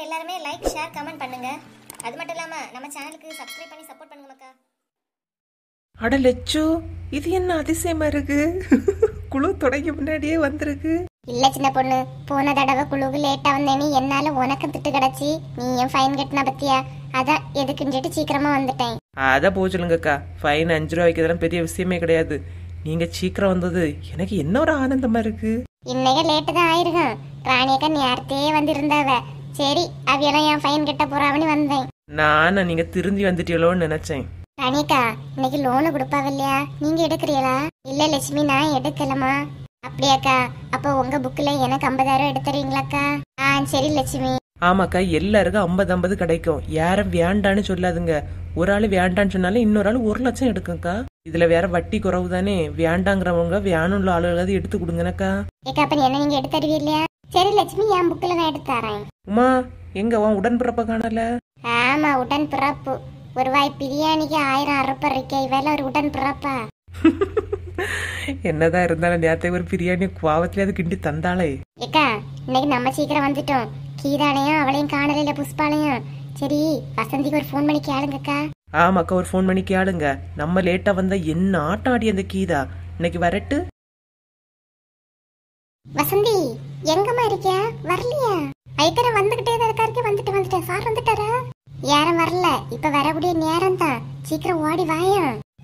எல்லாருமே like share comment பண்ணுங்க. அது மட்டும் இல்லாம நம்ம சேனலுக்கு சப்ஸ்கிரைப் பண்ணி சப்போர்ட் பண்ணுங்க மக்கா. அட லெச்சு, இது என்ன அதிசயமா இருக்கு. குழு தொடங்கி முன்னாடியே வந்திருக்கு. இல்ல சின்ன பொண்ணு, போன தடவை குழுவுக்கு லேட்டா வந்தேன்னு என்னால உனக்கு திட்டு கிடச்சி நீ என் ஃபைன் கட்டின பத்தியா, அதான் எதுக்குன்னு சொல்லிட்டு சீக்கிரமா வந்துட்டேன். அதான் போச்சுலுங்கக்கா, ஃபைன் 5 ரூபா வைக்கிறதுலாம் பெரிய விஷயமே கிடையாது. நீங்க சீக்கிரம் வந்தது எனக்கு என்ன ஒரு ஆனந்தமா இருக்கு. இன்னைக்கு லேட்டு தான் ஆயிருக்கும். ராணியக்கா நேரத்தே வந்து இருந்தாவ. சரி அவையெல்லாம் என் ஃபைன் கட்ட போறாவன்னு வந்தேன். நானும் நீங்க திருந்தி வந்துட்டீங்களோன்னு நினைச்சேன். ராணியக்கா இன்னைக்கு லோனு கொடுப்பாவ இல்லையா, நீங்க எடுக்கிறீங்களா? இல்ல லட்சுமி நான் எடுக்கலமா. அப்படியாக்கா, அப்போ உங்க புக்ல எனக்கு 50,000 எடுத்துறீங்களாக்கா? சரி லட்சுமி. ஆமாக்கா, எல்லாருக்கும் 50-50 கிடைக்கும். யாரும் வேண்டான்னு சொல்லாதுங்க. ஒரு ஆள் வேண்டான்னு சொன்னாலும் இன்னொரு ஆள் 1 லட்சம் எடுக்கும்க்கா. இதுல வேற வட்டி குறவு தானே. வேண்டாங்கிறவங்க வேணும்ல ஆளுகளாவது எடுத்து கொடுங்கனக்கா. ஏக்கா அப்ப என்ன நீங்க எடுத்து தருவீ இல்லையா? சரி லட்சுமி, என் புக்ல நான் எடுத்து தரேன். உமா, எங்க உன் உடன்பிறப்ப காணல? ஆமா உடன் பிறப்பு. ஒரு வாய் பிரியாணிக்கு 1000 அறுப்ப இருக்கே, இவெல்லாம் ஒரு உடன் பிறப்பா? என்னதான் இருந்தாலும் நேரத்தை ஒரு பிரியாணி கோவத்திலேயே கிண்டி தந்தாளே. ஏக்கா இன்னைக்கு நம்ம சீக்கிரம் வந்துட்டோம். கீதானையும் அவளையும் காணல, புஷ்பாலையும். சரி வசந்திக்கு ஒரு ஃபோன் பண்ணி கேளுங்கக்கா. ஆமாக்கா, ஒரு ஃபோன் பண்ணி கேளுங்க. நம்ம லேட்டா வந்தா என்ன ஆட்டம் ஆடி அந்த கீதா. இன்னைக்கு வரட்டு. வசந்தி எங்கம்மா இருக்க? வரலையா? ஐக்கரை வந்துகிட்டே தான் இருக்காரு. வந்துட்டேன். சார் வந்துட்டாரா? யாரும் வரல, இப்ப வரக்கூடிய நேரம் தான். சீக்கிரம் ஓடி வாயா.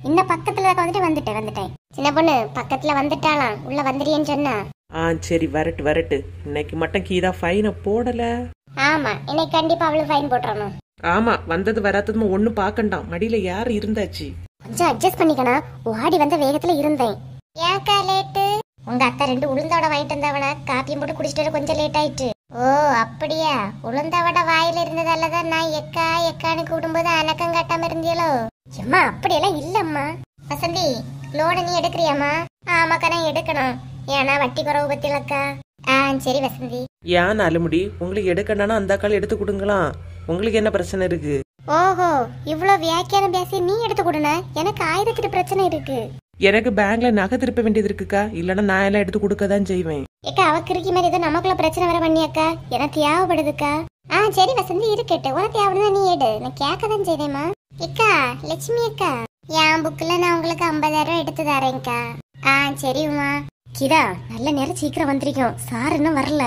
இன்னும் பக்கத்துல வந்துட்டேன். சின்ன பொண்ணு பக்கத்துல வந்துட்டாலாம், உள்ள வந்துடுன்னு சொன்னா. சரி வரட்டு. இன்னைக்கு மட்டும் கீதா ஃபைனை போடல. ஆமா இன்னைக்கு கண்டிப்பா அவளு ஃபைன் போட்டுறணும். ஆமா, வந்தது வராததும் ஒண்ணு பாக்கண்டாம். மடியில யாரு இருந்தாச்சு. கொஞ்சம் அட்ஜஸ்ட் பண்ணிக்கணும். ஓடி வந்த வேகத்துல இருந்தேன். ஏக்கா லேட்டு? உங்க அத்தை 2 உளுந்தோட வாங்கிட்டு வந்தவன காப்பியும் போட்டு குடிச்சிட்டு கொஞ்சம் லேட் ஆயிட்டு. ஓ அப்படியா? உளுந்தவட வாயில இருந்ததாலதான் நான் எக்கான்னு கூடும்போது அணக்கம் காட்டாம இருந்தியலோ? அம்மா அப்படியெல்லாம் இல்லம்மா. வசந்தி லோனை நீ எடுக்கிறியாமா? ஆமாக்கா நான் எடுக்கணும். ஏன்னா வட்டி குறவு பத்திலக்கா. சரி வசந்தி. ஏன் அலுமுடி, உங்களுக்கு எடுக்கணும்னா அந்த கால் எடுத்து கொடுங்களாம். உங்களுக்கு என்ன பிரச்சனை இருக்கு? ஓஹோ, இவ்வளவு வியாக்கியானம் பேசி நீ எடுத்து கொடுன. எனக்கு 1000 பிரச்சனை இருக்கு. எனக்கு பேங்க்ல நகை திருப்ப வேண்டியது இருக்குக்கா. இல்லன்னா நான் எல்லாம் எடுத்து கொடுக்கதான் செய்வேன். ஏக்கா அவ கிறுக்கி மாதிரி ஏதோ நமக்குள்ள பிரச்சனை வர பண்ணியாக்கா. எனக்கு தேவைப்படுதுக்கா. சரி வசந்தி இருக்கட்டு. உனக்கு தேவைப்படுதா நீ எடு, நான் கேட்கதான் செய்தேம்மா. ஏக்கா லட்சுமி அக்கா, என் புக்ல நான் உங்களுக்கு 50,000 எடுத்து தரேன்க்கா. சரி உமா. கிதா நல்ல நேரம் சீக்கிரம் வந்திருக்கோம். சார் இன்னும் வரல.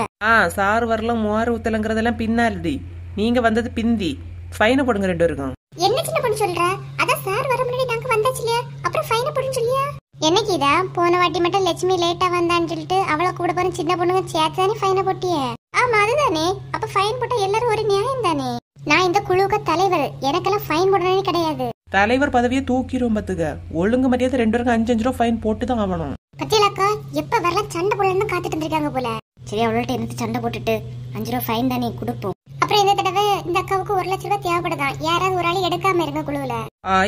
சார் வரல, மோர் ஊத்தலங்கிறதெல்லாம் பின்னாடி. நீங்க வந்தது பிந்தி. ஃபைனை போடுங்க 2 பேருக்கும். என்ன சின்ன பொண்ணு சொல்ற? அதான் சார் வர முன்னாடி நாங்க வந்தாச்சு இல்லையா, அப்புறம் ஃபைனை போடுன்னு சொல்லியா? என்னைக்கு இதா போன வாட்டி மட்டும் லட்சுமி லேட்டா வந்தான்னு சொல்லிட்டு அவளை கூட போற சின்ன பொண்ணுங்க சேர்த்து தானே ஃபைனை போட்டியே? ஆமா அதுதானே. அப்ப ஃபைன் போட்டா எல்லாரும் ஒரு நியாயம் தானே. நான் இந்த குழுவுக்கு தலைவர், எனக்கெல்லாம் ஃபைன் போடணும்னு கிடையாது. தலைவர் பதவியை தூக்கிரும் பாத்துக்க. ஒழுங்கு மரியாதை 2 பேருக்கும் 5-5 ரூபா ஃபைன் போட்டு தான் ஆகணும். பத்தியலாக்கா எப்ப வரலாம் சண்டை போடலன்னு காத்துட்டு இருந்திருக்காங்க போல. சரி அவள்கிட்ட என்னத்து சண்டை போட்டுட்டு 5 ரூபா ஃபைன் தானே கொடுப்போம். அப்புறம் இந்த தடவை இந்த அக்காவுக்கு 1 லட்சம் ரூபாய் தேவைப்படுதான். யாராவது ஒரு ஆள் எடுக்காம இருங்க குழுவுல.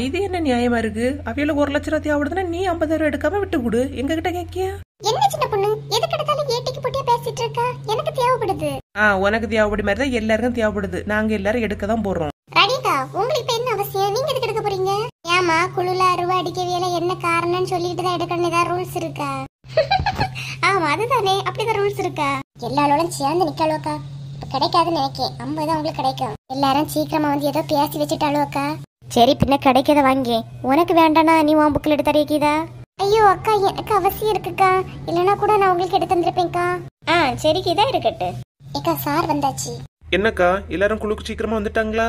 இது என்ன நியாயமா இருக்கு? அவையில 1 லட்சம் ரூபாய் தேவைப்படுதுன்னா நீ 50,000 எடுக்காம விட்டு கொடு. எங்க கிட்ட கேக்கியா? என்ன சின்ன பொண்ணு எதுக்கு எடுத்தாலும் ஏட்டிக்கு போட்டியா பேசிட்டு இருக்கா? எனக்கு தேவைப்படுது. உனக்கு தேவைப்படி மாதிரி தான் எல்லாருக்கும் தேவைப்படுது. நாங்க எல்லாரும் எடுக்க தான் போறோம். ராணிகா உங்களுக்கு இப்ப என்ன அவசியம்? நீங்க எதுக்கு எடுக்க போறீங்க? ஏமா குழுல ரூபாய் அடிக்கவியல என்ன காரணம்னு சொல்லிட்டு தான் எடுக்கணும். ஏதாவது ரூல்ஸ் இருக்கா? ஆமா அதுதானே, அப்படிதான் ரூல்ஸ் இருக்கா? எல்லாரோடும் சேர்ந்து நிக்கலோக்கா. இப்ப கிடைக்காதுன்னு நினைக்கேன். 50 தான் உங்களுக்கு கிடைக்கும். எல்லாரும் சீக்கிரமா வந்து ஏதோ பேசி வச்சுட்டாலோக்கா. சரி பின்ன கிடைக்கத வாங்கி. உனக்கு வேண்டானா நீ உன் புக்கில் எடுத்து தரீதா? ஐயோ அக்கா எனக்கு அவசியம் இருக்குக்கா. இல்லனா கூட நான் உங்களுக்கு எடுத்து தந்திருப்பேன்க்கா. சரி கீதா இருக்கட்டு. ஏக்கா சார் வந்தாச்சு. என்னக்கா எல்லாரும் குழுக்கு சீக்கிரமா வந்துட்டாங்களா?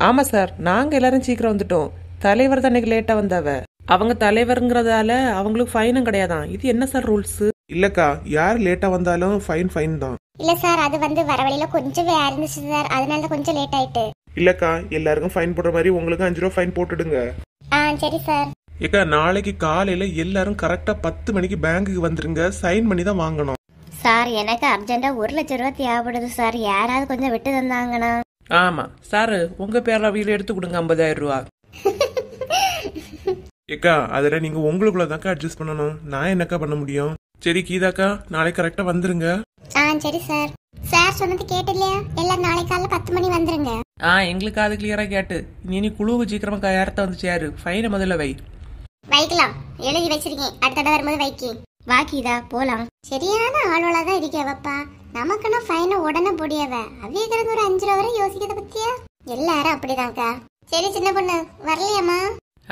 ஆமா சார், நாங்க எல்லாரும் சீக்கிரம் வந்துட்டோம். தலைவர் தான் இன்னைக்கு லேட்டா வந்தாவ. அவங்க தலைவர்ங்கிறதால அவங்களுக்கு ஃபைனும் கிடையாதான். இது என்ன சார் ரூல்ஸ்? இல்லக்கா, யார் லேட்டா வந்தாலும் ஃபைன் தான். இல்ல சார், அது வந்து வர வழியில கொஞ்சம் வேற இருந்துச்சு சார், அதனால கொஞ்சம் லேட் ஆயிட்டு. இல்லக்கா, எல்லாருக்கும் ஃபைன் போடுற மாதிரி உங்களுக்கு 5 ரூபா ஃபைன் போட்டுடுங்க. சரி சார். ஏக்கா நாளைக்கு காலையில எல்லாரும் கரெக்டா 10 மணிக்கு பேங்குக்கு வந்துருங்க. சைன் பண்ணி தான் வாங்கணும். சார் எனக்கு அர்ஜென்டா 1 லட்சம் ரூபாய் தேவைப்படுது சார். யாராவது கொஞ்சம் விட்டு தந்தாங்கன்னா. ஆமா சார், உங்க பேர்ல வீடு எடுத்து கொடுங்க 50,000 ரூபா. ஏக்கா அதில் நீங்க உங்களுக்குள்ளதாக்கா அட்ஜஸ்ட் பண்ணணும். நான் என்னக்கா பண்ண முடியும்? சரி கீதாக்கா, நாளைக்கு கரெக்டா வந்துருங்க. சரி சார். சார் சொன்னது கேட்டு இல்லையா? எல்லாரும் நாளை காலைல 10 மணி வந்துருங்க. எங்களுக்கு அது கிளியரா கேட்டு. நீ குழுவுக்கு சீக்கிரமா கையாரத்த வந்து சேரு. ஃபைனை முதல்ல வை. வைக்கலாம், எழுதி வச்சிருக்கேன். அடுத்த தடவை வரும்போது வைக்கி. வாக்கிதா போலாம். சரியான ஆளோட தான் இருக்கேவப்பா. நமக்குன்னா ஃபைனை உடனே பொடியாவ அவைய கிடந்து ஒரு 5 ரூபா வரை யோசிக்கிறத பத்தியா? எல்லாரும் அப்படிதான்க்கா. சரி சின்ன பொண்ணு வரலையாம்மா?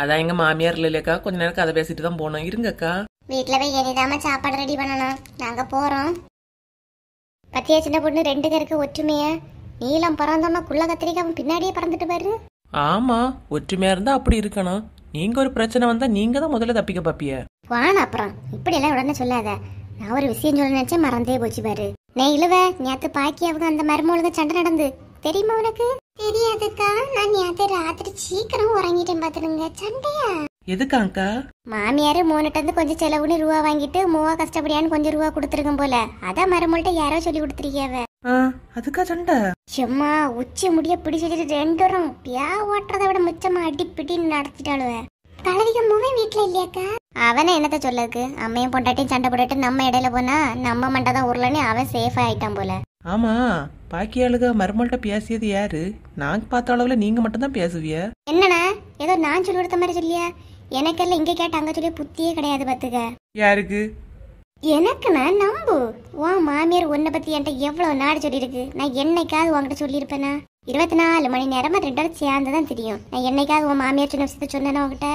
அதான் எங்க மாமியார் இல்லையாக்கா, கொஞ்ச நேரம் கதை பேசிட்டு தான் போனோம். இருங்கக்கா. வீட்டுல போய் இனிதாம சாப்பாடு ரெடி பண்ணணும். நாங்க போறோம். பத்தியா சின்ன பொண்ணு 2 பேருக்கு ஒற்றுமைய நீளம் பறந்தோம்னா குள்ள கத்திரிக்காய் அவன் பின்னாடியே பறந்துட்டு பாரு. ஆமா, ஒற்றுமையா இருந்தா அப்படி இருக்கணும். நீங்க ஒரு பிரச்சனை வந்தா நீங்க தான் முதல்ல தப்பிக்க பாப்பிய. வானா அப்புறம் இப்படி எல்லாம் உடனே சொல்லாத. நான் ஒரு விஷயம் சொல்ல நினைச்சேன், மறந்தே போச்சு பாரு. நான் இழுவ நேத்து பாக்கி அவங்க அந்த மருமகளுக்கு சண்டை நடந்து தெரியுமா உனக்கு? தெரியாதுக்கா, நான் நேத்து ராத்திரி சீக்கிரம் உறங்கிட்டேன் பாத்துருங்க. சண்டையா? எதுக்காங்கா? மாமியாரு 3 டன் கொஞ்சம் செலவுன்னு ரூபா வாங்கிட்டு 3 கஷ்டப்படியான்னு கொஞ்சம் ரூபா கொடுத்துருக்கோம் போல. அதான் மருமகள்கிட்ட யாரோ சொல்லி கொடுத்துருக்கியாவ. அதுக்கா சண்டை? சும்மா உச்சி முடிய பிடிச்சிட்டு 2 வரும் பியா ஓட்டுறத விட மிச்சமா அடி பிடின்னு நடத்திட்டாளுவ. தலைவிக முகம் வீட்டுல இல்லையாக்கா? அவனை என்னத்த சொல்லக்கு, அம்மையும் பொண்டாட்டியும் சண்டை போட்டுட்டு நம்ம இடையில போனா நம்ம மண்டை தான் உருளன்னு அவன் சேஃபா ஆயிட்டான் போல. ஆமா, பாக்கி ஆளுக மருமல்கிட்ட பேசியது யாரு? நான் பார்த்த அளவுல நீங்க மட்டும் தான் பேசுவிய. என்னண்ணா ஏதோ நான் சொல்லி கொடுத்த மாதிரி சொல்லியா? எனக்கெல்லாம் இங்க கேட்ட அங்க சொல்லி புத்தியே கிடையாது பாத்துக்க. யாருக்கு? எனக்குண்ணா நம்பு. உன் மாமியார் உன்னை பத்தி என்கிட்ட எவ்வளவு நாடு சொல்லியிருக்கு. நான் என்னைக்காவது உன்கிட்ட சொல்லியிருப்பேனா? 24 மணி நேரமா 2 பேரும் சேர்ந்துதான் தெரியும். நான் என்னைக்காவது உன் மாமியார் சொன்ன விஷயத்த சொன்னேன்னா உங்ககிட்ட?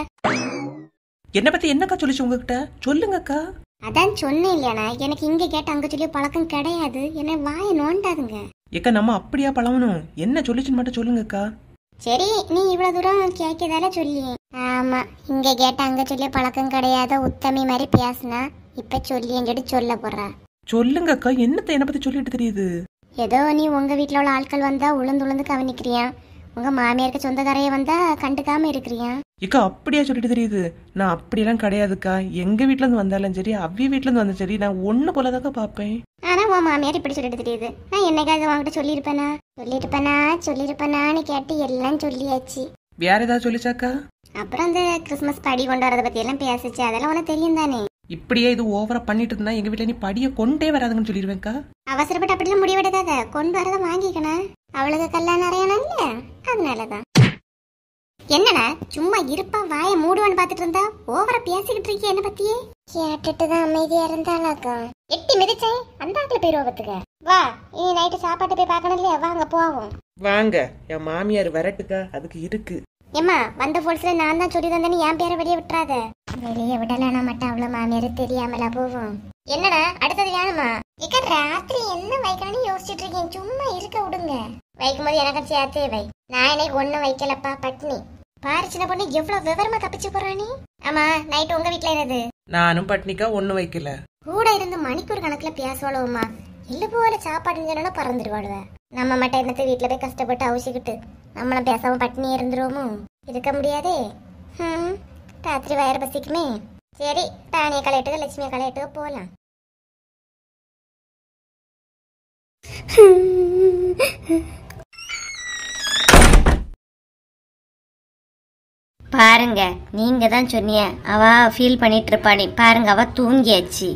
என்ன பத்தி என்னக்கா சொல்லிச்சு உங்ககிட்ட? சொல்லுங்கக்கா. அதான் சொன்னேன் இல்லையாண்ணா, எனக்கு இங்க கேட்ட அங்க சொல்லி பழக்கம் கிடையாது. என்ன வாய நோண்டாதுங்க. ஏக்கா, நம்ம அப்படியா பழகணும்? என்ன சொல்லிச்சுன்னு மட்டும் சொல்லுங்கக்கா. சரி, நீ இவ்வளவு தூரம் கேட்கதால சொல்லி. ஆமா, இங்க கேட்ட அங்க சொல்லி பழக்கம் கிடையாத உத்தமி மாதிரி பேசுனா இப்ப சொல்லி சொல்ல போறா. சொல்லுங்கக்கா, என்னத்த என்ன பத்தி சொல்லிட்டு தெரியுது? ஏதோ நீ உங்க வீட்டுல உள்ள ஆட்கள் வந்தா உளுந்து கவனிக்கிறியா, உங்க மாமியாருக்கு சொந்தக்காரைய வந்தா கண்டுக்காம இருக்கிறியா? ஏக்கா, அப்படியா சொல்லிட்டு தெரியுது? நான் அப்படியெல்லாம் கிடையாதுக்கா. எங்க வீட்டுல இருந்து வந்தாலும் சரி, அவ்விய வீட்டுல இருந்து வந்தாலும் சரி, நான் ஒண்ணு போலதாக்கா பாப்பேன். ஆனா உன் மாமியார் இப்படி சொல்லிட்டு தெரியுது. நான் என்னைக்காவது உங்ககிட்ட சொல்லிருப்பேனான்னு கேட்டு எல்லாம் சொல்லியாச்சு. வேற ஏதாவது சொல்லிச்சாக்கா? அப்புறம் அந்த கிறிஸ்துமஸ் படி கொண்டு வரத பத்தி எல்லாம் பேசிச்சு. அதெல்லாம் உனக்கு தெரியும் தானே? இப்படியே இது ஓவரா பண்ணிட்டு இருந்தா எங்க வீட்டுல நீ படிய கொண்டே வராதுன்னு சொல்லிடுவேன்க்கா. அவசரப்பட்டு அப்படிலாம் முடிவெடுக்காத. கொண்டு வரத வாங்கிக்கணும். அவளுக்கு கல்யாணம் நிறையணும் இல்ல, அதனாலதான். என்னடா சும்மா இருப்பா வாய மூடுவான்னு பாத்துட்டு இருந்தா ஓவரா பேசிக்கிட்டு இருக்கீங்க என்ன பத்தியே? கேட்டுட்டுதான் அமைதியா இருந்தாளாக்கா. எட்டி மிதிச்சேன் அந்த ஆட்ல போயிருவத்துக்க. வா, இனி நைட்டு சாப்பாட்டு போய் பாக்கணும் இல்லையா? வாங்க போவோம். வாங்க, என் மாமியார் வரட்டுக்கா, அதுக்கு இருக்கு. ஏமா, வந்த போல்ஸ்ல நான் தான் சொல்லி தந்தேன்னு என் பேரை வெளியே விட்டுறாத. வெளியே விடலானா மட்டும் அவ்வளவு மாமியாரு தெரியாமலா போவோம். என்னடா அடுத்தது வேணுமா? இக்க ராத்திரி என்ன வைக்கணும்னு யோசிச்சுட்டு இருக்கேன். சும்மா இருக்க விடுங்க. வைக்கும் போது எனக்கு சேர்த்தே வை. நான் இன்னைக்கு ஒண்ணும் வைக்கலப்பா, பட்னி. பாரு சின்ன பொண்ணு எவ்வளவு விவரமா தப்பிச்சு போறானே. ஆமா, நைட்டு உங்க வீட்டுல என்னது? நானும் பட்னிக்கா, ஒண்ணு வைக்கல. கூட இருந்து மணிக்கூர் கணக்குல பேசுவாளுமா. இல்ல போல சாப்பாடு சொன்னா பறந்துடுவாளுவ. நம்ம மட்டும் என்னத்தை வீட்டுல போய் கஷ்டப்பட்டு அவசிக்கிட்டு நம்மளும் பேசாம பட்னி இருந்துருவோமோ? இருக்க முடியாதே. ராத்திரி வயிறு பசிக்குமே. சரி, ராணிய கலையட்டுக்க லட்சுமிய கலையட்டுக்க போலாம். பாருங்க, நீங்க தான் சொன்னீங்க அவ ஃபீல் பண்ணிட்டு இருப்பானே. பாருங்க, அவ தூங்கியாச்சு.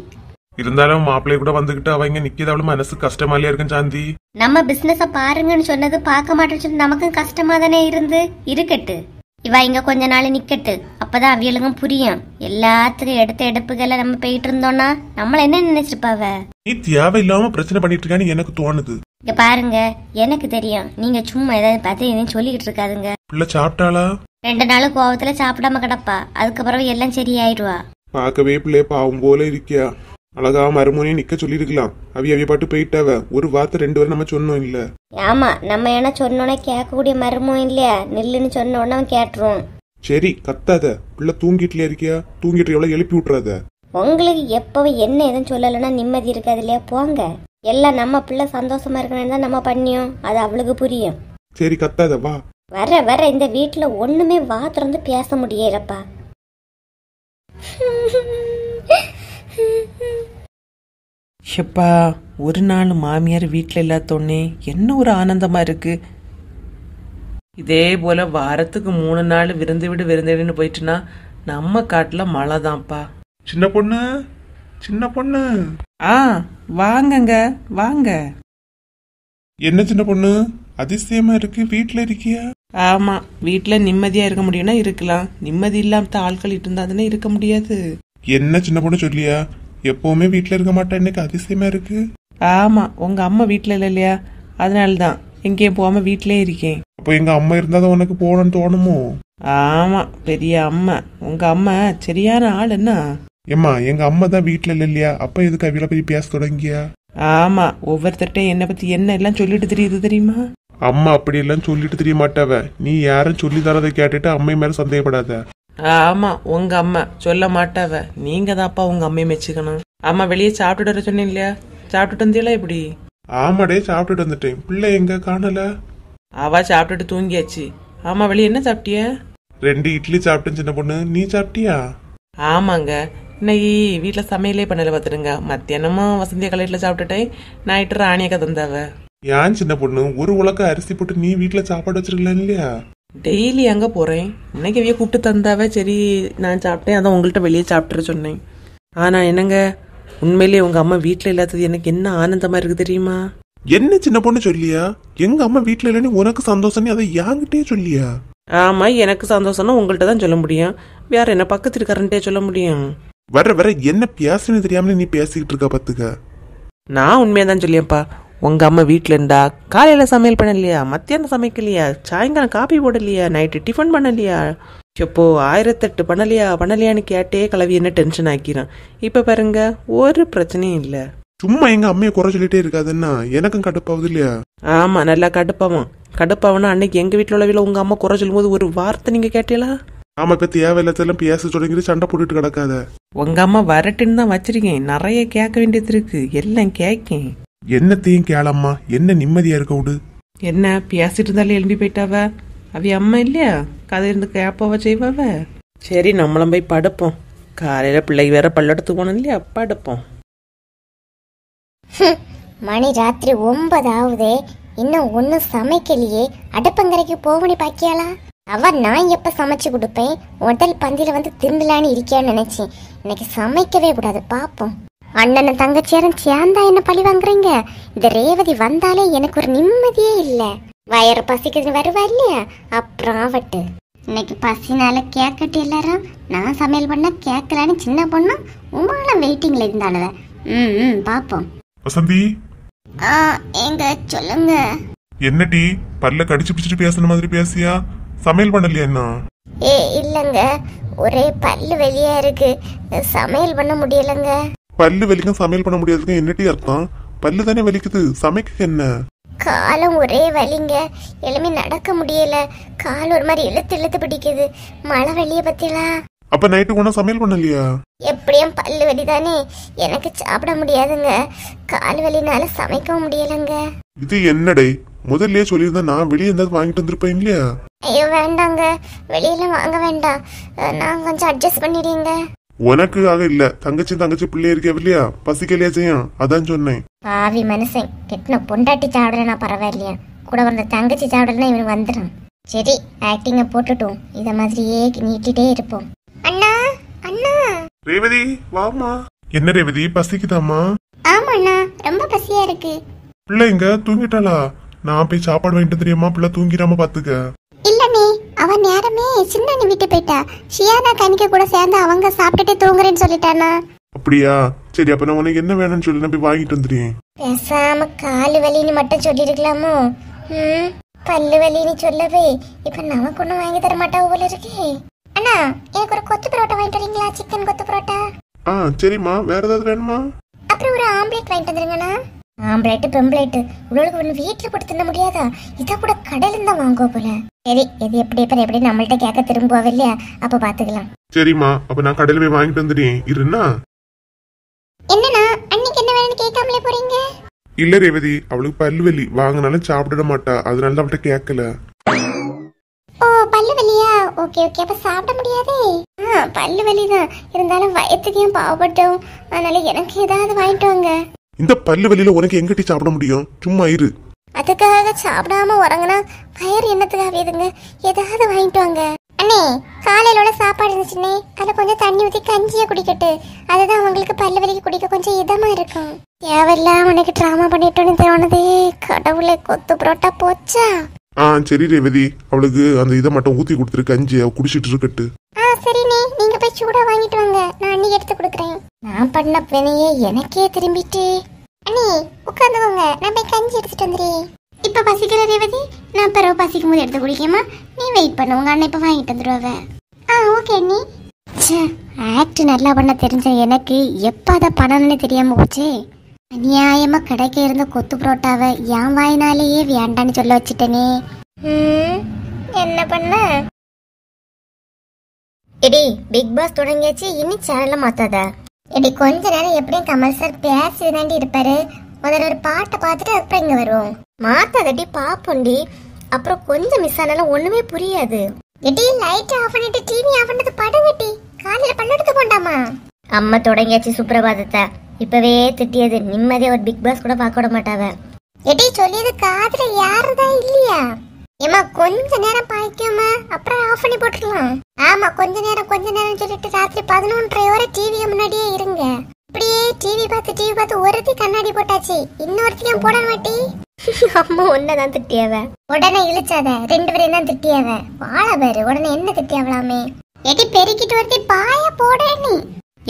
இருந்தாலும் மாப்பிள்ளைய கூட வந்துகிட்டு அவங்க நிக்கிது, அவளு மனசு கஷ்டமாலியா இருக்கும் சாந்தி. நம்ம பிசினஸ பாருங்கன்னு சொன்னது பார்க்க மாட்டேன்னு சொன்னது நமக்கும் கஷ்டமா தானே இருக்கட்டு. இவ இங்க கொஞ்ச நாள் நிக்கட்டு, அப்பதான் அவியலுக்கும் புரியும். எல்லாத்துக்கும் எடுத்த எடுப்புகளை நம்ம போயிட்டு இருந்தோம்னா நம்மள என்ன நினைச்சிருப்பாவ? நீ தேவையில்லாம பிரச்சனை பண்ணிட்டு இருக்கான்னு எனக்கு தோணுது. இங்க பாருங்க, எனக்கு தெரியும் நீங்க சும்மா ஏதாவது பார்த்து எதையும் சொல்லிக்கிட்டு இருக்காதுங்க. பிள்ளை சாப்பிட்டாளா? 2 நாள் கோவத்துல சாப்பிடாம கிடப்பா. அதுக்கப்புறம் எல்லாம் சரியாயிடுவா. பார்க்கவே பிள்ளைய பாவம் போல இருக்கியா. அழகா மறுமொழியும் நிக்க சொல்லிருக்கலாம். அவிய பாட்டு போயிட்டாவ. ஒரு வார்த்தை 2 வரை நம்ம சொன்னோம் இல்ல. ஆமா, நம்ம என்ன சொன்னோன்னே கேட்கக்கூடிய மருமம் இல்லையா? நில்லுன்னு சொன்ன உடனே அவன் கேட்டுருவோம். சரி, கத்தாத. பிள்ளை தூங்கிட்டுல இருக்கியா? தூங்கிட்டு எவ்வளவு எழுப்பி விட்டுறாத. உங்களுக்கு எப்பவும் என்ன எதுவும் சொல்லலைன்னா நிம்மதி இருக்காது இல்லையா? போங்க. எல்லாம் நம்ம பிள்ளை சந்தோஷமா இருக்கணும்னு தான் நம்ம பண்ணியோம். அது அவளுக்கு புரியும். சரி, கத்தாத, வா. வர இந்த வீட்டுல ஒண்ணுமே வா திறந்து பேச முடியலப்பா. ஷப்பா, ஒரு நாள் மாமியார் வீட்டில் இல்லாதோன்னே என்ன ஒரு ஆனந்தமா இருக்கு. இதே போல வாரத்துக்கு 3 நாள் விருந்துவிடுன்னு போயிட்டுனா நம்ம காட்டுல மழை தான்ப்பா. சின்ன பொண்ணு, சின்ன பொண்ணு. வாங்கங்க, வாங்க. என்ன சின்ன பொண்ணு அதிசயமா இருக்கு, வீட்டுல இருக்கியா? ஆமா, வீட்டுல நிம்மதியா இருக்க முடியும்னா இருக்கலாம். நிம்மதி இல்லாம ஆட்கள் இருந்தாதானே இருக்க முடியாது. என்ன சின்ன பொண்ணு சொல்லியா? எப்பவுமே வீட்டுல இருக்க மாட்டேன், இன்னைக்கு அதிசயமா இருக்கு. ஆமா, உங்க அம்மா வீட்டுல இல்ல இல்லையா, அதனாலதான் எங்கேயும் போகாம வீட்டிலே இருக்கேன். அப்போ எங்க அம்மா இருந்தாதான் உனக்கு போகணும்னு தோணுமோ? ஆமா, பெரிய அம்மா. உங்க அம்மா சரியான ஆள் என்ன? ஏம்மா எங்க அம்மா தான் வீட்டுல இல்ல இல்லையா, அப்ப எதுக்கு அவில போய் பேச தொடங்கியா? ஆமா, ஒவ்வொருத்தர்ட்ட என்னை பத்தி என்ன எல்லாம் சொல்லிட்டு தெரியுது தெரியுமா? அம்மா அப்படி எல்லாம் சொல்லிட்டு தெரிய மாட்டாவ. நீ யாரும் சொல்லி தரதை கேட்டுட்டு அம்மை மேல சந்தேகப்படாத. ஆமா, உங்க அம்மா சொல்ல மாட்டாவ. நீங்க தான்ப்பா உங்க அம்மையை மெச்சுக்கணும். அம்மா வெளியே சாப்பிட்டுட்டு வர சொன்னேன் இல்லையா, சாப்பிட்டுட்டு வந்தீங்களா எப்படி? ஆமாடே, சாப்பிட்டுட்டு வந்துட்டேன். பிள்ளை எங்க காணல? அவ சாப்பிட்டுட்டு தூங்கியாச்சு. ஆமா, வெளியே என்ன சாப்பிட்டிய? 2 இட்லி சாப்பிட்டேன் சின்ன பொண்ணு. நீ சாப்பிட்டியா? ஆமாங்க, இன்னைக்கு வீட்டுல சமையலே பண்ணல பாத்துருங்க. மத்தியானமும் வசந்திய கலையில சாப்பிட்டுட்டேன், நைட்டு ராணியக்கா தந்தாவ. ஏன் சின்ன பொண்ணு, ஒரு உலக அரிசி போட்டு நீ வீட்டுல சாப்பாடு வச்சிருக்கலாம் இல்லையா? டெய்லி அங்க போறேன், இன்னைக்கு அவைய கூப்பிட்டு தந்தாவ. சரி நான் சாப்பிட்டேன், அதான் உங்கள்கிட்ட வெளியே சாப்பிட்டுற சொன்னேன். ஆனா என்னங்க, உண்மையிலேயே உங்க அம்மா வீட்டுல இல்லாதது எனக்கு என்ன ஆனந்தமா இருக்கு தெரியுமா? என்ன சின்ன பொண்ணு சொல்லியா? எங்க அம்மா வீட்டுல இல்லைன்னு உனக்கு சந்தோஷம், அதை யாங்கிட்டே சொல்லியா? ஆமா, எனக்கு சந்தோஷம்னா உங்கள்கிட்ட தான் சொல்ல முடியும். வேற என்ன பக்கத்து இருக்காரன்ட்டே சொல்ல முடியும்? வர என்ன பேசுன்னு தெரியாமல நீ பேசிக்கிட்டு இருக்கா பாத்துக்க. நான் உண்மையாதான் சொல்லியப்பா. உங்க அம்மா வீட்டுல இருந்தா காலையில சமையல் பண்ணலையா, மத்தியானம் சமைக்கலையா, சாயங்காலம் காபி போடலையா, நைட்டு டிஃபன் பண்ணலையா, எப்போ 1008 பண்ணலையான்னு கேட்டே கலவி என்ன டென்ஷன் ஆக்கிறான். இப்ப பாருங்க, ஒரு பிரச்சனையும் இல்ல. சும்மா எங்க அம்மையை குறை சொல்லிட்டே இருக்காதுன்னா எனக்கும் கடுப்பாவது இல்லையா? ஆமா, நல்லா கடுப்பாவனா அன்னைக்கு எங்க வீட்டுல உள்ளவில உங்க அம்மா குறை சொல்லும் போது ஒரு வார்த்தை நீங்க கேட்டீங்களா? ஆமா, இப்ப தேவையில்லாதெல்லாம் பேச தொடங்கிட்டு சண்டை போட்டுட்டு கிடக்காத. உங்க அம்மா வரட்டுன்னு தான் வச்சிருக்கேன், நிறைய கேட்க வேண்டியது இருக்கு, எல்லாம் கேட்கேன். என்னத்தையும் கேளம்மா, என்ன நிம்மதியா இருக்க விடு. என்ன பேசிட்டு இருந்தாலும் எழும்பி போயிட்டாவ? அவி அம்மா இல்லையா, கதை இருந்து கேப்பாவ செய்வாவ. சரி நம்மளும் போய் படுப்போம். காலையில பிள்ளைக்கு வேற பல்லடத்துக்கு போனோம் இல்லையா, படுப்போம். மணி ராத்திரி 9 ஆகுதே, இன்னும் ஒன்னும் சமைக்கலையே. அடுப்பங்கரைக்கு போவனி பாக்கியாளா? அவ நான் எப்ப சமைச்சு கொடுப்பேன், முதல் பந்தியில வந்து திருந்தலான்னு இருக்கியான்னு நினைச்சேன். இன்னைக்கு சமைக்கவே கூடாது, பாப்போம். அண்ணன் தங்கச்சியாரும் சேர்ந்தா என்ன பழி வாங்குறீங்க? இந்த ரேவதி வந்தாலே எனக்கு ஒரு நிம்மதியே இல்ல. வயிறு பசிக்குதுன்னு வருவா இல்லையா, அப்புறம் ஆவட்டு. இன்னைக்கு பசினால கேக்கட்டு எல்லாரும். நான் சமையல் பண்ண கேட்கலான்னு சின்ன பொண்ணு உமாலாம் வெயிட்டிங்ல இருந்தாளுவ. பாப்போம். வசந்தி, எங்க சொல்லுங்க. என்ன டீ பல்ல கடிச்சு பிடிச்சிட்டு பேசுன மாதிரி பேசியா? சமையல் பண்ணலையா என்ன? இல்லங்க, ஒரே பல்லு வெளியா இருக்கு, சமையல் பண்ண முடியலங்க. பல்லு வலிக்கும் சமையல் பண்ண முடியாதுக்கு என்ன டீ அர்த்தம்? பல்லு தானே வலிக்குது, சமைக்க என்ன? காலம் ஒரே வலிங்க, எலும்பி நடக்க முடியல. கால் ஒரு மாதிரி இழுத்து பிடிக்குது. மழை வெளிய பத்திலா. அப்ப நைட்டு ஒன்னும் சமையல் பண்ணலையா? எப்படியும் பல்லு வலி தானே, எனக்கு சாப்பிட முடியாதுங்க. கால் வலினால சமைக்கவும் முடியலங்க. இது என்னடே, முதல்லயே சொல்லியிருந்தா நான் வெளியே இருந்தாலும் வாங்கிட்டு வந்திருப்பேன் இல்லையா? ஐயோ வேண்டாங்க, வெளியில வாங்க வேண்டாம், நான் கொஞ்சம் அட்ஜஸ்ட் பண்ணிடுங்க. உனக்கு ஆக இல்ல, தங்கச்சி பிள்ளை இருக்கே இல்லையா, பசிக்கலையா செய்யும், அதான் சொன்னேன். பாவி மனுஷன், கெட்டின பொண்டாட்டி சாப்பிடலனா பரவாயில்லையா, கூட வந்த தங்கச்சி சாப்பிடலனா இவனுக்கு வந்துடும். சரி, ஆக்டிங்க போட்டுட்டோம், இத மாதிரியே நீட்டிட்டே இருப்போம். அண்ணா அண்ணா. ரேவதி வாமா. என்ன ரேவதி, பசிக்குதாமா? ஆமா அண்ணா, ரொம்ப பசியா இருக்கு. பிள்ளை இங்க தூங்கிட்டாளா? நான் போய் சாப்பாடு வாங்கிட்டு தெரியுமா, பிள்ளை தூங்கிடாம பாத்துக்க. இல்லனே, அவன் நேரமே சின்ன வீட்டு போயிட்டா. ஷியானா கனிக்க கூட சேர்ந்து அவங்க சாப்பிட்டுட்டு தூங்குறேன்னு சொல்லிட்டானா. அப்படியா? சரி, அப்ப நான் உனக்கு என்ன வேணும்னு சொல்லி நான் போய் வாங்கிட்டு வந்துடுறேன். பேசாம காலு வலின்னு மட்டும் சொல்லிருக்கலாமோ? பல்லு வலின்னு சொல்லவே இப்ப நமக்கு ஒண்ணும் வாங்கி தர மாட்டா போல இருக்கே. அண்ணா, எனக்கு ஒரு கொத்து பரோட்டா வாங்கிட்டு வரீங்களா? சிக்கன் கொத்து பரோட்டா. சரிம்மா, வேற ஏதாவது வேணுமா? அப்புறம் ஒரு ஆம்லேட் வாங்கிட்டு வந்துருங்கண்ணா. ஆம்லேட் பெம்ப்ளேட் உங்களுக்கு ஒண்ணு வீட்டுல போட்டு தின்ன முடியாதா? இத கூட கடையில தான் வாங்குவோம் போல. சரி, இது எப்படி நம்மள்ட்ட கேட்க திரும்புவா இல்லையா, அப்ப பாத்துக்கலாம். சரிம்மா, அப்ப நான் கடையில போய் வாங்கிட்டு வந்துடுறேன், இருன்னா. என்னண்ணா, அன்னைக்கு என்ன வேணும்னு கேட்காமலே போறீங்க? இல்ல ரேவதி, அவளுக்கு பல்லு வலி, வாங்கினாலும் சாப்பிட மாட்டா, அதனால தான் அவள்கிட்ட கேட்கல. ஓ, பல்லு வலியா? ஓகே, அப்ப சாப்பிட முடியாதே. பல்லு வலிதான், இருந்தாலும் வயத்துக்கையும் பாவப்பட்டோம், அதனால எனக்கு ஏதாவது வாங்கிட்டு வாங்க. இந்த பல்லு வலியில உனக்கு எங்கட்டி சாப்பிட முடியும், சும்மா இரு. அதுக்காக சாப்பிடாம உறங்கினா வயிறு என்னத்துக்காக இதுங்க, ஏதாவது வாங்கிட்டு வாங்க. அண்ணே, காலையில உள்ள சாப்பாடு இருந்துச்சுன்னே, அதுல கொஞ்சம் தண்ணி ஊத்தி கஞ்சிய குடிக்கட்டு, அதுதான் உங்களுக்கு பல்லு வலிக்கு குடிக்க கொஞ்சம் இதமா இருக்கும். தேவையில்லாம உனக்கு டிராமா பண்ணிட்டோன்னு தோணுதே. கடவுளே, கொத்து புரோட்டா போச்சா? சரி ரேவதி, அவளுக்கு அந்த இதை மட்டும் ஊத்தி கொடுத்துரு, கஞ்சி அவ குடிச்சிட்டு இருக்கட்டு. சரிண்ணே, நீங்க போய் சூடா வாங்கிட்டு வாங்க, நான் அன்னைக்கு எடுத்து கொடுக்குறேன். நான் பண்ண வினையே எனக்கே திரும்பிட்டு. அண்ணி உட்காந்துக்கோங்க, நான் போய் கஞ்சி எடுத்துட்டு வந்துடுறேன். இப்ப பசிக்கிற ரேவதி, நான் பிறகு பசிக்கும் போது எடுத்து குடிக்கமா, நீ வெயிட் பண்ண, உங்க அண்ணன் இப்ப வாங்கிட்டு வந்துடுவாங்க. ஓகே அண்ணி. ஆக்ட் நல்லா பண்ண தெரிஞ்ச எனக்கு எப்ப அதை பண்ணணும்னு தெரியாம போச்சு. அநியாயமா கடைக்கு இருந்த கொத்து புரோட்டாவை என் வாயினாலேயே வேண்டான்னு சொல்ல வச்சுட்டேனே. என்ன பண்ண? எடி பிக் பாஸ் தொடங்கியாச்சு, இனி சேனல்ல மாத்தாத. எடி கொஞ்ச நேரம் எப்படியும் கமல் சார் பேசி தாண்டி இருப்பாரு. முதல்ல ஒரு பாட்டை பார்த்துட்டு அப்புறம் இங்க வருவோம். மாத்தாதடி பாப்போண்டி, அப்புறம் கொஞ்சம் மிஸ் ஆனாலும் ஒண்ணுமே புரியாது. எடி லைட் ஆஃப் பண்ணிட்டு டிவி ஆஃப் பண்ணது படுங்கட்டி, காலையில பல்லெடுத்து போண்டாமா? அம்மா தொடங்கியாச்சு சுப்பிரபாதத்தை, இப்பவே திட்டியது நிம்மதியா ஒரு பிக் பாஸ் கூட பார்க்க விட மாட்டாவ. எடி சொல்லியது காதுல யாருதான் இல்லையா? ஏமா கொஞ்ச நேரம் பாய்க்குமா, அப்புறம் ஆஃப் பண்ணி போட்டுடலாம். ஆமா கொஞ்ச நேரம் சொல்லிட்டு ராத்திரி 11:30 வரை டிவி முன்னாடியே இருங்க. இப்படியே டிவி பார்த்து ஒருத்தி கண்ணாடி போட்டாச்சு, இன்னொருத்தையும் போட மாட்டி. அம்மா ஒன்னதான் திட்டியாவ, உடனே இழுச்சாத, 2 பேரையும் தான் திட்டியாவ. வாழ பேரு உடனே என்ன திட்டியாவலாமே. எடி பெருக்கிட்டு ஒருத்தி பாய போட நீ.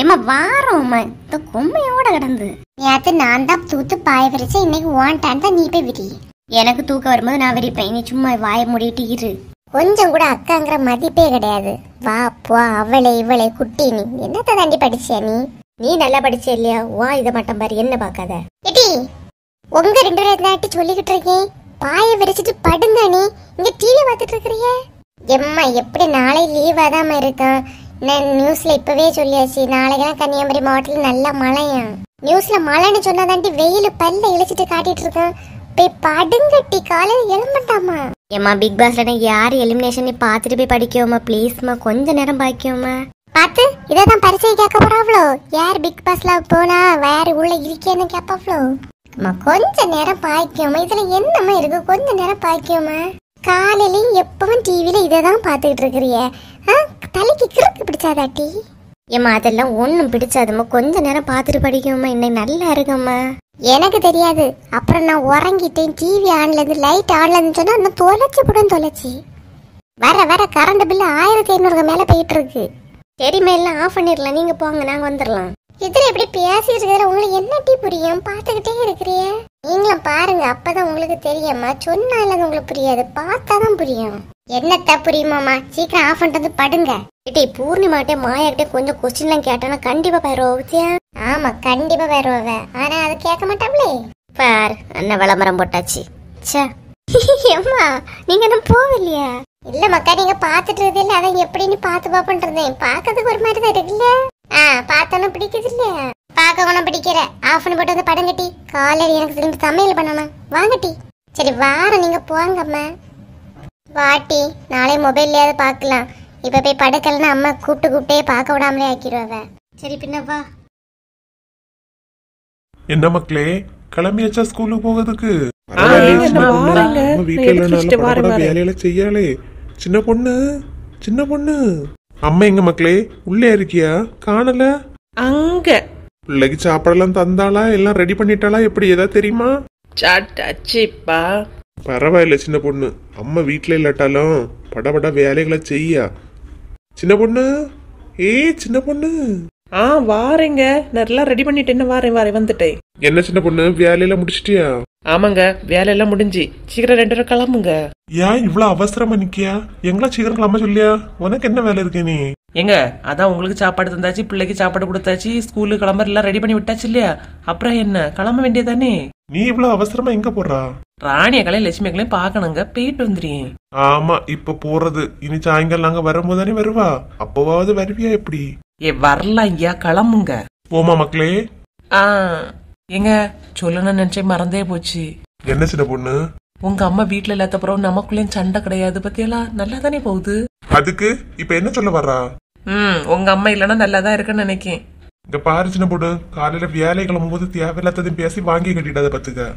ஏமா வாரோம்மா, இந்த கொம்மையோட கிடந்து. நேத்து நான் தான் தூத்து பாய விரிச்சேன், இன்னைக்கு ஓன்டான் தான் நீ போய் விரி. எனக்கு தூக்கம் வரும்போது நான் விரிப்பேன், நீ சும்மா வாய மூடிட்டு இரு. கொஞ்சம் கூட அக்காங்கிற மதிப்பே கிடையாது. வா போ, அவளை இவளை குட்டி, நீ என்னத்தை தாண்டி படிச்சியா நீ? நீ நல்லா படிச்ச இல்லையா? வா இதை மட்டும் பாரு, என்ன பாக்காத. எடி உங்க 2 பேரும் தாட்டி சொல்லிக்கிட்டு இருக்கேன், பாய விரிச்சிட்டு படுங்க. நீ இங்க டிவி பார்த்துட்டு இருக்கிறிய. எம்மா எப்படி நாளை லீவ் ஆதாம இருக்கும்? நான் நியூஸ்ல இப்பவே சொல்லியாச்சு, நாளைக்கெல்லாம் கன்னியாகுமரி மாவட்டத்துல நல்ல மழையா. நியூஸ்ல மழைன்னு சொன்னாதாண்டி வெயில் பல்ல இழிச்சிட்டு காட்டிட்டு இருக்கேன். போய் படுங்கட்டி, காலையில எழும்பட்டாமா. ஏமா பிக் பாஸ்ல யாரு எலிமினேஷன் பாத்துட்டு போய் படிக்கோமா ப்ளீஸ்மா, கொஞ்ச நேரம் பாய்க்கோமா. பாத்து இதான் பரிசை கேட்க போறாவளோ, யார் பிக் பாஸ்ல போனா வேற உள்ள இருக்கேன்னு கேப்பாவளோ. கொஞ்ச நேரம் பாய்க்கோமா, இதுல என்னமா இருக்கு? கொஞ்ச நேரம் பாய்க்கோமா. காலையிலயும் எப்பவும் டிவில இததான் பாத்துக்கிட்டு இருக்கிறிய, தலைக்கு கிறுக்கு பிடிச்சாதாட்டி? ஏமா அதெல்லாம் ஒன்னும் பிடிச்சாதுமா, கொஞ்ச நேரம் பாத்துட்டு படிக்கோமா, இன்னைக்கு நல்லா இருக்கும்மா. எனக்கு தெரியாது, அப்புறம் நான் உறங்கிட்டேன், டிவி ஆன்ல இருந்து லைட் ஆன்ல இருந்து சொன்னா இன்னும் தொலைச்சு வர கரண்ட் பில்லு 1500 மேல போயிட்டு இருக்கு. தெரியுமா, எல்லாம் ஆஃப் பண்ணிடலாம், நீங்க போங்க, நாங்க வந்துடலாம். இதுல எப்படி பேசிட்டு இருக்கிற உங்களுக்கு என்ன டீ புரியும்? பாத்துக்கிட்டே இருக்கிறிய. நீங்களும் பாருங்க, அப்பதான் உங்களுக்கு தெரியுமா. சொன்னால உங்களுக்கு புரியாது, பார்த்தாதான் புரியும். என்னத்த புரியுமாமா? சீக்கிரம் ஆஃப் பண்ணிட்டு படுங்க. ஏடி பூர்ணிமாட்டே மாயாக்கிட்டே கொஞ்சம் கொஸ்டின்லாம் கேட்டானா கண்டிப்பா பயிரோவியா? ஆமா கண்டிப்பா வருவ, ஆனா அதை கேட்க மாட்டாங்களே. பார் அண்ணன் விளம்பரம் போட்டாச்சு. சே அம்மா நீங்க என்ன போகலையா? இல்ல மக்கா, நீங்க பாத்துட்டு இருந்தீங்க, அதை எப்படின்னு பாத்து பாப்பன்றதேன். பாக்கிறதுக்கு ஒரு மாதிரி தான் இருக்குல்ல. பார்த்தோன்னு பிடிக்குது இல்லையா? பார்க்க ஒன்னும் பிடிக்கிற, ஆஃப் பண்ணி போட்டு வந்து படங்கட்டி. காலையில எனக்கு திரும்பி சமையல் பண்ணணும், வாங்கட்டி. சரி வார, நீங்க போங்கம்மா. வாட்டி, நாளை மொபைல்லையாவது பாக்கலாம். இப்ப போய் படுக்கலன்னா அம்மா கூப்பிட்டே பார்க்க விடாமலே ஆக்கிடுவாவ. சரி பின்ன வா. என்ன மக்களே, கிளம்பியாச்சா ஸ்கூலுக்கு போகிறதுக்கு? வேலையில செய்யாலே. சின்ன பொண்ணு அம்மா எங்க மக்களே? உள்ளே இருக்கியா? காணல. அங்க பிள்ளைக்கு சாப்பாடெல்லாம் தந்தாளா? எல்லாம் ரெடி பண்ணிட்டாளா? எப்படி ஏதாவது தெரியுமா? சாட்டாச்சிப்பா. பரவாயில்ல சின்ன பொண்ணு, அம்மா வீட்டுல இல்லாட்டாலும் படபட வேலைகளை செய்யா. சின்ன பொண்ணு, சின்ன பொண்ணு. வாரேங்க, நல்லா ரெடி பண்ணிட்டு என்ன வாரேன் வந்துட்டேன். என்ன சின்ன பொண்ணு, வேலையில முடிச்சிட்டியா? ஆமாங்க, வேலையெல்லாம் முடிஞ்சு சீக்கிரம் 2 பேரும் கிளம்புங்க. ஏன் இவ்வளவு அவசரமா நிக்கியா? எங்களா சீக்கிரம் கிளம்ப சொல்லியா? உனக்கு என்ன வேலை இருக்கு? நீ எங்க அதான் உங்களுக்கு சாப்பாடு தந்தாச்சு, பிள்ளைக்கு சாப்பாடு கொடுத்தாச்சு, ஸ்கூலுக்கு கிளம்புற எல்லாம் ரெடி பண்ணி விட்டாச்சு இல்லையா? அப்புறம் என்ன, கிளம்ப வேண்டியதானே? நீ இவ்வளவு அவசரமா எங்க போறா? ராணியக்களையும் லட்சுமியக்களையும் பாக்கணுங்க, போயிட்டு வந்துடுறேன். ஆமா இப்ப போறது, இனி சாயங்காலம் நாங்க வரும்போது தானே வருவா. அப்பவாவது வருவியா? எப்படி வரலாம் ஐயா, கிளம்புங்க. போமா மக்களே. எங்க சொல்லணும்னு நினைச்சே மறந்தே போச்சு. என்ன சின்ன பொண்ணு? உங்க அம்மா வீட்டுல இல்லாத அப்புறம் நமக்குள்ளேயும் சண்டை கிடையாது பத்தியெல்லாம், நல்லா தானே போகுது. அதுக்கு இப்ப என்ன சொல்ல வர்றா? உங்க அம்மா இல்லன்னா நல்லாதான் இருக்குன்னு நினைக்கேன். இங்க பாரு சின்ன பொண்ணு, காலையில வேலை கிளம்பும் போது தேவையில்லாததையும் பேசி வாங்கி கட்டிடாத பத்துக்க.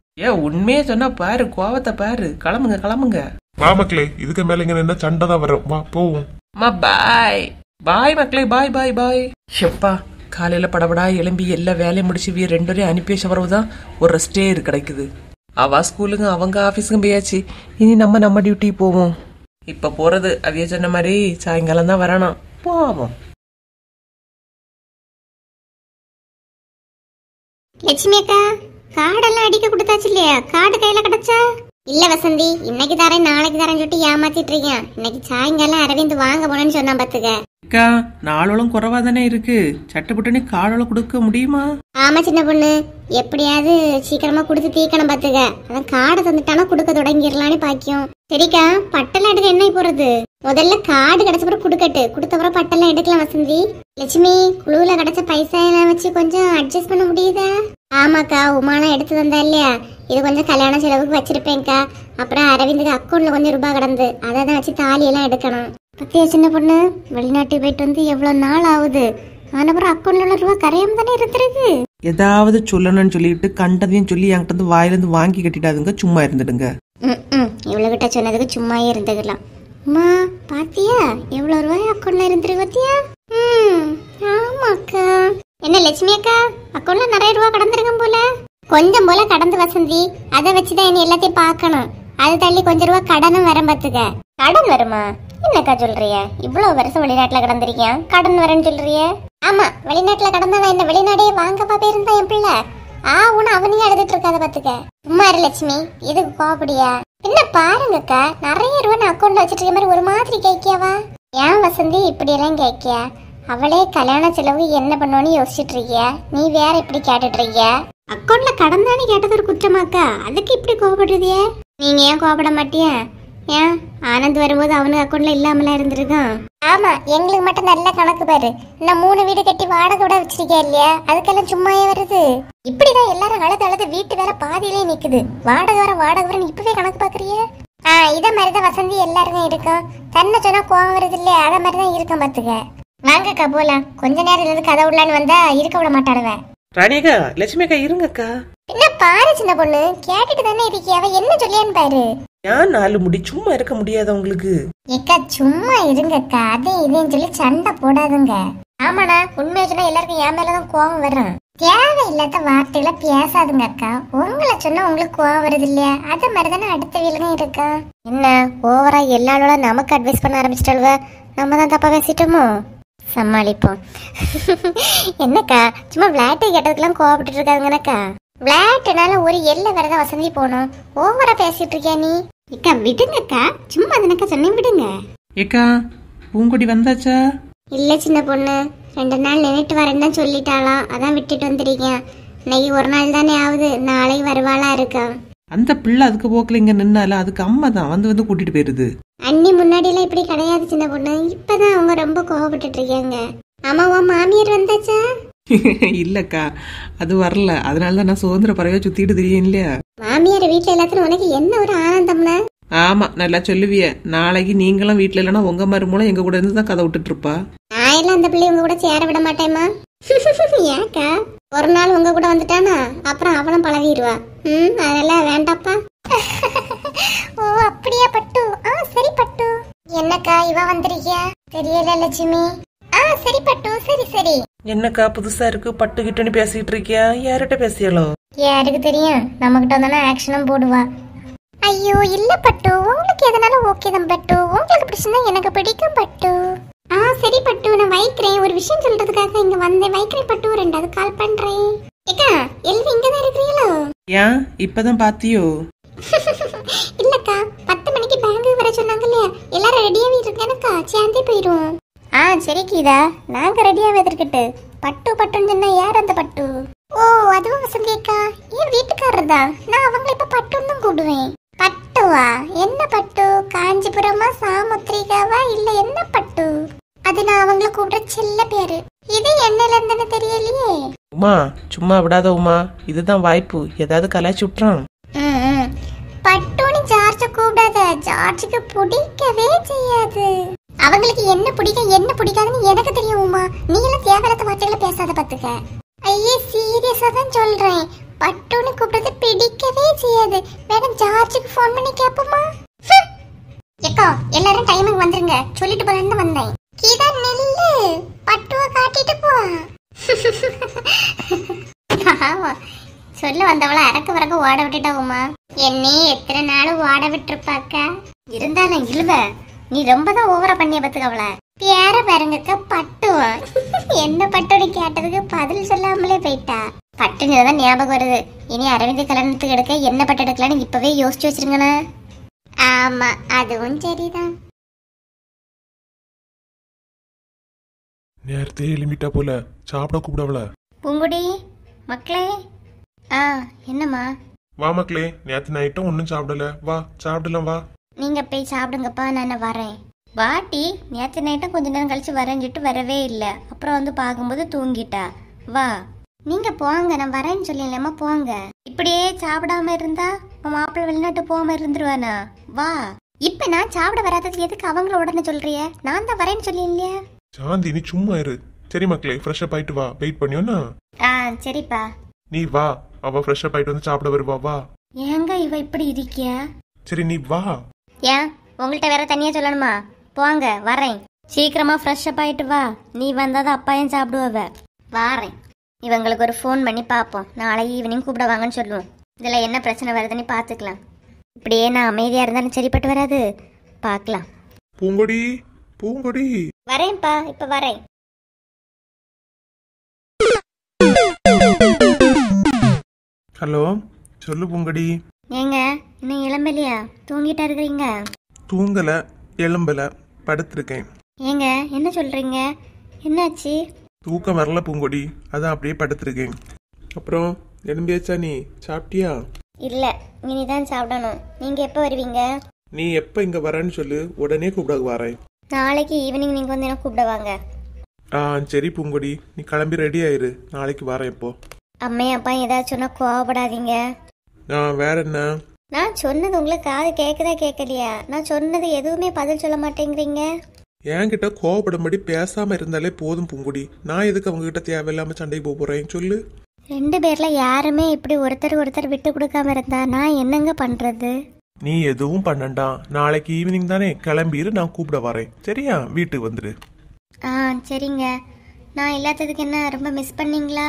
உண்மையே சொன்னா பாரு, கோவத்தை பாரு. கிளம்புங்க. வா மக்களே, இதுக்கு மேல இங்க என்ன சண்டை தான் வரும். வா போவோம். பாய் பாய் மக்களே, பாய். ஷெப்பா, காலையில படபடா எழும்பி எல்லா வேலையும் முடிச்சு 2 பேரையும் அனுப்பி வச்ச வரவுதான் ஒரு ரெஸ்டே கிடைக்குது. அவ ஸ்கூலுங்க அவங்க ஆபீஸுக்கும் போயாச்சு, இனி நம்ம டியூட்டி போவோம். இப்ப போறது அவிய சொன்ன மாதிரி சாயங்காலம் தான் வரணும், போவோம். லட்சுமி அக்கா காடெல்லாம் அடிக்க கொடுத்தாச்சு இல்லையா? காடு கையில கிடைச்சா? இல்ல வசந்தி, இன்னைக்கு தரேன் நாளைக்கு தரேன் சொல்லிட்டு ஏமாத்திட்டு இருக்கேன். இன்னைக்கு சாயங்காலம் அரவிந்த் வாங்க போனேன்னு சொன்னா பாத்துக்க. அக்கா நாளோളം குறைவா தானே இருக்கு, சட்டப்பட்டு காலோളം கொடுக்க முடியுமா? ஆமா சின்ன பொண்ணு, எப்படியாவது சீக்கிரமா கொடுத்து தீக்கணும் பாத்துக்க. அதான் காடை தந்துட்டானா கொடுக்க தொடங்கிடலான்னு பாக்கியம். சரிக்கா, பட்டெல்லாம் எடுக்க என்ன போறது? முதல்ல காடு கிடைச்ச பிறகு கொடுக்கட்டு, கொடுத்த பிறகு பட்டெல்லாம் எடுக்கலாம் வசந்தி. லட்சுமி, குழுவுல கிடைச்ச பைசா எல்லாம் வச்சு கொஞ்சம் அட்ஜஸ்ட் பண்ண முடியுதா? ஆமாக்கா, உமானா எடுத்து தந்தா இல்லையா, இது கொஞ்சம் கல்யாண செலவுக்கு வச்சிருப்பேன்க்கா. அப்புறம் அரவிந்துக்கு அக்கௌண்ட்ல கொஞ்சம் ரூபாய் கிடந்து, அதை தான் வச்சு தாலி எல்லாம் எடுக்கணும். பத்தியா சின்ன பொண்ணு, வெளிநாட்டுக்கு போயிட்டு வந்து எவ்வளவு நாள் ஆகுது, ஆனப்புறம் அக்கௌண்ட்ல உள்ள ரூபாய் கரையாம தானே இருந்திருக்கு. ஏதாவது சொல்லணும்னு சொல்லிட்டு கண்டதையும் சொல்லி என்கிட்ட இருந்து வாயிலிருந்து வாங்கி கட்டிடாதுங்க, சும்மா இருந்துடுங்க. இவ்வளவு கிட்ட சொன்னதுக்கு சும்மாயே இருந்துக்கலாம். அம்மா பாத்தியா எவ்வளவு ரூபாய் அக்கௌண்ட்ல இருந்திருக்கு பாத்தியா? ஆமாக்கா. என்ன லட்சுமி அக்கா, அக்கௌண்ட்ல நிறைய ரூபாய் கடந்திருக்கும் போல. கொஞ்சம் போல கடந்து வசந்தி, அதை வச்சுதான் என்ன எல்லாத்தையும் பாக்கணும். அது தள்ளி கொஞ்சம் ரூபாய் கடனும் வர பாத்துக்க. கடன் வருமா? என்னக்கா சொல்றிய? இவ்வளவு வருஷம் வெளிநாட்டுல கடந்திருக்கியா, கடன் வரேன்னு சொல்றிய? ஆமா, வெளிநாட்டுல கடந்தா என்ன வெளிநாடே வாங்கப்பா போயிருந்தா என் பிள்ளை. உன அவனையும் எழுதிட்டு இருக்காத பாத்துக்க. சும்மா இரு லட்சுமி, இதுக்கு கோபடியா? என்ன பாருங்கக்கா, நிறைய ரூபா நான் அக்கௌண்ட்ல வச்சிட்டு இருக்க மாதிரி ஒரு மாதிரி கேக்கியாவா? ஏன் வசந்தி இப்படி எல்லாம் கேக்கியா? அவளே கல்யாண செலவு என்ன பண்ணுவோன்னு யோசிச்சுட்டு இருக்கியா, நீ வேற இப்படி கேட்டுட்டு இருக்கியா? அக்கௌண்ட்ல கடன் தானே கேட்டது ஒரு குற்றமாக்கா, அதுக்கு இப்படி கோபப்படுறதிய? நீங்க ஏன் கோபப்பட மாட்டியா? ஏன் ஆனந்த் வரும்போது அவனுக்கு அக்கௌண்ட்ல இல்லாமலாம் இருந்திருக்கான். ஆமா, எங்களுக்கு மட்டும் நல்ல கணக்கு பாரு. நான் 3 வீடு கட்டி வாடகை விட வச்சிருக்கேன் இல்லையா, அதுக்கெல்லாம் சும்மாயே வருது. இப்படிதான் எல்லாரும் அழுது அழுது வீட்டு வேற பாதியிலே நிக்குது. வாடகை வர இப்பவே கணக்கு பாக்குறிய? இத மாதிரிதான் வசந்தி எல்லாருக்கும் இருக்கும். தன்னை சொன்னா கோவம் வருது இல்லையா, அத மாதிரிதான் இருக்கும் பாத்துக்க. வாங்கக்கா போலாம், கொஞ்ச நேரம் இருந்து கதை விடலான்னு வந்தா இருக்க விட மாட்டாடுவேன். ராணியக்கா, லட்சுமி அக்கா இருங்கக்கா. என்ன பாரு சின்ன பொண்ணு, கேட்டுட்டு தானே இருக்கிய, அவ என்ன சொல்லியான்னு பாரு. ஏன் 4 முடி சும்மா இருக்க முடியாத உங்களுக்கு? ஏக்கா சும்மா இருங்கக்கா, அதே இதேன்னு சொல்லி சண்டை போடாதுங்க. ஆமாண்ணா, உண்மையா சொன்னா எல்லாருக்கும் என் மேலதான் கோவம் வரும். தேவையில்லாத வார்த்தைகளை பேசாதுங்க அக்கா. உங்களை சொன்னா உங்களுக்கு கோவம் வருது இல்லையா, அத மாதிரிதானே அடுத்த வீலுக்கும் இருக்கா. என்ன ஓவரா எல்லாரோட நமக்கு அட்வைஸ் பண்ண ஆரம்பிச்சிட்டாளுவ, நம்ம தான் தப்பா பேசிட்டோமோ? சமாளிப்போம். என்னக்கா சும்மா விளையாட்டு கேட்டதுக்கெல்லாம் கோவப்பட்டு இருக்காதுங்கக்கா. விளையாட்டுனால ஒரு எல்லை வரதான் வசந்தி போனோம். ஓவரா பேசிட்டு இருக்கியா நீ? அக்கா விடுங்கக்கா, சும்மா அதனக்கா சொன்னேன், விடுங்க. ஏக்கா, பூங்கொடி வந்தாச்சா? இல்ல சின்ன பொண்ணு, 2 நாள் நின்னுட்டு வரேன்னு தான் சொல்லிட்டாளாம், அதான் விட்டுட்டு வந்துருக்கேன். இன்னைக்கு ஒரு நாள் தானே ஆகுது, நாளைக்கு வருவாளா இருக்கா. அந்த பிள்ளை அதுக்கு போக்குல இங்க நின்னால அதுக்கு அம்மா தான் வந்து கூட்டிட்டு போயிருது. அண்ணி முன்னாடி எல்லாம் இப்படி கிடையாது சின்ன பொண்ணு, இப்பதான் அவங்க ரொம்ப கோவப்பட்டு இருக்காங்க. ஆமா, உன் மாமியார் வந்தாச்சா? இல்லக்கா, அது வரல. அதனாலதான் நான் சுதந்திர பறவையா சுத்திட்டு தெரியும் இல்லையா. மாமியார் வீட்டுல எல்லாத்துக்கும் உனக்கு என்ன ஒரு ஆனந்தம்னா? ஆமா, நல்லா சொல்லுவிய. நாளைக்கு நீங்களும் வீட்டுல இல்லைன்னா உங்க மருமூலம் எங்க கூட இருந்து தான் கதை விட்டுட்டு இருப்பா. நான் எல்லாம் அந்த பிள்ளை உங்க கூட சேர விட மாட்டேமா. ஏக்கா, ஒரு நாள் உங்க கூட வந்துட்டானா அப்புறம் அவளும் பழகிடுவா. அதெல்லாம் வேண்டாப்பா. ஓ அப்படியா பட்டு? சரி பட்டு. என்னக்கா இவ வந்திருக்கியா? தெரியல லட்சுமி. சரி பட்டு, சரி சரி. என்னக்கா புதுசா இருக்கு, பட்டுக்கிட்டன்னு பேசிட்டு இருக்கியா? யார்கிட்ட பேசியாலோ? யாருக்கு தெரியும், நம்மகிட்ட வந்தானா ஆக்ஷனும் போடுவா. ஐயோ இல்ல பட்டு, உங்களுக்கு எதனால ஓகே தான் பட்டு, உங்களுக்கு பிடிச்சிருந்தா எனக்கு பிடிக்கும் பட்டு. சரி பட்டு, நான் வைக்கிறேன். ஒரு விஷயம் சொல்றதுக்காக இங்க வந்தேன், வைக்கிறேன் பட்டு. 2வது கால் பண்றேன். ஏக்கா எல்லாரும் இங்கதான் இருக்கிறீங்களோ? ஏன் இப்பதான் பாத்தியோ? இல்லக்கா, 10 மணிக்கு பேங்க் வர சொன்னாங்க இல்லையா, எல்லாரும் ரெடியாவே இருக்கேனக்கா, சேர்ந்தே போயிடுவோம். சரி கீதா, நாங்க ரெடியாவே இருக்கட்டு. பட்டு பட்டுன்னு சொன்னா யார் அந்த பட்டு? ஓ அதுவும் வசந்தியக்கா, என் வீட்டுக்காரர் தான். நான் அவங்களை இப்ப பட்டுன்னு தான் கூடுவேன். பட்டுவா? என்ன பட்டு? காஞ்சிபுரமா சாமுத்திரிகாவா இல்ல என்ன பட்டு? அது நான் அவங்கள கூப்பிடுற செல்ல பேரு. இது என்னல இருந்துன்னு தெரியலையே. உமா சும்மா விடாத உமா, இதுதான் வாய்ப்பு, ஏதாவது கலாய்ச்சி விட்டுறான். பட்டுன்னு ஜார்ஜ கூப்பிடாத, ஜார்ஜுக்கு பிடிக்கவே செய்யாது. அவங்களுக்கு என்ன பிடிக்கும் என்ன பிடிக்காதுன்னு எனக்கு தெரியும் உமா, நீ எல்லாம் தேவையில்லாத வார்த்தைகளை பேசாத பாத்துக்க. ஐயே சீரியஸா தான் சொல்றேன், பட்டுன்னு கூப்பிடுறது பிடிக்கவே செய்யாது. வேணும் ஜார்ஜுக்கு போன் பண்ணி கேப்போமா? ஏக்கா எல்லாரும் டைமுக்கு வந்துருங்க, சொல்லிட்டு போறேன்னு வந்தேன். கீதா நில்லு, பட்டுவ காட்டிட்டு போ. ஆமா, சொல்ல வந்தவள அரக்க வரக்க ஓட விட்டுட்டா உமா. என்னை எத்தனை நாளும் ஓட விட்டுருப்பாக்கா. இருந்தாலும் இழுவ, நீ ரொம்ப தான் ஓவரா பண்ணிய பத்துக்க அவள. பேர பாருங்கக்கா, பட்டுவா. என்ன பட்டுன்னு கேட்டதுக்கு பதில் சொல்லாமலே போயிட்டா. பட்டுன்னு தான் ஞாபகம் வருது. இனி அரவிந்த் கல்யாணத்துக்கு எடுக்க என்ன பட்டு எடுக்கலான்னு இப்பவே யோசிச்சு வச்சிருங்கண்ணா. ஆமா, அதுவும் சரிதான். நேரத்தே எழும்பிட்டா போல, சாப்பிட கூப்பிடவள. பூங்குடி மக்களே. என்னம்மா? வா மக்களே, நேத்து நைட்டும் ஒன்னும் சாப்பிடல, வா சாப்பிடலாம் வா. நீங்க போய் சாப்பிடுங்கப்பா, நான் வரேன். வாட்டி நேற்று நைட்டும் கொஞ்ச நேரம் கழிச்சு வரேன்ட்டு வரவே இல்லை. அப்புறம் வந்து பார்க்கும்போது தூங்கிட்டா. வா நீங்க போங்க, நான் வரேன்னு சொல்லிடலாமா, போங்க. இப்படியே சாப்பிடாம இருந்தா மாப்பிள்ளை வெளிநாட்டு போகாம இருந்துருவானா? வா. இப்ப நான் சாப்பிட வராதது எதுக்கு அவங்கள உடனே சொல்றிய? நான் தான் வரேன்னு சொல்லிஇல்லையா? சாந்தி நீ சும்மா இரு. சரி மக்களே, ஃப்ரெஷ் அப் ஆயிட்டு வா, வெயிட் பண்ணியோன்னா. சரிப்பா. நீ வா, அவ ஃப்ரெஷ் அப் ஆயிட்டு வந்து சாப்பிட வருவா, வா. ஏங்க இவ இப்படி இருக்கியா? சரி நீ வா. ஏன் உங்கள்கிட்ட வேற தனியா சொல்லணுமா? போங்க, வரேன். சீக்கிரமா ஃப்ரெஷ் அப் ஆயிட்டு வா. நீ வந்தாதான் அப்பாயும் சாப்பிடுவ. வாரேன். இவங்களுக்கு ஒரு ஃபோன் பண்ணி பார்ப்போம். நாளை ஈவினிங் கூப்பிட வாங்கன்னு சொல்லுவோம். இதில் என்ன பிரச்சனை வருதுன்னு பார்த்துக்கலாம். இப்படியே நான் அமைதியாக இருந்தாலும் சரிப்பட்டு வராது. பார்க்கலாம். பூங்கொடி பூங்கொடி. வரேன்ப்பா, இப்போ வரேன். ஹலோ, சொல்லு பூங்கொடி. ஏங்க இன்னும் இளம்பலையா? தூங்கிட்டா இருக்கிறீங்க? தூங்கல, எலும்பல, படுத்திருக்கேன். ஏங்க என்ன சொல்றீங்க? என்னாச்சு? தூக்கம் வரல பூங்கொடி, அதான் அப்படியே படுத்திருக்கேன். அப்புறம் எலும்பியாச்சா? நீ சாப்பிட்டியா? இல்ல, இனிதான் சாப்பிடணும். நீங்க எப்போ வருவீங்க? நீ எப்ப இங்க வரேன்னு சொல்லு, உடனே கூப்பிட வரேன். நாளைக்கு ஈவினிங் நீங்க வந்து என்ன கூப்பிட வாங்க. சரி பூங்கொடி, நீ கிளம்பி ரெடி ஆயிரு, நாளைக்கு வரேன். இப்போ அம்மையும் அப்பா ஏதாச்சும் சொன்னா கோவப்படாதீங்க. வேற என்ன? நான் சொன்னது உங்களுக்கு காது கேக்குதா கேட்கலையா? நான் சொன்னது எதுவுமே பதில் சொல்ல மாட்டேங்கிறீங்க. என்கிட்ட கோவப்படும்படி பேசாம இருந்தாலே போதும் பூங்குடி. நான் எதுக்கு அவங்க கிட்ட தேவையில்லாம சண்டைக்கு போறேன் சொல்லு. 2 பேர்ல யாருமே இப்படி ஒருத்தர் விட்டு கொடுக்காம இருந்தா நான் என்னங்க பண்றது? நீ எதுவும் பண்ணண்டா, நாளைக்கு ஈவினிங் தானே, கிளம்பிரு, நான் கூப்பிட வரேன். சரியா? வீட்டுக்கு வந்துரு. சரிங்க. நான் இல்லாததுக்கு என்ன ரொம்ப மிஸ் பண்ணீங்களா?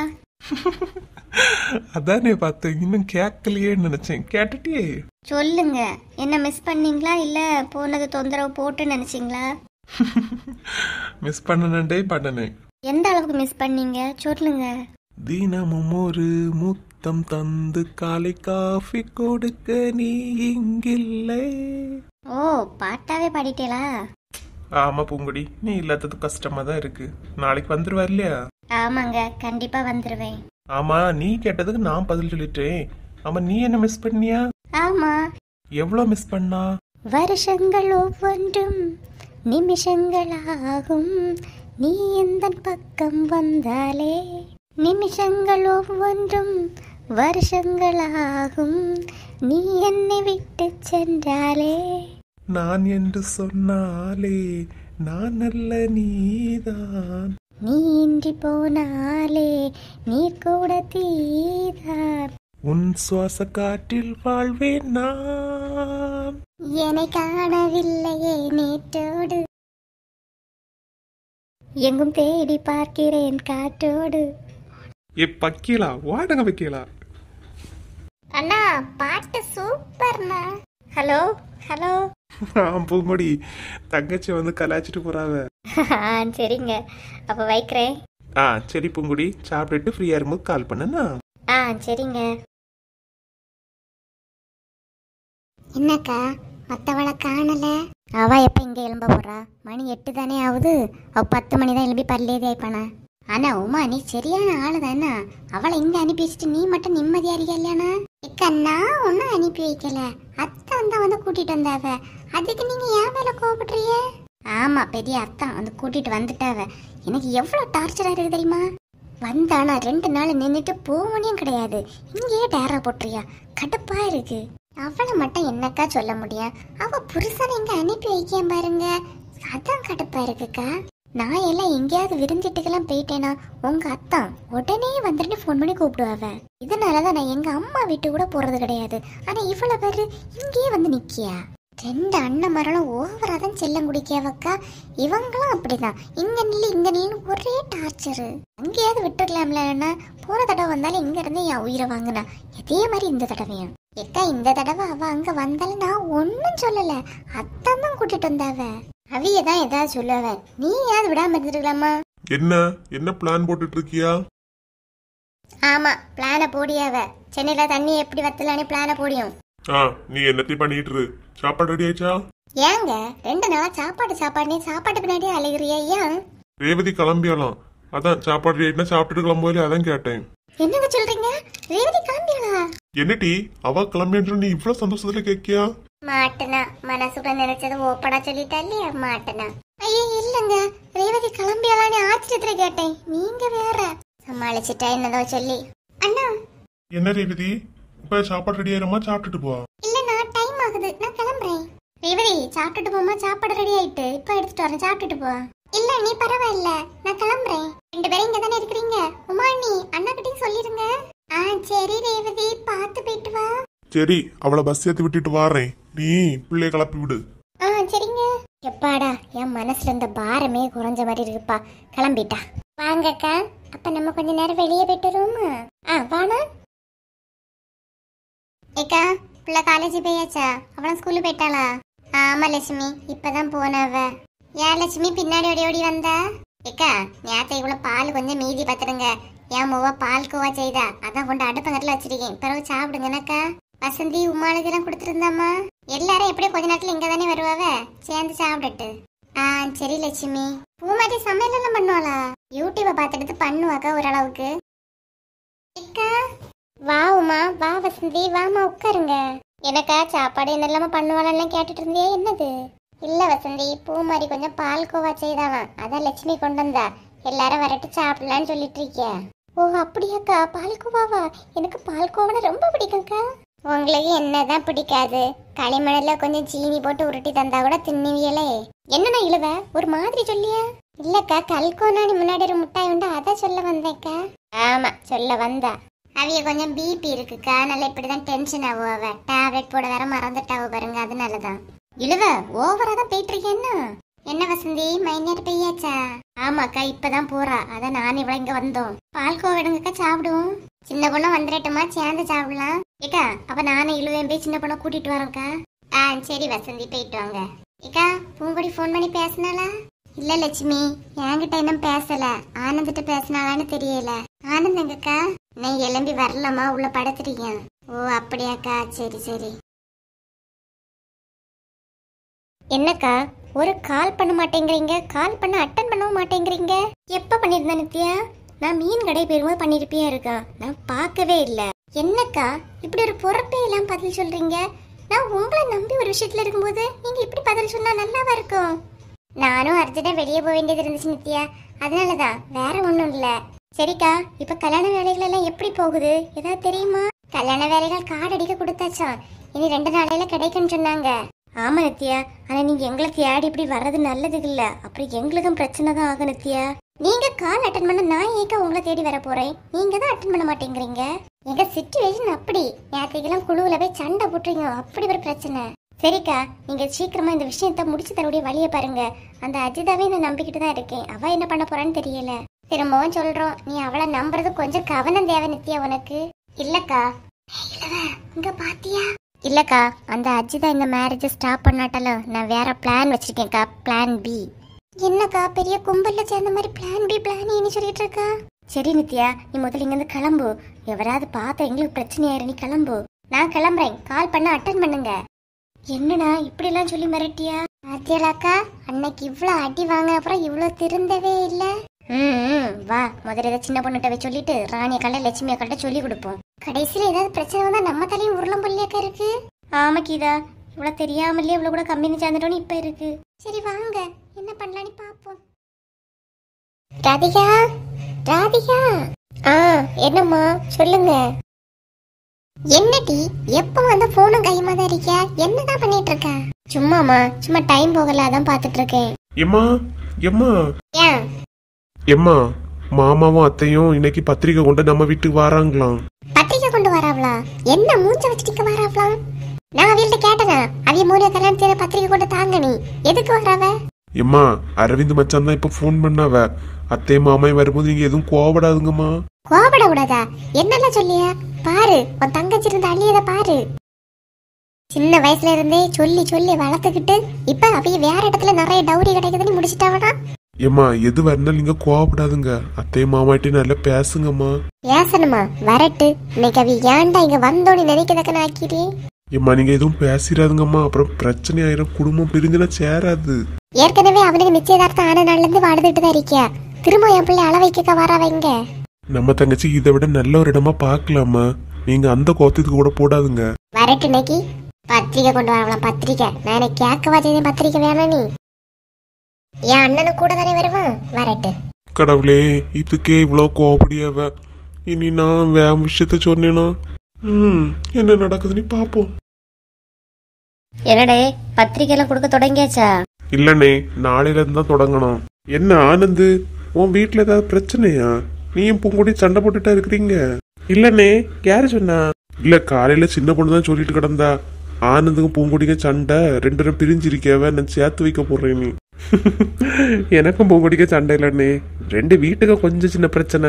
அதானே பார்த்தேன், இன்னும் கேட்கலையேன்னு நினைச்சேன். கேட்டுட்டியே. சொல்லுங்க, என்ன மிஸ் பண்ணீங்களா இல்ல போனது தொந்தரவு போட்டு நினைச்சீங்களா? மிஸ் பண்ணனேன். எந்த அளவுக்கு மிஸ் பண்ணீங்க சொல்லுங்க. தினமும் ஒரு முத்தம் தந்து காலை காஃபி கொடுக்க நீ இங்கில்லை. ஓ, பாட்டாவே பாடிட்டேலா? ஆமா பூங்குடி, நீ இல்லாதது கஷ்டமா தான் இருக்கு. நாளைக்கு வந்துருவா இல்லையா? ஆமாங்க, கண்டிப்பா வந்துருவேன். ஆமா, நீ கேட்டதுக்கு நான் பதில் சொல்லிட்டேன். ஆமா, நீ என்ன மிஸ் பண்ணியா? ஆமா. எவ்வளவு மிஸ் பண்ணா? வருஷங்கள் ஒவ்வொன்றும் நிமிஷங்களாகும், நீ எந்த பக்கம் வந்தாலே. நிமிஷங்கள் ஒவ்வொன்றும் வருஷங்களாகும், நீ என்னை விட்டு சென்றாலே. நான் என்று சொன்னாலே நான் அல்ல நீதான், நீ இன்றி போனாலே நீர் கூட தீதான். உன் சுவாச காற்றில் வாழ்வேன் நான். என்னை காணவில்லையே நேற்றோடு, எங்கும் தேடி பார்க்கிறேன் காற்றோடு. பக்கீலா, வாடகை வைக்கலா. அண்ணா பாட்டு சூப்பர்ண்ணா. Hello hello. பூங்குடி, தங்கச்சி வந்து கலாச்சிட்டு போறாவ. சரிங்க, அப்ப வைக்கிறேன். சரி பூங்குடி, சாப்பிட்டுட்டு ஃப்ரீயா இருக்கும்போது கால் பண்ணுண்ணா. சரிங்க. என்னக்கா மத்தவளை காணல? அவ எப்ப இங்க எழும்ப போறா? மணி 8 தானே ஆகுது. அவ 10 மணி தான் எழும்பி பல்லேதி ஆயிப்பானா. ஆனா உமா, நீ சரியான ஆளு தானே. அவளை இங்க அனுப்பி வச்சுட்டு நீ மட்டும் நிம்மதியா இருக்கலையானா? இக்கா, நான் ஒன்னும் அனுப்பி வைக்கல, அத்தான் தான் வந்து கூட்டிட்டு வந்தாவ. அதுக்கு நீங்க ஏன் மேல கோபப்படுறீங்க? ஆமா, பெரிய அத்தான் வந்து கூட்டிட்டு வந்துட்டாவ. எனக்கு எவ்வளவு டார்ச்சரா இருக்கு தெரியுமா? வந்தானா 2 நாள் நின்றுட்டு போவனையும் கிடையாது. இங்கேயே டேரா போட்டுறியா? கடுப்பா இருக்கு. அவளை மட்டும் என்னக்கா சொல்ல முடியும்? அவ புருஷனை இங்க அனுப்பி வைக்க பாருங்க, அதான் கடுப்பா இருக்குக்கா. நான் எல்லாம் எங்கேயாவது விருந்துட்டுக்கெல்லாம் போயிட்டேனா உங்க அத்தான் உடனே வந்துட்டு ஃபோன் பண்ணி கூப்பிடுவாவ. இதனாலதான் நான் எங்க அம்மா வீட்டு கூட போறது கிடையாது. ஆனா இவ்வளவு பேரு இங்கேயே வந்து நிக்கியா. 2 அண்ணன் மரலும் ஓவரா தான் செல்லம் குடிக்கவக்கா. இவங்களும் அப்படிதான், இங்க நில்லு ஒரே டார்ச்சரு. அங்கேயாவது விட்டுடலாம்ல. போற தடவை வந்தாலும் இங்க இருந்து என் உயிரை வாங்கினா, இதே மாதிரி இந்த தடவையும். எக்கா, இந்த தடவை அவ அங்க வந்தாலும் நான் ஒன்னும் சொல்லல, அத்தான் தான் கூட்டிட்டு வந்தாவ. அவியதான் ஏதாவது சொல்லுவ, நீ ஏதாவது விடாம இருந்துருக்கலாமா? என்ன பிளான் போட்டுட்டு இருக்கியா? ஆமா பிளான போடியாவ. சென்னையில தண்ணி எப்படி வத்தலான்னு பிளான போடியும். நீ என்னத்தையும் பண்ணிட்டு இரு. சாப்பாடு ரெடி ஆயிடுச்சா? ஏங்க 2 நாளா சாப்பாட்டு பின்னாடியே அலைகிறியா? ஏன் ரேவதி கிளம்பியலாம், அதான் சாப்பாடு ரெடி ஆயிட்டுனா சாப்பிட்டுட்டு கிளம்புவோம், அதான் கேட்டேன். என்னங்க சொல்றீங்க? ரேவதி கிளம்பியாளா? என்னடி அவ கிளம்பியான்னு நீ இவ்வளவு சந்தோஷத்துல கேக்கியா? மாட்டனா மனசுக்குள்ள நினைச்சது ஓப்பனா சொல்லிட்டா இல்லையா? மாட்டனா. ஐயோ இல்லங்க, ரேவதி கிளம்பியாளான்னு ஆச்சரியத்துல கேட்டேன். நீங்க வேற சமாளிச்சுட்டா என்னதோ சொல்லி. அண்ணா என்ன ரேவதி, இப்ப சாப்பாடு ரெடி ஆயிருமா? சாப்பிட்டுட்டு போ. இல்ல நான் டைம் ஆகுது, நான் கிளம்புறேன். ரேவதி சாப்பிட்டுட்டு போமா, சாப்பாடு ரெடி ஆயிட்டு இப்ப எடுத்துட்டு வரேன், சாப்பிட்டுட்டு போ. இல்ல நீ பரவாயில்ல, நான் கிளம்புறேன். 2 பேரும் இங்க தானே இருக்கிறீங்க. உமா நீ அண்ணா கிட்டயும் சொல்லிருங்க. சரி ரேவதி, பாத்து போயிட்டு வா. சரி, அவளை பஸ் ஏத்தி விட்டுட்டு வாரேன், நீ பிள்ளைய கிளப்பி விடு. சரிங்க. எப்பாடா என் மனசுல இருந்த பாரமே குறைஞ்ச மாதிரி இருக்குப்பா. கிளம்பிட்டா. வாங்கக்கா, அப்ப நம்ம கொஞ்ச நேரம் வெளியே போயிட்டு வருவோமா? வாணா. ஏக்கா பிள்ளை காலேஜ் போயாச்சா? அவளும் ஸ்கூலு போயிட்டாளா? ஆமா லட்சுமி, இப்பதான் போனவ. ஏன் லட்சுமி பின்னாடி ஓடி ஓடி வந்தா? ஏக்கா நேத்த இவ்வளவு பால் கொஞ்சம் மீதி பத்துடுங்க. என் மூவா பால் கோவா செய்தா, அதான் கொண்டு அடுப்பங்கட்டில் வச்சிருக்கேன், பிறகு சாப்பிடுங்கனாக்கா. வசந்தி உமாளுக்கு எல்லாம் கொடுத்துருந்தாமா. எல்லாரும் எப்படியும் கொஞ்ச நேரத்துல இங்க தானே வருவாவ, சேர்ந்து சாப்பிடட்டு. சரி லட்சுமி. பூமாரி சமையல் எல்லாம் பண்ணுவாளா? யூடியூப பார்த்துட்டு பண்ணுவாக்கா ஓரளவுக்கு. வா உமா, வா வசந்தி, வாமா உட்காருங்க. எனக்கா சாப்பாடு என்னெல்லாம பண்ணுவாளெல்லாம் கேட்டுட்டு இருந்தியே, என்னது? இல்ல வசந்தி, பூமாரி கொஞ்சம் பால் கோவா செய்தாவான், அதான் லட்சுமி கொண்டு வந்தா. எல்லாரும் வரட்டு சாப்பிடலான்னு சொல்லிட்டு இருக்கியா? ஓ அப்படியாக்கா, பால்கோவாவா? எனக்கு பால்கோவான ரொம்ப பிடிக்கும்க்கா. உங்களுக்கு என்னதான் பிடிக்காது? களிமணில கொஞ்சம் சீனி போட்டு உருட்டி தந்தா கூட தின்னுவியலே. என்னன்னா இழுவ ஒரு மாதிரி சொல்லியா? இல்லக்கா, கல்கோனானி முன்னாடி ஒரு முட்டாய் உண்டு, அதை சொல்ல வந்தேக்கா. ஆமா சொல்ல வந்தா. அவிய கொஞ்சம் பிபி இருக்குக்கா, அதனால இப்படிதான் டென்ஷன் ஆகும். அவ டேப்லெட் போட வேற மறந்துட்டாவ பாருங்க, அதனாலதான். இழுவ ஓவரா தான் போயிட்டு இருக்கேன்னா. என்ன வசந்தி, மைனேட் பெய்யாச்சா? ஆமாக்கா, இப்பதான் போறா, அதான் நான் இவ்வளவு இங்க வந்தோம். பால்கோவா எடுங்கக்கா, சாப்பிடுவோம். சின்ன பொண்ணு வந்துடட்டுமா, சேர்ந்து சாப்பிடலாம். ஏக்கா அப்ப நானும் இழுவேன் போய் சின்ன பொண்ணை கூட்டிட்டு வரேன்க்கா. சரி வசந்தி, போயிட்டு வாங்க. ஏக்கா பூங்கொடி போன் பண்ணி பேசினாளா? இல்ல லட்சுமி, என்கிட்ட இன்னும் பேசல. ஆனந்திட்ட பேசினாலான்னு தெரியல. ஆனந்த் எங்கக்கா? நான் எலும்பி வரலாமா, உள்ள படுத்துறீங்க. ஓ அப்படியாக்கா, சரி சரி. என்னக்கா ஒரு கால் பண்ண மாட்டேங்கிறீங்க? கால் பண்ண அட்டன் பண்ணவும் மாட்டேங்கிறீங்க. எப்ப பண்ணிருந்தேன் நித்யா? நான் மீன் கடை போயிரும்போது பண்ணிருப்பியா இருக்கா? நான் பார்க்கவே இல்லை. என்னக்கா இப்படி ஒரு பொறுப்பே இல்லாம பதில் சொல்றீங்க? நான் உங்களை நம்பி ஒரு விஷயத்துல இருக்கும்போது நீங்க இப்படி பதில் சொன்னா நல்லாவா இருக்கும்? நானும் அர்ஜென்ட்டா வெளியே போக வேண்டியது இருந்துச்சு நித்யா, அதனாலதான், வேற ஒண்ணும் இல்ல. சரிக்கா, இப்ப கல்யாண வேலைகள் எல்லாம் எப்படி போகுது, ஏதாவது தெரியுமா? கல்யாண வேலைகள் கார்டு அடிக்க கொடுத்தாச்சா, இனி 2 நாளையில கிடைக்குன்னு சொன்னாங்க. ஆமா நித்யா, ஆனா நீங்க எங்களை தேடி இப்படி வர்றது நல்லது இல்ல, அப்புறம் எங்களுக்கும் பிரச்சனை தான் ஆகும் நித்யா. நீங்க கால் அட்டன் பண்ண நான் ஏக்க உங்களை தேடி வர போறேன், நீங்க தான் அட்டன் பண்ண மாட்டேங்கிறீங்க. எங்க சிச்சுவேஷன் அப்படி. நேற்றுக்கெல்லாம் குழுவுல போய் சண்டை போட்டுறீங்க, அப்படி ஒரு பிரச்சனை. சரிக்கா, நீங்க சீக்கிரமா இந்த விஷயத்த முடிச்சு தரக்கூடிய வழியை பாருங்க. அந்த அஜிதாவே நான் நம்பிக்கிட்டு தான் இருக்கேன், அவ என்ன பண்ண போறான்னு தெரியல. திரும்பவும் சொல்றோம், நீ அவளை நம்புறது கொஞ்சம் கவனம் தேவை நித்யா உனக்கு. இல்லக்கா. இங்க பாத்தியா? இல்லக்கா, அந்த அஜிதா இந்த மேரேஜ் ஸ்டாப் பண்ணாட்டாலும் நான் வேற பிளான் வச்சிருக்கேன்க்கா, பிளான் பி. என்னக்கா பெரிய கும்பல்ல சேர்ந்த மாதிரி பிளான் பி பிளான் சொல்லிட்டு இருக்கா? சரி நித்யா, நீ முதல்ல இங்க இருந்து கிளம்பு. எவராது பார்த்தா எங்களுக்கு பிரச்சனையாயிரு, நீ கிளம்பு. நான் கிளம்புறேன், கால் பண்ண அட்டன் பண்ணுங்க. என்னடா இப்படி எல்லாம் சொல்லி மிரட்டியா? பாத்தியாக்கா, அன்னைக்கு இவ்வளவு அடி வாங்க அப்புறம் இவ்வளவு திருந்தவே இல்ல. வா, முதல்ல சின்ன பொண்ணுகிட்ட சொல்லிட்டு ராணிய கல்ல லட்சுமிய கல்ல சொல்லி கொடுப்போம். கடைசியில ஏதாவது பிரச்சனை வந்தா நம்ம தலையும் உருளம் பள்ளியாக்கா இருக்கு. ஆமா கீதா, இவ்வளவு தெரியாமலே இவ்வளவு கூட கம்பெனி சேர்ந்துட்டோன்னு இப்ப இருக்கு. சரி வாங்க, என்ன பண்ணலான்னு பாப்போம். ராதிகா, ராதிகா. என்னம்மா சொல்லுங்க. என்னடி எப்ப வந்த போனும் கையுமா தான் இருக்கியா? என்னதான் பண்ணிட்டு இருக்க? சும்மாமா, சும்மா டைம் போகல, அதான் பாத்துட்டு இருக்கேன். எம்மா எம்மா ஏன் எம்மா, மாமாவும் அத்தையும் இன்னைக்கு பத்திரிக்கை கொண்டு நம்ம வீட்டுக்கு வராங்களாம். பத்திரிக்கை கொண்டு வராவளா? என்ன மூஞ்ச வச்சுட்டு வராவலாம்? நான் அவள்கிட்ட கேட்டேனா, அவிய மூணு கல்யாணத்துல பத்திரிக்கை கொண்டு தாங்க, நீ எதுக்கு வராவ? எம்மா, அரவிந்த் மச்சான் தான் இப்ப போன் பண்ணாவ. அத்தை மாமாய் வரும்போது நீங்க எதுவும் கோவப்படாதுங்கம்மா. கோவப்பட கூடாதா? என்னெல்லாம் சொல்லியா? பாரு, உன் தங்கச்சி இருந்த அள்ளியத பாரு. சின்ன வயசுல இருந்தே சொல்லி சொல்லி வளர்த்துக்கிட்டு இப்ப அவைய வேற இடத்துல நிறைய டவுரி கிடைக்குதுன்னு முடிச்சிட்டாவனா? ஏம்மா எது வரனாலும் நீங்க கோவப்படாதுங்க. அத்தை மாமாட்டி நல்லா பேசுங்கம்மா. பேசணுமா? வரட்டு. இன்னைக்கு அவ ஏன்டா இங்க வந்தோன்னு நினைக்கதக்க ஆக்கிட்டே. ஏம்மா நீங்க எதுவும் பேசிடாதுங்கம்மா, அப்புறம் பிரச்சனை ஆயிரும். குடும்பம் பிரிஞ்சுனா சேராது. ஏற்கனவே அவனுக்கு நிச்சயதார்த்தம் ஆன நாள்ல இருந்து வாழ்ந்துட்டு தான் இருக்கியா. திரும்ப என் பிள்ளை அள வைக்க வரவைங்க. நம்ம தங்கச்சி இதை விட நல்ல ஒரு இடமா பாக்கலாமா? நீங்க அந்த கோத்தத்துக்கு கூட போடாதுங்க. வரட்டு இன்னைக்கு பத்திரிக்கை கொண்டு வரலாம். பத்திரிக்கை நான் எனக்கு கேட்கவா செய்தேன். பத்திரிக்கை வேணாம். நீ என் அண்ணனு கூட தானே வருவான். வரட்டு. கடவுளே, இதுக்கே இவ்வளவு கோபடியாவ. இனி நான் வேற விஷயத்த சொன்னேனா என்ன நடக்குதுன்னு பாப்போம். என்னடே பத்திரிக்கை எல்லாம் கொடுக்க தொடங்கியாச்சா? இல்லனே, நாளையில இருந்து தான் தொடங்கணும். என்ன ஆனந்து, உன் வீட்டுல ஏதாவது பிரச்சனையா? நீயும் பூங்குடி சண்டை போட்டுட்டா இருக்கிறீங்க? இல்லனே, யாரு சொன்னா? இல்ல, காலையில சின்ன பொண்ணு தான் சொல்லிட்டு கிடந்தா. ஆனந்துக்கும் பூங்குடிக்க சண்டை, 2 பேரும் பிரிஞ்சிருக்கவ, நான் சேர்த்து வைக்க போறேன். நீ எனக்கும் பூங்குடிக்க சண்டை இல்லனே, 2 வீட்டுக்கு கொஞ்சம் சின்ன பிரச்சனை.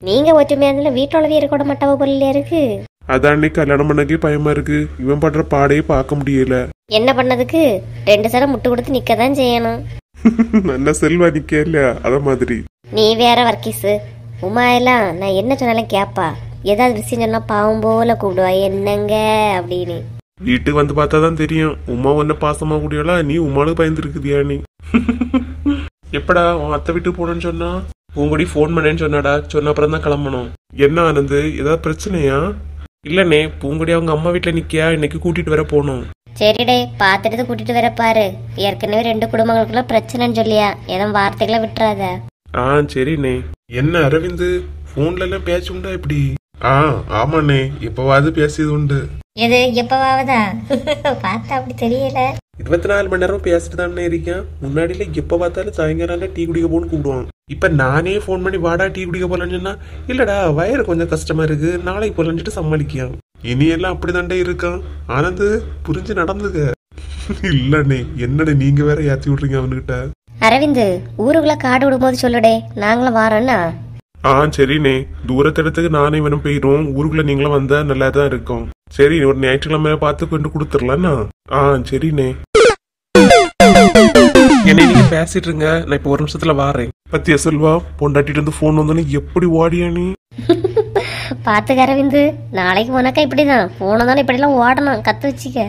நீங்க ஒற்றுமையா வீட்டோடவே இருக்க மாட்டாவ பொருள் இருக்கு. அதான் கல்யாணம் பண்ணக்கே பயமா இருக்கு. இவன் பண்ற பாடையே பார்க்க முடியல. என்ன பண்ணதுக்கு 2 சடம் முட்டு கொடுத்து நிக்கதான் செய்யணும். நல்ல செல்வா நிக்க இல்ல, அத மாதிரி. நீ வேற வர்க்கீஸ். உமா எல்லாம் நான் என்ன சொன்னாலும் கேப்பா. ஏதாவது விஷயம் சொன்னா பாவம் போல கூப்பிடுவா, என்னங்க அப்படின்னு. வீட்டுக்கு வந்து பார்த்தாதான் தெரியும். உமா ஒன்ன பாசமா கூடியலா, நீ உமாளுக்கு பயந்துருக்குதியா? நீ எப்படா உன் அத்தை வீட்டுக்கு போனேன்னு சொன்னா? உங்கடி போன் பண்ணேன்னு சொன்னாடா. சொன்ன அப்புறம் தான் கிளம்பணும். என்ன ஆனந்து, ஏதாவது பிரச்சனையா? இல்லனே, பூங்குடி அவங்க அம்மா வீட்டுல நிக்கியா, இன்னைக்கு கூட்டிட்டு வர போனோம். சரிடே, பாத்துட்டு கூட்டிட்டு வர பாரு. ஏற்கனவே 2 குடும்பங்களுக்குள்ள பிரச்சனைன்னு சொல்லியா, ஏதோ வார்த்தைகளை விட்டுறாத. சரிண்ணே. என்ன அரவிந்த், போன்ல எல்லாம் பேச்சு உண்டா இப்படி? ஆமாண்ணே, இப்பவாது பேசியது உண்டு. எது எப்பவாவதா? பார்த்தா அப்படி தெரியல. 24 மணி நேரம் பேசிட்டு தானே இருக்கேன். முன்னாடியில எப்ப பார்த்தாலும் சாயங்காலம் டீ குடிக்க போன்னு கூப்பிடுவான். இப்ப நானே போன் பண்ணி வாடா டீ குடிக்க போலன்னு சொன்னா, இல்லடா வயிறு கொஞ்சம் கஷ்டமா இருக்கு, நாளைக்கு போலன்னுட்டு சமாளிக்கான். இனியெல்லாம் அப்படிதாண்டே இருக்கான். ஆனந்து, புரிஞ்சு நடந்துக்க. இல்லண்ணே, என்னடே நீங்க வேற ஏத்தி விடுறீங்க அவனுகிட்ட. அரவிந்த், ஊருக்குள்ள காடு விடும்போது சொல்லுடே, நாங்களும் வாரோன்னா. சரிண்ணே, தூரத்திடத்துக்கு நானே இவனும் போயிடும். ஊருக்குள்ள நீங்களும் வந்தா நல்லா தான் இருக்கும். சரி, ஒரு ஞாயிற்றுக்கிழமை பார்த்து கொண்டு கொடுத்துடலாம்னா? சரிண்ணே. என்ன நீங்க பேசிட்டு இருங்க, நான் இப்ப 1 நிமிஷத்துல வாரேன். பத்தியா செல்வா, பொண்டாட்டிட்டு இருந்து போன் வந்தோன்னு எப்படி ஓடியா நீ? பாத்துக்க அரவிந்த், நாளைக்கு உனக்கா இப்படிதான் போனதாலும் இப்படி எல்லாம் ஓடணும், கத்து வச்சுக்க.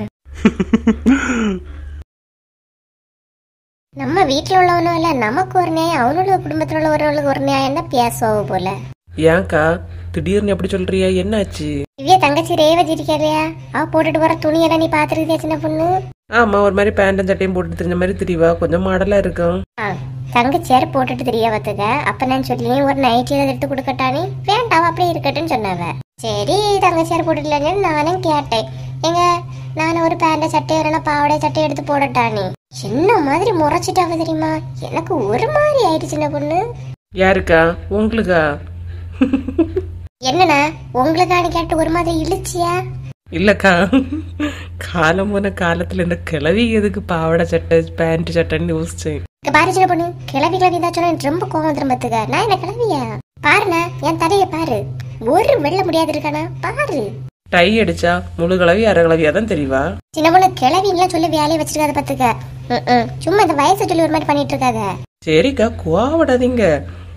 நம்ம வீட்டுல உள்ளவனும் இல்ல, நமக்கு ஒரு நியாயம், அவனோட குடும்பத்துல உள்ளவர்களுக்கு ஒரு நியாயம் தான் பேசுவாங்க போல. ஏன்க்கா திடீர்னு எப்படி சொல்றியா? என்னாச்சு? இவ்விய தங்கச்சி ரேவதி இருக்கலையா, அவ போட்டுட்டு போற துணியெல்லாம் நீ பாத்துருக்கியா சின்ன பொண்ணு? ஆமா, ஒரு மாதிரி பேண்ட்டும் சட்டையும் போட்டு தெரிஞ்ச மாதிரி தெரியவா, கொஞ்சம் மாடலா இருக்கும். தங்கச்சியாரு போட்டுட்டு தெரிய பாத்துக்க. அப்ப நான் சொல்லி ஒரு நைட்டில எடுத்து கொடுக்கட்டானே, வேண்டாம் அப்படியே இருக்கட்டும்னு சொன்னாவ. சரி, தங்கச்சியாரு போட்டுட்டு நானும் கேட்டேன். எங்க நானும் ஒரு பேண்ட சட்டை இல்லைன்னா பாவடை சட்டை எடுத்து போடட்டானே. சின்ன மாதிரி முறைச்சிட்டாவ தெரியுமா? எனக்கு ஒரு மாதிரி ஆயிடுச்சு சின்ன பொண்ணு. யாருக்கா? உங்களுக்கா? என்னன்னா உங்களுக்கானு கேட்டு ஒரு மாதிரி இழுச்சியா? இல்லக்கா, காலம் போன காலத்துல இந்த கிளவி எதுக்கு பாவடை சட்டை பேண்ட் சட்டைன்னு யோசிச்சேன். பாரு சின்ன பொண்ணு, கிளவி தான் சொன்னா ரொம்ப கோவம் திரும்பத்துக்க. நான் என்ன கிளவியா? பாருண்ணா, என் தடைய பாரு, ஒரு வெள்ள முடியாது இருக்கானா பாரு. டை அடிச்சா முழு கிளவி அரை கிளவியா தான் தெரியவா? சின்ன பொண்ணு, கிளவிங்களாம் சொல்லி வேலையை வச்சிருக்காத பாத்துக்க. சும்மா இந்த வயசை சொல்லி ஒரு மாதிரி பண்ணிட்டு இருக்காத. சரிக்கா, கோவப்படாதீங்க,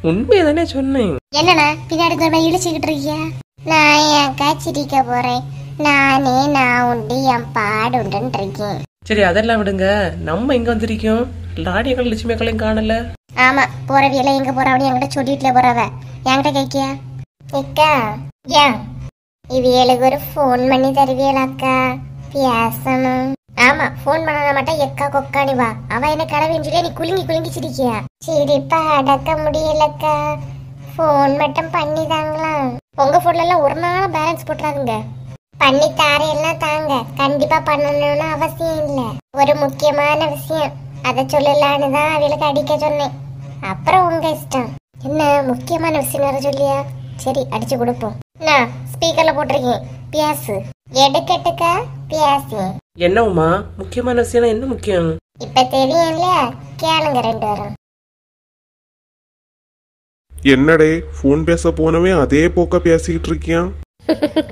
உண்மையதானே சொன்னேன். என்னண்ணா பின்னாடி இழிச்சுக்கிட்டு இருக்கியா? நான் என் காய்ச்சிடிக்க போறேன். நானே நான் உண்டு என் பாடு உண்டுன்னு இருக்கேன். சரி, அதெல்லாம் விடுங்க. நம்ம எங்க வந்திருக்கோம்? ராணியக்கள் லட்சுமியக்களையும் காணல. ஆமா, போறவியெல்லாம் எங்க போறவனு என்கிட்ட சொல்லிட்டுல போறவ. என்கிட்ட கேக்கியா? அக்கா, ஏன் இவியலுக்கு ஒரு போன் பண்ணி தருவியலாக்கா? பேசணும். ஆமா, போன் பண்ண மாட்டா எக்கா கொக்கானி வா. அவ என்ன கிளவின்னு சொல்லி நீ குலுங்கி குலுங்கி சிரிக்கியா? சிரிப்பா அடக்க முடியலக்கா. போன் மட்டும் பண்ணிதாங்களா? உங்க போன்ல எல்லாம் ஒரு நாள் பேலன்ஸ் போட்டுறாதுங்க. பண்ணி தாரையெல்லாம் தாங்க, கண்டிப்பா பண்ணணும்னு அவசியம் இல்ல. ஒரு முக்கியமான விஷயம், அத சொல்லலான்னு தான் அவளுக்கு அடிக்க சொன்னேன். அப்புறம் உங்க இஷ்டம். என்ன முக்கியமான விஷயம் வேற சொல்லியா? சரி, அடிச்சு கொடுப்போம். நான் ஸ்பீக்கர்ல போட்டிருக்கேன், பேசு. எடுக்கட்டுக்கா? பேசு. என்ன உமா, முக்கியமான விஷயம் என்ன முக்கியம்? இப்ப தெரியும்ல, கேளுங்க 2 பேரும். என்னடே, போன் பேச போனவே அதே போக்க பேசிக்கிட்டு இருக்கியான்?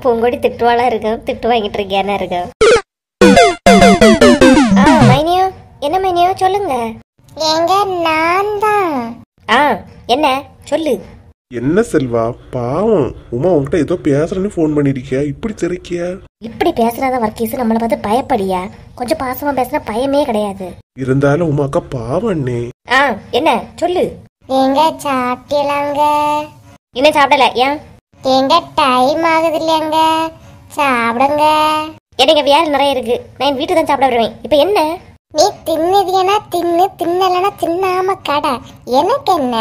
பூங்கொடி திட்டுவாளா இருக்கும், திட்டு வாங்கிட்டு இருக்கியானா இருக்கும். மைனியோ, என்ன மைனியோ சொல்லுங்க. எங்க நான் தான் ஆ என்ன சொல்லு. என்ன செல்வா, பாவம் உமா உன்கிட்ட ஏதோ பேசுறேன்னு ஃபோன் பண்ணிருக்கியா, இப்படி திரைக்கியா? இப்படி பேசுறாத வர்க்கீஸ் நம்மளை பார்த்து பயப்படியா? கொஞ்சம் பாசமா பேசினா பயமே கிடையாது. இருந்தாலும் உமா அக்கா பாவம் அண்ணே. ஆ என்ன சொல்லு. எங்க சாப்பிட்டலாங்க? இன்னும் சாப்பிடல. ஏன்? எங்க டைம் ஆகுது இல்லையாங்க, சாப்பிடுங்க. எனக்கு வேலை நிறைய இருக்கு, நான் வீட்டுக்கு தான் சாப்பிட வருவேன். இப்ப என்ன? நீ தின்னுதியனா தின்னு, தின்னலனா தின்னாம கடை. எனக்கு என்ன,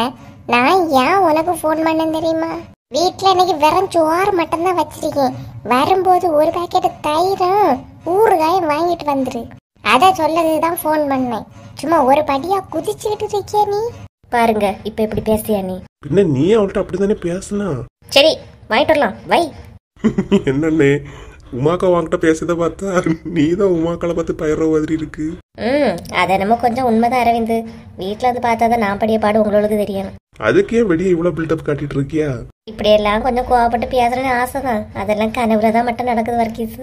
நான் ஏன் உனக்கு ஃபோன் பண்ணேன் தெரியுமா? வீட்டுல இன்னைக்கு வெறும் சோறு மட்டும்தான் வச்சிருக்கேன். வரும்போது ஒரு பாக்கெட் தயிரும் ஊறுகாயும் வாங்கிட்டு வந்துரு. அத சொல்லதுதான் ஃபோன் பண்ணேன். சும்மா ஒரு படியா குதிச்சுக்கிட்டு இருக்கியா நீ? பாருங்க இப்ப எப்படி பேசியா நீ. பின்ன நீ அவள்கிட்ட அப்படித்தானே பேசினா. சரி வாங்கிட்டு வரலாம் வை. என்னண்ணே, உமாக்கா வாங்கிட்ட பேசுறத பார்த்தா நீதான் உமாக்களை பார்த்து பயிர மாதிரி இருக்கு. அத நம்ம கொஞ்சம் உண்மைதான் அரவிந்த். வீட்டுல வந்து பார்த்தாதான் நான் படிய பாடு உங்களுக்கு தெரியும். அதுக்கே வெளியே இவ்வளவு பில்டப் காட்டிட்டு இருக்கியா? இப்படியெல்லாம் கொஞ்சம் கோவப்பட்டு பேசுறேன்னு ஆசைதான். அதெல்லாம் கனவுலதான் மட்டும் நடக்குது வர்க்கீஸ்.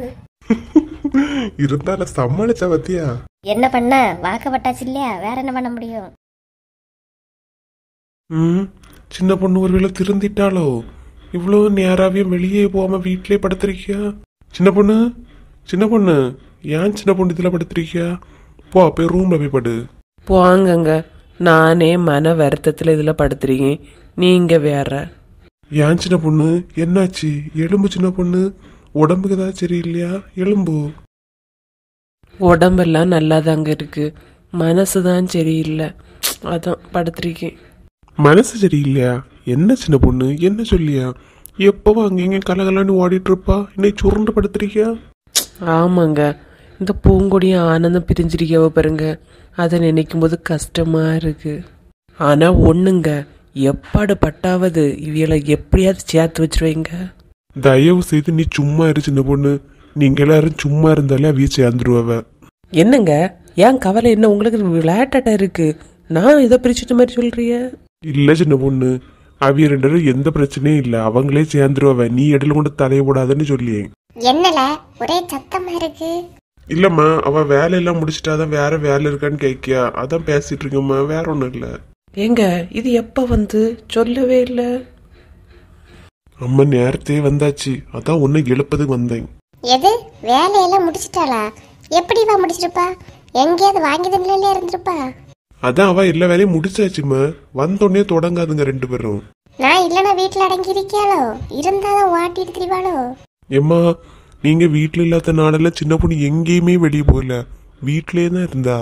இருந்தாலும் சமாளிச்சா பத்தியா? என்ன பண்ண, வாக்கப்பட்டாச்சு இல்லையா, வேற என்ன பண்ண முடியும்? சின்ன பொண்ணு ஒருவேளை திருந்திட்டாலோ? இவ்வளவு நேராவே வெளியே போகாம வீட்லயே படுத்திருக்கியா? சின்ன பொண்ணு, சின்ன பொண்ணு, ஏன் சின்ன பொண்ணு இதுல படுத்திருக்கியா? போ போய் ரூம்ல போய் படு. போங்கங்க, நானே மன வருத்தத்துல இதுல படுத்துறீங்க, நீங்க வேற. ஏன் சின்ன பொண்ணு, என்னாச்சு? எலும்பு சின்ன பொண்ணு, உடம்புக்கு ஏதாவது சரியில்லையா? எலும்பு உடம்பெல்லாம் நல்லாதாங்க இருக்கு, மனசுதான் சரியில்லை, அதான் படுத்திருக்கேன். மனசு சரியில்லையா? என்ன சின்ன பொண்ணு, என்ன சொல்லியா? எப்பவும் அங்கங்க கலகலான்னு ஓடிட்டு இருப்பா, இன்னைக்கு சுருண்டு படுத்திருக்கியா? ஆமாங்க, இந்த பூங்கொடியும் ஆனந்தம் பிரிஞ்சிருக்கவ பாருங்க, அதை நினைக்கும் போது கஷ்டமா இருக்கு. ஆனா ஒண்ணுங்க, எப்பாடு பட்டாவது இவைகளை எப்படியாவது சேர்த்து வச்சிருவீங்க. தயவு செய்து நீ சும்மா இரு சின்ன பொண்ணு. நீங்க எல்லாரும் சும்மா இருந்தாலே அவிய சேர்ந்துருவ. என்னங்க, ஏன் கவலை என்ன உங்களுக்கு? விளையாட்டாட்டா இருக்கு, நான் இதை பிரிச்சுட்ட மாதிரி சொல்றிய? இல்ல சின்ன பொண்ணு, அவிய ரெண்டு பேரும் எந்த பிரச்சனையும் இல்ல, அவங்களே சேர்ந்துருவ. நீ இடையில கொண்டு தலைய போடாதன்னு சொல்லியே. என்னல ஒரே சத்தமா இருக்கு? இல்லம்மா, அவ வேலையெல்லாம் முடிச்சிட்டாதான் வேற வேலை இருக்கான்னு கேக்கியா, அதான் பேசிட்டு இருக்கோம்மா, வேற ஒண்ணும் இல்ல. ஏங்க இது எப்ப வந்து சொல்லவே இல்ல? அம்மா நேரத்தையே வந்தாச்சு, அதான் ஒன்னு எழுப்பதுக்கு வந்தேன். எது வேலையெல்லாம் முடிச்சிட்டாளா? எப்படிவா முடிச்சிருப்பா? எங்கேயாவது வாங்கி தண்ணில இருந்திருப்பா? அதான் அவ எல்லா வேலையும் முடிச்சாச்சுமா, வந்தோடனே தொடங்காதுங்க ரெண்டு பேரும். நான் இல்லனா வீட்டுல அடங்கி இருக்கியாளோ? இருந்தாதான் வாட்டிட்டு திரிவாளோ? ஏம்மா, நீங்க வீட்டுல இல்லாத நாளெல்லாம் சின்ன பொண்ணு எங்கேயுமே வெளியே போகல, வீட்லயே தான் இருந்தா.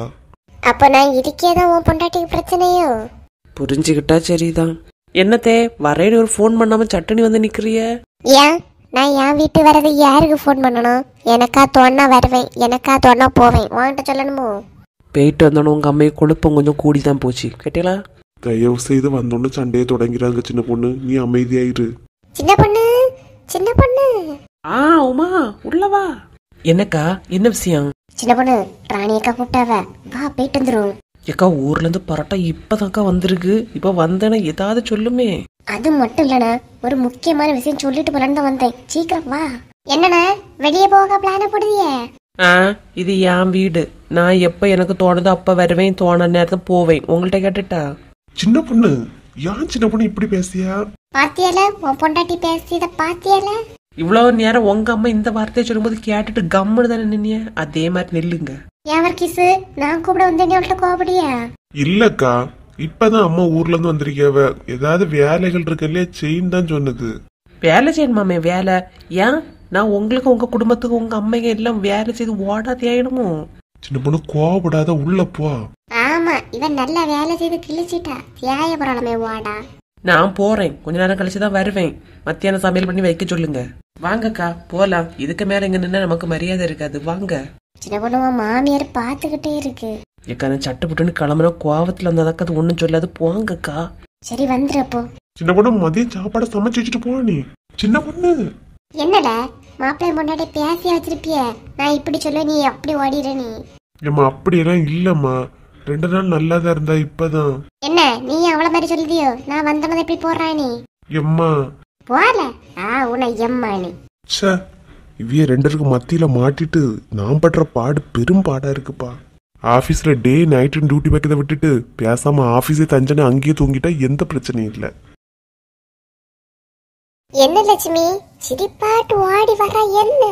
அப்ப நான் இருக்கேதான் உன் பொண்டாட்டிக்கு பிரச்சனையோ? புரிஞ்சுக்கிட்டா சரிதான். என்னத்தே வரேன்னு ஒரு ஃபோன் பண்ணாம சட்டனி வந்து நிக்கிறிய? ஏன் நான் என் வீட்டு வரது யாருக்கு ஃபோன் பண்ணணும்? எனக்கா தோணா வருவேன், எனக்கா தோணா போவேன். உன்கிட்ட சொல்லணுமோ? போயிட்டு வந்தோன்னு உங்க அம்மையை கொழுப்பம் கொஞ்சம் கூடிதான் போச்சு, கேட்டீங்களா? தயவு செய்து வந்தோன்னு சண்டையை தொடங்கிறாங்க சின்ன பொண்ணு, நீ அமைதியாயிரு. சின்ன பொண்ணு, சின்ன பொண்ணு. உமா உள்ளவா. என்னக்கா, என்ன விஷயம்? சின்ன பொண்ணு, ராணியக்கா கூப்பிட்டாவ, வா போயிட்டு வந்துரும். ஏக்கா ஊர்ல இருந்து பரோட்டா இப்பதாக்கா வந்திருக்கு, இப்ப வந்தேன்னா ஏதாவது சொல்லுமே. அது மட்டும் இல்லண்ணா, ஒரு முக்கியமான விஷயம் சொல்லிட்டு போலான்னு தான் வந்தேன். சீக்கிரம் வா. என்னண்ணா வெளியே போக பிளான போடுதியே? இது என் வீடு, நான் எப்ப எனக்கு தோணுதோ அப்ப வருவேன், தோண நேரத்தை போவேன். உங்கள்ட்ட கேட்டுட்டா? சின்ன பொண்ணு, ஏன் சின்ன பொண்ணு இப்படி பேசியா? பாத்தியால உன் பொண்டாட்டி பேசியத பாத்தியால? இவ்வளவு நேரம் உங்க அம்மா இந்த வார்த்தையை சொல்லும்போது கேட்டுட்டு கம்முன்னு தானே நின்னிய, அதே மாதிரி நெல்லுங்க. யாவர்கிசு, நான் கூப்பிட வந்தேன், அவள்கிட்ட கோபடியா? இல்லக்கா, இப்பதான் அம்மா ஊர்ல இருந்து வந்திருக்கவ, ஏதாவது வேலைகள் இருக்கு இல்லையா செயின் தான் சொன்னது. வேலை செய்யணுமாமே? வேலை ஏன்? நான் உங்களுக்கு உங்க குடும்பத்துக்கு உங்க அம்மைங்க எல்லாம் வேலை செய்து ஓடாதே ஆயிடுமோ? சின்ன பொண்ணு கோபப்படாத, உள்ள போ. ஆமா, இவன் நல்ல வேலை செய்து கிழிச்சிட்டா. தியாயபுரமே வாடா. நான் போறேன், கொஞ்ச நேரம் கழிச்சுதான் வருவேன். மத்தியானம் சமையல் பண்ணி வைக்க சொல்லுங்க. வாங்கக்கா போலாம், இதுக்கு மேல இங்க நின்னா நமக்கு மரியாதை இருக்காது, வாங்க. சின்ன பொண்ணு, மாமியார் பாத்துக்கிட்டே இருக்கு. ஏக்கா நான் சட்டு புட்டுன்னு கிளம்புற கோவத்துல இருந்தாதாக்கா அது ஒண்ணும் சொல்லாது, போங்கக்கா. சரி வந்துருப்போ. சின்ன பொண்ணு, மதியம் சாப்பாடு சமைச்சு வச்சுட்டு போ நீ. சின்ன பொண்ணு, என்னடா மாப்பிள்ளை முன்னாடி பேசி வச்சிருப்பிய? நான் இப்படி சொல்ல நீ அப்படி ஓடிற நீ. ஏம்மா அப்படியெல்லாம் இல்லம்மா, 2 நாள் நல்லாதான் இருந்தா, இப்பதான். என்ன நீ அவள மாதிரி சொல்லுதியோ? நான் வந்தனதை எப்படி போறா நீ? எம்மா போல உன்னை எம்மா நீ. சே, இவ்விய 2 பேருக்கு மத்தியில மாட்டிட்டு நான் படுற பாடு பெரும் பாடா இருக்குப்பா. ஆபீஸ்ல டே நைட்டு டியூட்டி வைக்கிறத விட்டுட்டு பேசாம ஆபீஸே தஞ்சனை அங்கேயே தூங்கிட்டா எந்த பிரச்சனையும் இல்லை. என்ன லட்சுமி சிரிப்பாட்டு ஓடி வர என்ன?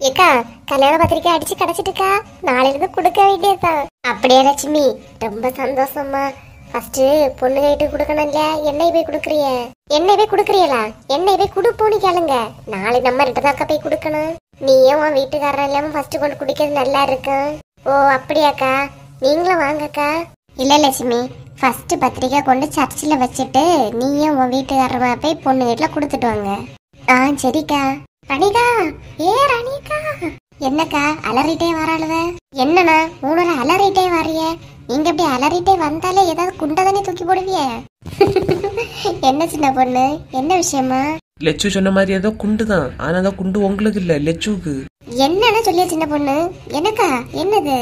ஏக்கா கல்யாண பத்திரிக்கை அடிச்சு கிடைச்சிட்டுக்கா, நாளைல இருந்து கொடுக்க வேண்டியதுதான். அப்படியே லட்சுமி ரொம்ப சந்தோஷமா. ஃபர்ஸ்ட் பொண்ணு கைட்டு கொடுக்கணும் இல்ல, எண்ணெய் போய் கொடுக்குறிய? எண்ணெய் போய் கொடுக்குறீங்களா? எண்ணெய் போய் கொடுப்போன்னு கேளுங்க. நாளை நம்ம ரெண்டு தாக்கா போய் கொடுக்கணும். நீயும் உன் வீட்டுக்காரன் இல்லாம ஃபர்ஸ்ட் கொண்டு குடிக்கிறது நல்லா இருக்கும். ஓ அப்படியாக்கா, நீங்களும் வாங்கக்கா. இல்ல லட்சுமி, ஃபர்ஸ்ட் பத்திரிக்கை கொண்டு சர்ச்சில் வச்சுட்டு நீயும் உன் வீட்டுக்காரமா போய் பொண்ணு வீட்டுல கொடுத்துட்டு வாங்க. ஆ சரிக்கா. ரணிகா, ஏ ரணிகா, என்னக்கா அலறிட்டே வராளுவ? என்னண்ணா உன்னோட அலறிட்டே வரிய? நீங்க இப்படி அலறிட்டே வந்தாலே ஏதாவது குண்டதானே தூக்கி போடுவிய? என்ன சின்ன பொண்ணு, என்ன விஷயமா? லெச்சு சொன்ன மாதிரி ஏதோ குண்டுதான், ஆனா அந்த குண்டு உங்களுக்கு இல்ல, லெச்சுக்கு. என்னன்னு சொல்லிய சின்ன பொண்ணு? எனக்கா? என்னது?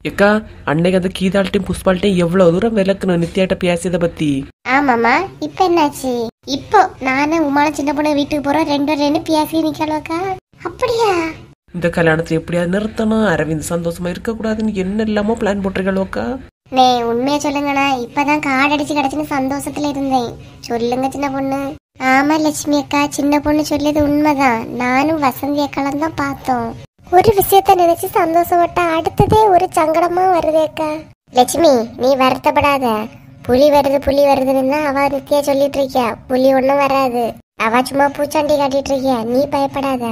ஏக்கா, அன்னைக்கு அந்த கீதாள்ட்டையும் புஷ்பாள்ட்டையும் எவ்வளவு தூரம் விளக்கணும் நித்யாட்ட பேசியதை பத்தி. ஆமாமா, இப்ப என்னாச்சு? இப்போ நானே உமான சின்ன பொண்ணு வீட்டுக்கு போறோம், ரெண்டு பேசி நிக்கலக்கா. அப்படியா? இந்த கல்யாணத்தை எப்படியாவது நிறுத்தணும், அரவிந்த் சந்தோஷமா இருக்க கூடாதுன்னு என்ன இல்லாம பிளான் போட்டிருக்கா? நே உண்மையா சொல்லுங்கண்ணா, இப்பதான் கார்டு அடிச்சு கிடைச்சுன்னு சந்தோஷத்துல இருந்தேன். சொல்லுங்க சின்ன பொண்ணு. ஆமா லட்சுமி அக்கா, சின்ன பொண்ணு சொல்லியது உண்மைதான். நானும் வசந்தி அக்காலும் தான் பார்த்தோம். ஒரு விஷயத்த நினைச்சு சந்தோஷப்பட்டா அடுத்ததே ஒரு சங்கடமா வருது அக்கா. லட்சுமி நீ வருத்தப்படாத. புலி வருதுன்னு அவ நித்தியா சொல்லிட்டு இருக்கியா. புலி ஒண்ணும் வராது, அவ சும்மா பூச்சாண்டி காட்டிட்டு இருக்கியா. நீ பயப்படாத.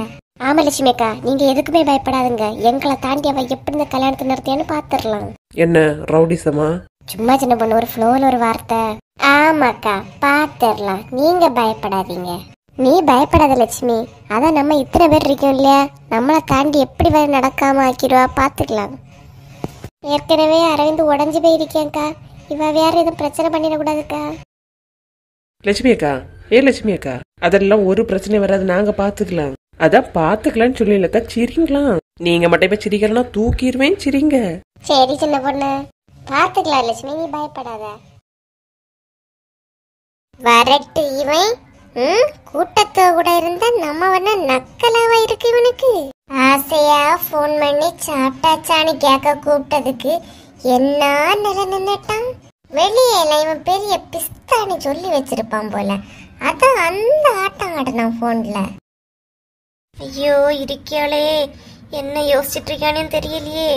ஆமா லட்சுமி அக்கா, நீங்க எதுக்குமே பயப்படாதுங்க. எங்களை தாண்டி அவ எப்படி இந்த கல்யாணத்தை நடத்தியான்னு பாத்துடலாம். என்ன ரவுடிசமா? சும்மா சின்ன பொண்ணு ஒரு ஃப்ளோல ஒரு வார்த்தை. ஆமாக்கா பாத்துடலாம், நீங்க பயப்படாதீங்க. நீ பயப்படாத லட்சுமி, அதான் நம்ம இத்தனை பேர் இருக்கோம் இல்லையா, நம்மளை தாண்டி எப்படி வேற நடக்காம ஆக்கிடுவா, பாத்துக்கலாம். ஏற்கனவே அரவிந்து உடஞ்சு போயிருக்கேன்க்கா, இவ வேற எதுவும் பிரச்சனை பண்ணிடக்கூடாதுக்கா. லட்சுமி அக்கா, லட்சுமி அக்கா, அதெல்லாம் ஒரு பிரச்சனை வராது, நாங்க பாத்துக்கலாம். அதான் பாத்துக்கலான்னு சொல்லலக்கா, சிரிங்களாம். நீங்க மட்டும் இப்ப சிரிக்கலன்னா தூக்கிடுவேன், சிரிங்க. சரி சின்ன பொண்ணு பாத்துக்கலாம் லட்சுமி, நீ பயப்படாத. வரட்டு இவன். கூட்டத்தோ கூட இருந்தா நம்ம வேணா நக்கலாவா இருக்கு இவனுக்கு. ஆசையா போன் பண்ணி சாப்பிட்டாச்சான்னு கேட்க கூப்பிட்டதுக்கு என்ன நிலை நின்னுட்டான். வெளியில இவன் பெரிய பிஸ்தான்னு சொல்லி வச்சிருப்பான் போல, அதான் அந்த ஆட்டம் ஆடினான் போன்ல. ஐயோ இருக்கியாளே, என்ன யோசிச்சுட்டு இருக்கானு தெரியலையே.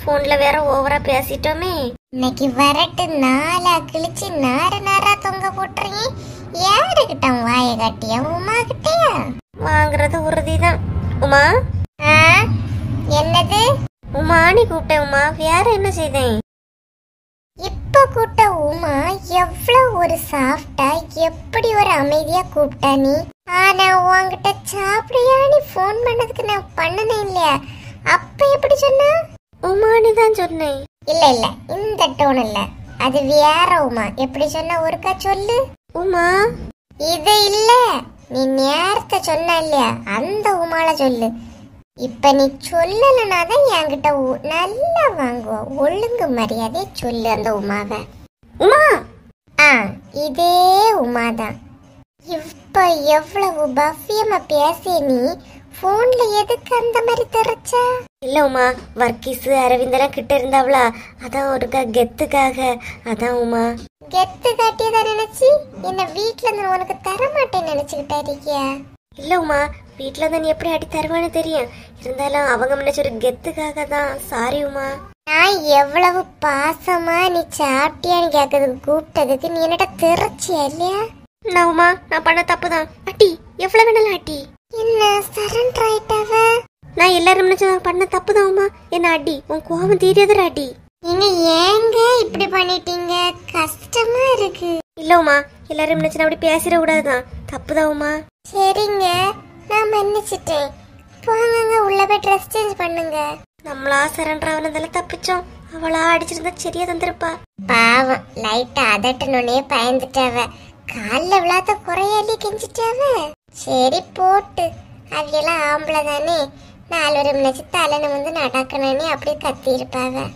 போன்ல வேற ஓவரா பேசிட்டோமே. இன்னைக்கு வரட்டு நாளா கிழிச்சு நாரா தொங்க போட்டுறீங்க. யாருக்கிட்ட வாய காட்டியா? உமா கிட்டயா? வாங்குறது உறுதிதான். உமா, என்னது? உமானி கூப்பிட்டேன். உமா வேற என்ன செய்தேன்? இப்ப கூப்பிட்ட உமா எவ்வளவு ஒரு சாஃப்டா, எப்படி ஒரு அமைதியா கூப்பிட்டா நீ. ஆனா உன்கிட்ட சாப்பிடியான்னு போன் பண்ணதுக்கு நான் பண்ணனே இல்லையா, அப்ப எப்படி சொன்னா? உமானி தான் சொன்னேன். இல்ல இல்ல, இந்த டோன் இல்ல, அது வேற உமா. எப்படி சொன்ன ஒருக்கா சொல்லு. உமா இது இல்ல, நீ நேரத்தை சொன்ன இல்லையா, அந்த உமால சொல்லு. இப்ப நீ சொல்லலனாதான் என்கிட்ட நல்லா வாங்குவா. ஒழுங்கு மரியாதை சொல்லு அந்த உமாவை. உமா, இதே உமாதான். இப்ப எவ்வளவு பவ்யமா பேசிய நீ போன்ல எதுக்கு அந்த மாதிரி தெரிச்சா? இல்ல உமா, வர்க்கீஸ் அரவிந்தெல்லாம் கிட்ட இருந்தாவளா, அதான் ஒருக்கா கெத்துக்காக. அதான் உமா கெத்து காட்டியதா நினைச்சு என்ன வீட்டுல இருந்து உனக்கு தரமாட்டேன்னு நினைச்சுக்கிட்டா இருக்கியா? இல்ல உமா, வீட்டுல இருந்து நீ எப்படி அடி தருவான்னு தெரியும், இருந்தாலும் அவங்க முன்னாடி ஒரு கெத்துக்காக தான். சாரி உமா. நான் எவ்வளவு பாசமா நீ சாப்பிட்டியான்னு கேட்கறதுக்கு கூப்பிட்டதுக்கு நீ என்னடா தெரிச்சியா இல்லையா? நான் உமா, நான் பண்ண தப்புதான். அட்டி எவ்வளவு வேணாலும் அட்டி. என்ன சரண்டர் ஆயிட்டாவ? நான் எல்லாரும் பண்ண தப்புதான் உமா, என்ன அடி. உன் கோபம் தீரியதா அடி. நீங்க ஏங்க இப்படி பண்ணிட்டீங்க? கஷ்டமா இருக்கு. இல்ல உமா, எல்லாரும் அப்படி பேசிட கூடாதுதான், தப்புதான் உமா. சரிங்க, நான் மன்னிச்சிட்டேன். போங்க உள்ள போய் ட்ரெஸ் சேஞ்ச் பண்ணுங்க. நம்மளா சரண்டர் ஆனதெல்லாம் தப்பிச்சோம், அவளா அடிச்சிருந்தா சரியா தந்திருப்பா. பாவம் லைட்டா அதட்டனோடனே பயந்துட்டாவ. காலில் விழாத குறையாலி கெஞ்சிட்டாவ. சரி போட்டு, அவையெல்லாம் ஆம்பளை தானே, 4 ஒரு நினைச்சு தலைன்னு வந்து நடக்கணும்னு அப்படியே கத்தி இருப்பாவ.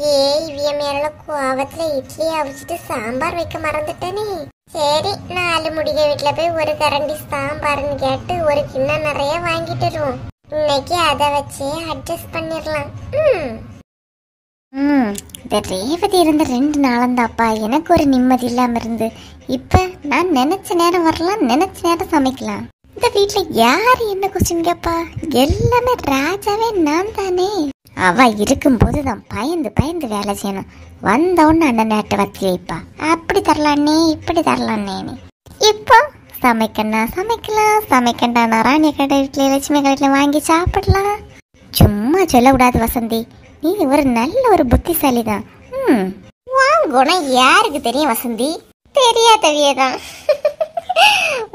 இவிய மேல கோவத்துல இட்லி அவிச்சிட்டு சாம்பார் வைக்க மறந்துட்டேனே. சரி 4 முடிக வீட்டுல போய் ஒரு கரண்டி சாம்பார்னு கேட்டு ஒரு கிண்ணம் நிறைய வாங்கிட்டு வருவோம். இன்னைக்கு அதை வச்சே அட்ஜஸ்ட் பண்ணிடலாம். இந்த ரேவதி இருந்த 2 நாளந்தாப்பா எனக்கு ஒரு நிம்மதி இல்லாம இருந்து. இப்ப நான் நினைச்ச நேரம் வரலாம், நினைச்ச நேரம் சமைக்கலாம். இந்த வீட்டுல யாரு என்ன கொஸ்டின் கேப்பா? எல்லாமே ராஜாவே நான் தானே. அவ இருக்கும்போது தான் பயந்து பயந்து வேலை செய்யணும். வந்தோன்னு அண்ணன் நேட்டை வத்தி வைப்பா. அப்படி தரலான்னே இப்படி தரலான்னே. இப்போ சமைக்கண்டா சமைக்கலாம், சமைக்கண்டா நாராயண கடை வீட்டுல லட்சுமி கடையில வாங்கி சாப்பிடலாம். சும்மா சொல்லக்கூடாது வசந்தி, நீ ஒரு நல்ல ஒரு புத்திசாலி தான். குணம் யாருக்கு தெரியும் வசந்தி? தெரியாதவியதான்.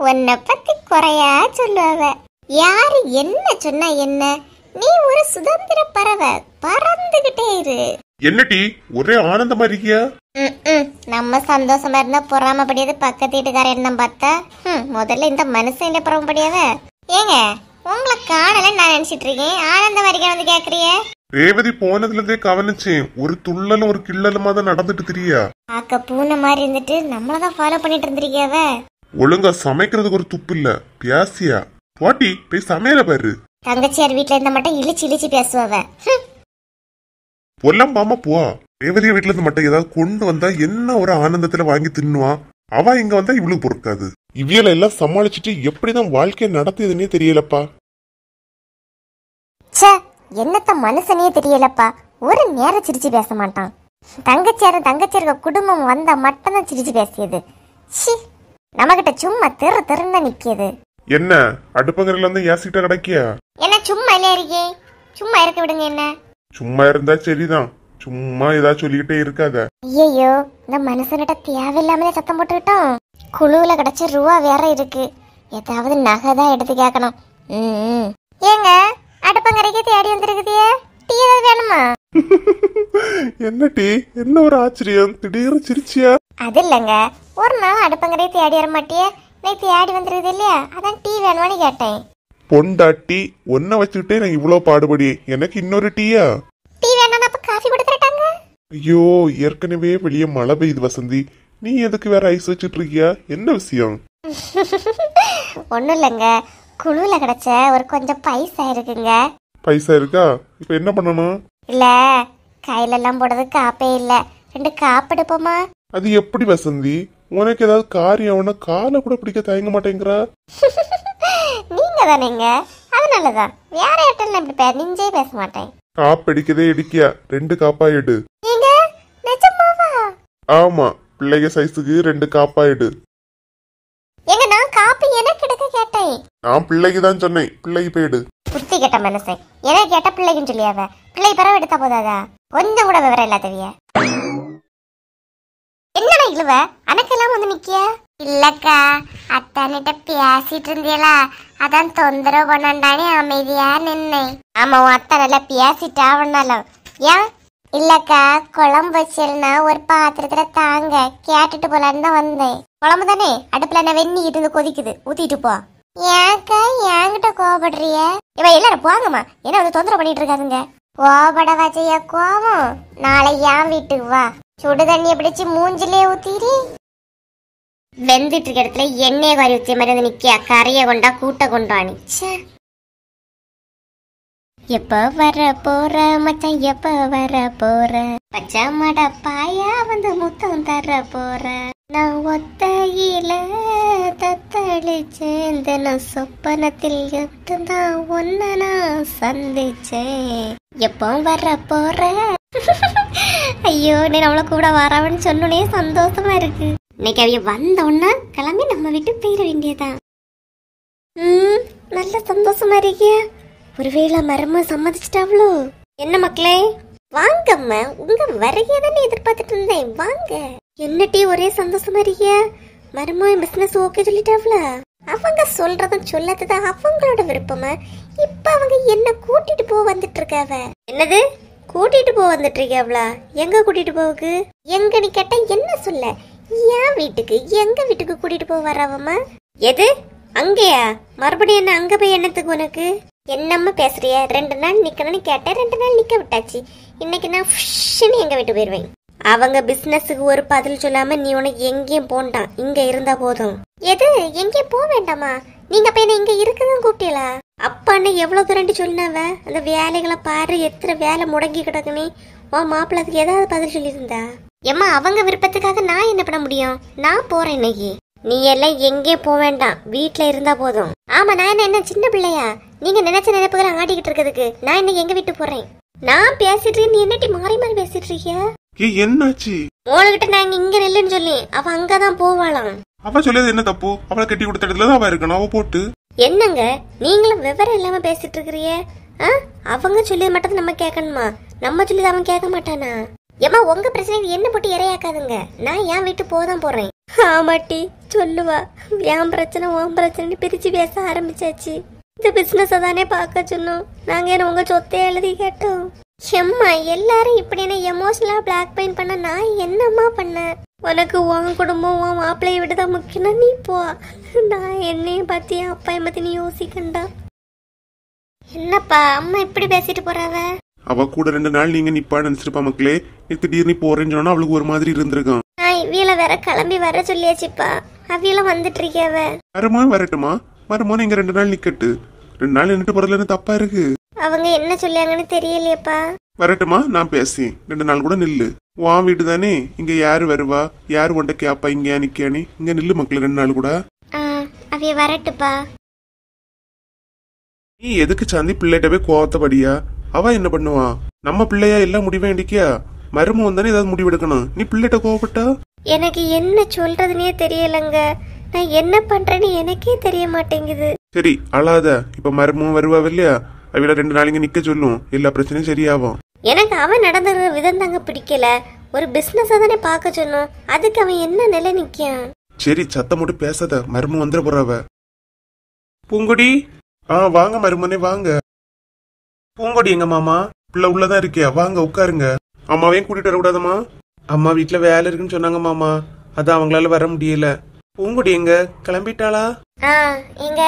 உன்னை பத்தி குறையா சொல்லுவ. யாரு என்ன சொன்னா என்ன, நீ ஒரு சுதந்திர பறவை, பறந்துகிட்டே இரு. என்னடி ஒரே ஆனந்தமா இருக்கியா? நம்ம சந்தோஷமா இருந்தா பொறாமப்படியாது பக்கத்து வீட்டுக்கார என்ன பார்த்தா. முதல்ல இந்த மனுஷன் என்ன பொறாமப்படியாத? ஏங்க உங்களை காணல நான் நினைச்சிட்டு இருக்கேன், ஆனந்தமா இருக்க வந்து கேக்குறிய? ரேவதி போனதுல இருந்தே கவனிச்சேன், ஒரு துள்ளலும் ஒரு கிள்ளலுமா தான் நடந்துட்டு தெரியா. ஆக்க பூனை மாதிரி இருந்துட்டு நம்மளதான் ஃபாலோ பண்ணிட்டு இருந்திருக்கியாவ. ஒழுங்கா சமைக்கிறதுக்கு ஒரு துப்பு இல்ல, பியாசியா போட்டி போய் சமையல பாரு. தங்கச்சியார் வீட்டுல இருந்த மட்டும் இழிச்சு இழிச்சு பேசுவவ. பொல்லாம் பாமா போ. ரேவதிய வீட்டுல இருந்து மட்டும் ஏதாவது கொண்டு வந்தா என்ன ஒரு ஆனந்தத்துல வாங்கி தின்னுவான். அவ இங்க வந்தா இவளுக்கு பொறுக்காது. இவியல எல்லாம் சமாளிச்சுட்டு எப்படிதான் வாழ்க்கைய நடத்தியதுன்னே தெரியலப்பா. என்னத்த மனுஷனே தெரியலப்பா. ஒரு நேரம் சிரிச்சு பேச மாட்டான். தங்கச்சியார குடும்பம் வந்தா மட்டும்தான் சிரிச்சு பேசியது. நம்மகிட்ட சும்மா தெருன்னு நிக்கியது. என்ன அடுப்பங்கரையில இருந்து ஏசிட்ட கிடைக்கியா? என்ன சும்மா இல்ல இருக்கே, சும்மா இருக்க விடுங்க. என்ன சும்மா இருந்தா சரிதான், சும்மா ஏதாவது சொல்லிக்கிட்டே இருக்காத. ஐயோ இந்த மனுஷன்கிட்ட தேவையில்லாமலே சத்தம் போட்டுக்கிட்டோம். குழுவுல கிடைச்ச ரூபா வேற இருக்கு, ஏதாவது நகைதான் எடுத்து கேட்கணும். ஏங்க அடுப்பங்கரைக்கு தேடி வந்திருக்குதியே, டீ ஏதாவது வேணுமா? என்ன டீ? என்ன ஒரு ஆச்சரியம், திடீர்னு சிரிச்சியா? அது இல்லங்க, ஒரு நாள் அடுப்பங்கரையை தேடி வர மாட்டியே, நீ தேடி வந்துருக்குது இல்லையா, அதான் டீ வேணுமான்னு கேட்டேன். பொண்டாட்டி ஒன்ன வச்சுக்கிட்டே நான் இவ்வளவு பாடுபடி, எனக்கு இன்னொரு டீயா? டீ வேணா அப்ப காஃபி கொடுத்துட்டாங்க. ஐயோ ஏற்கனவே வெளியே மழை பெய்யுது வசந்தி, நீ எதுக்கு வேற ஐஸ் வச்சுட்டு இருக்கியா? என்ன விஷயம்? ஒண்ணும் இல்லைங்க, குழுல கிடைச்ச ஒரு கொஞ்சம் பைசா இருக்குங்க. பைசா இருக்கா? இப்ப என்ன பண்ணணும்? இல்ல கையில எல்லாம் போடுறது காப்பே இல்ல, 2 காப்பு எடுப்போமா? அது எப்படி வசந்தி? உனக்கு ஏதாவது காரியம் காலை கூட பிடிக்க தயங்க மாட்டேங்கிறா? நீங்க தானேங்க, அதனாலதான் வேற இடத்துல இப்படி நெஞ்சே பேச மாட்டேன். காப்பு அடிக்கதே இடிக்கியா, 2 காப்பா எடு. நீங்க நிஜமாவா? ஆமா, பிள்ளைங்க சைஸுக்கு 2 காப்பா எடு. எங்க நான் காப்பி எனக்கு எடுக்க கேட்டேன். நான் பிள்ளைக்கு தான் சொன்னேன், பிள்ளைக்கு போயிடு. புத்தி கேட்ட மனசன் எனக்கு கேட்ட பிள்ளைக்குன்னு சொல்லியாவ. பிள்ளை பரவ எடுத்தா போதாதா? கொஞ்சம் கூட விவரம் இல்லாதவிய. என்னடா இழுவ அனக்கெல்லாம் வந்து நிக்கிய? இல்லக்கா அத்தானிட்ட பேசிட்டு இருந்தியலா, அதான் தொந்தரவு பண்ணாண்டானே அமைதியா நின்னேன். ஆமா உன் அத்தா நல்லா பேசிட்டா அவனாலும். ஏன்? இல்லக்கா குழம்பு வச்சிருந்தா ஒரு பாத்திரத்துல தாங்க கேட்டுட்டு போலான்னு தான் வந்தேன். குழம்பு தானே அடுப்புல நான் வெந்நிக்கிட்டு இருந்து கொதிக்குது, ஊத்திட்டு போ. ஏன்க்கா என்கிட்ட கோபப்படுறிய? இவ எல்லாரும் போங்கம்மா, என்ன வந்து தொந்தரவு பண்ணிட்டு இருக்காதுங்க. கோபட வச்சைய கோபம், நாளை என் வீட்டுக்கு வா, சுடு தண்ணிய பிடிச்சு மூஞ்சிலே ஊத்திரி. வெந்துட்டு இருக்க இடத்துல எண்ணெய காரி ஊத்திய மாதிரி வந்து நிக்கியா, கரைய கொண்டா கூட்ட கொண்டானி. எப்ப வர போற மச்சான், எப்ப வர போற பச்சை மட பாயா வந்து முத்தம் தர போற. நான் ஒத்தையில தத்தளிச்சேன், தினம் சொப்பனத்தில் எப்பதான் ஒன்ன நான் சந்திச்சேன். எப்போ வர போற? ஐயோ நீ நம்மள கூட வரவன்னு சொன்னே சந்தோஷமா இருக்கு. இன்னைக்கு அவைய வந்தோன்னா கிளம்பி நம்ம வீட்டு போயிட வேண்டியதான். நல்ல சந்தோஷமா இருக்கிய. ஒருவேளை மரமா சம்மதிச்சிட்டாவளோ? என்ன மக்களே வாங்கம்மா, உங்க வரையதானே எதிர்பார்த்துட்டு இருந்தேன், வாங்க. என்ன டீ ஒரே சந்தோஷமா இருக்கிய? மரமா பிசினஸ் ஓகே சொல்லிட்டாவளா? அவங்க சொல்றதும் சொல்லாததான் அவங்களோட விருப்பமா. இப்ப அவங்க என்ன கூட்டிட்டு போக வந்துட்டு இருக்காவ. என்னது கூட்டிட்டு போக வந்துட்டு இருக்காவளா? எங்க கூட்டிட்டு போவுக்கு? எங்கன்னு கேட்டா என்ன சொல்ல? என் வீட்டுக்கு, எங்க வீட்டுக்கு கூட்டிட்டு போக வராவம்மா. எது அங்கேயா? மறுபடியும் என்ன அங்க போய் என்னத்துக்கு உனக்கு? என்னம்மா பேசுறிய? 2 நாள் நிக்கணும்னு கேட்டேன், 2 நாள் நிக்க விட்டாச்சு. இன்னைக்கு நான் எங்க வீட்டு போயிருவேன். அவங்க பிசினஸுக்கு ஒரு பதில் சொல்லாம நீ உனக்கு எங்கேயும் போண்டான், இங்க இருந்தா போதும். எது எங்கேயும் போக வேண்டாமா? நீங்க அப்ப என்ன இங்க இருக்கதான் கூப்பிட்டீங்களா? அப்பா அண்ணன் எவ்வளவு தூரண்டி சொன்னாவ? அந்த வேலைகளை பாரு, எத்தனை வேலை முடங்கி கிடக்குனே. உன் மாப்பிள்ளதுக்கு ஏதாவது பதில் சொல்லியிருந்தா? ஏம்மா அவங்க விருப்பத்துக்காக நான் என்ன பண்ண முடியும்? நான் போறேன் இன்னைக்கு. நீ எல்லாம் எங்கேயும் போக வேண்டாம், வீட்டுல இருந்தா போதும். ஆமா, நான் என்ன சின்ன பிள்ளையா? நீங்க நினைச்ச நினைப்புகளை ஆடிக்கிட்டு இருக்கிறதுக்கு நான் இன்னைக்கு எங்க வீட்டு போறேன். நான் பேசிட்டு இருக்கேன், நீ என்னட்டி மாறி மாறி பேசிட்டு இருக்கியா? என்னாச்சு? மோளுகிட்ட நாங்க இங்க நெல்லுன்னு சொல்லி அவ அங்கதான் போவாளாம். அவ சொல்லியது என்ன தப்பு? அவளை கட்டி கொடுத்த இடத்துலதான் அவ இருக்கணும், அவ போட்டு. என்னங்க நீங்களும் விவரம் இல்லாம பேசிட்டு இருக்கிறிய? அவங்க சொல்லி மட்டும் நம்ம கேட்கணுமா? நம்ம சொல்லி அவன் கேட்க மாட்டானா? ஏமா உங்க பிரச்சனை என்ன போட்டு இறையாக்காதுங்க. நான் என் வீட்டு போதான் போறேன். ஆமாட்டி சொல்லுவா, என் பிரச்சனை உன் பிரச்சனை பிரிச்சு பேச ஆரம்பிச்சாச்சு. இந்த பிசினஸ் தானே பார்க்க சொன்னோம், நாங்க என்ன உங்க சொத்தை எழுதி கேட்டோம். எம்மா எல்லாரும் இப்படி என்ன எமோஷனலா பிளாக்மெயில் பண்ண நான் என்னம்மா பண்ண? உனக்கு உன் குடும்பம் உன் மாப்பிள்ளைய விட்டுதான் முக்கியம், நீ போ. நான் என்னையும் பத்தி என் அப்பா பத்தி நீ யோசிக்கண்டா. என்னப்பா அம்மா இப்படி பேசிட்டு போறாவ? அவ கூட 2 நாள் நீங்க நிப்பா நினைச்சிருப்பா மக்களே. நீ திடீர்னு போறேன்னு சொன்னா அவளுக்கு ஒரு மாதிரி இருந்திருக்கான். இவியல வேற கிளம்பி வர சொல்லியாச்சுப்பா, அவியல வந்துட்டு இருக்கியாவ. வருமா வரட்டுமா? வருமா நீங்க 2 நாள் நிக்கட்டு. 2 நாள் நின்னுட்டு போறதுல தப்பா இருக்கு? அவங்க என்ன சொல்லியாங்கன்னு தெரியலையப்பா. வரட்டுமா? நான் பேசி 2 நாள் கூட நில்லு. உன் வீட்டு தானே, இங்க யாரு வருவா, யாரு உண்ட கேப்பா, இங்க நிக்கானி, இங்க நில்லு மக்கள் 2 நாள் கூட. அவிய வரட்டுப்பா. நீ எதுக்கு சாந்தி பிள்ளைகிட்ட போய் கோவத்தபடியா? அவ என்ன பண்ணுவா? நம்ம பிள்ளையா எல்லாம் முடிவே வேண்டிக்கியா? மருமம் தானே ஏதாவது முடிவெடுக்கணும். நீ பிள்ளைகிட்ட கோவப்பட்டா எனக்கு என்ன சொல்றதுனே தெரியலங்க. நான் என்ன பண்றேன்னு எனக்கே தெரிய மாட்டேங்குது. சரி அழாத. இப்ப மருமம் வருவா இல்லையா, அவள 2 நாளைக்கு நிக்க சொல்லும், எல்லா பிரச்சனையும் சரியாகும். எனக்கு அவன் நடந்துற விதம் தாங்க பிடிக்கல. ஒரு பிசினஸ் தானே பார்க்க சொன்னோம், அதுக்கு அவன் என்ன நிலை நிக்கான்? சரி சத்தம் மட்டும் பேசாத, மருமம் வந்துட போறாவ. பூங்கொடி, வாங்க மருமனே வாங்க. பூங்கொடி எங்க மாமா? பிள்ளை உள்ளதான் இருக்கியா? வாங்க உட்காருங்க. அம்மாவையும் கூட்டிட்டு வரக்கூடாதம்மா? அம்மா வீட்டுல வேலை இருக்குன்னு சொன்னாங்க மாமா, அதான் அவங்களால வர முடியல. பூங்கொடி எங்க கிளம்பிட்டாளா? எங்க?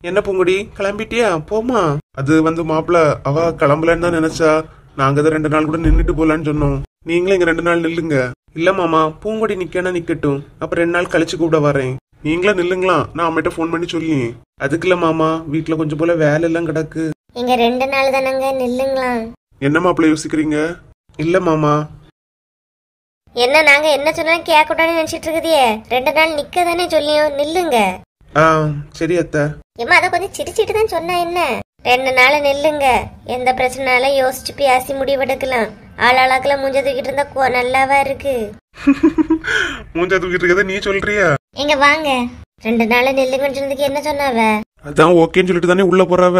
என்ன பூங்கொடி கிளம்பிட்டியா? போமா. அது மாப்பிள்ள அவ கிளம்பலன்னு தான் நினைச்சா. நாங்க தான் 2 நாள் கூட நின்னுட்டு போலான்னு சொன்னோம். நீங்களும் இங்க 2 நாள் நில்லுங்க. இல்ல மாமா, பூங்கொடி நிக்கனா நிக்கட்டும், அப்புறம் 2 நாள் கழிச்சு கூட வரேன். நீங்களா நில்லுங்களா, நான் அம்மிட்ட போன் பண்ணி சொல்லி. அதுக்குல்ல மாமா, வீட்டுல கொஞ்சம் போல வேலை எல்லாம் கிடக்கு. இங்க 2 நாள் தானங்க, நில்லுங்களா. என்ன மாப்பிள்ள யோசிக்கிறீங்க? இல்ல மாமா. என்ன நாங்க என்ன சொன்னாலும் கேட்கக்கூடாதுன்னு நினைச்சிட்டு இருக்குதியே? 2 நாள் நிக்க தானே சொல்லியும், நில்லுங்க. சரி அத்தை. ஏமா அதை கொஞ்சம் சிரிச்சிட்டு தான் சொன்னா என்ன? 2 நாள் நில்லுங்க. எந்த பிரச்சனைனாலும் யோசிச்சு பேசி முடிவெடுக்கலாம். ஆளாளாக்குல மூஞ்ச தூக்கிட்டு இருந்தா நல்லாவா இருக்கு? மூஞ்ச தூக்கிட்டு இருக்கத நீ சொல்றியா? எங்க வாங்க, 2 நாள் நில்லுங்கன்னு சொன்னதுக்கு என்ன சொன்னாவ? அதான் ஓகேன்னு சொல்லிட்டு தானே உள்ள போறாவ.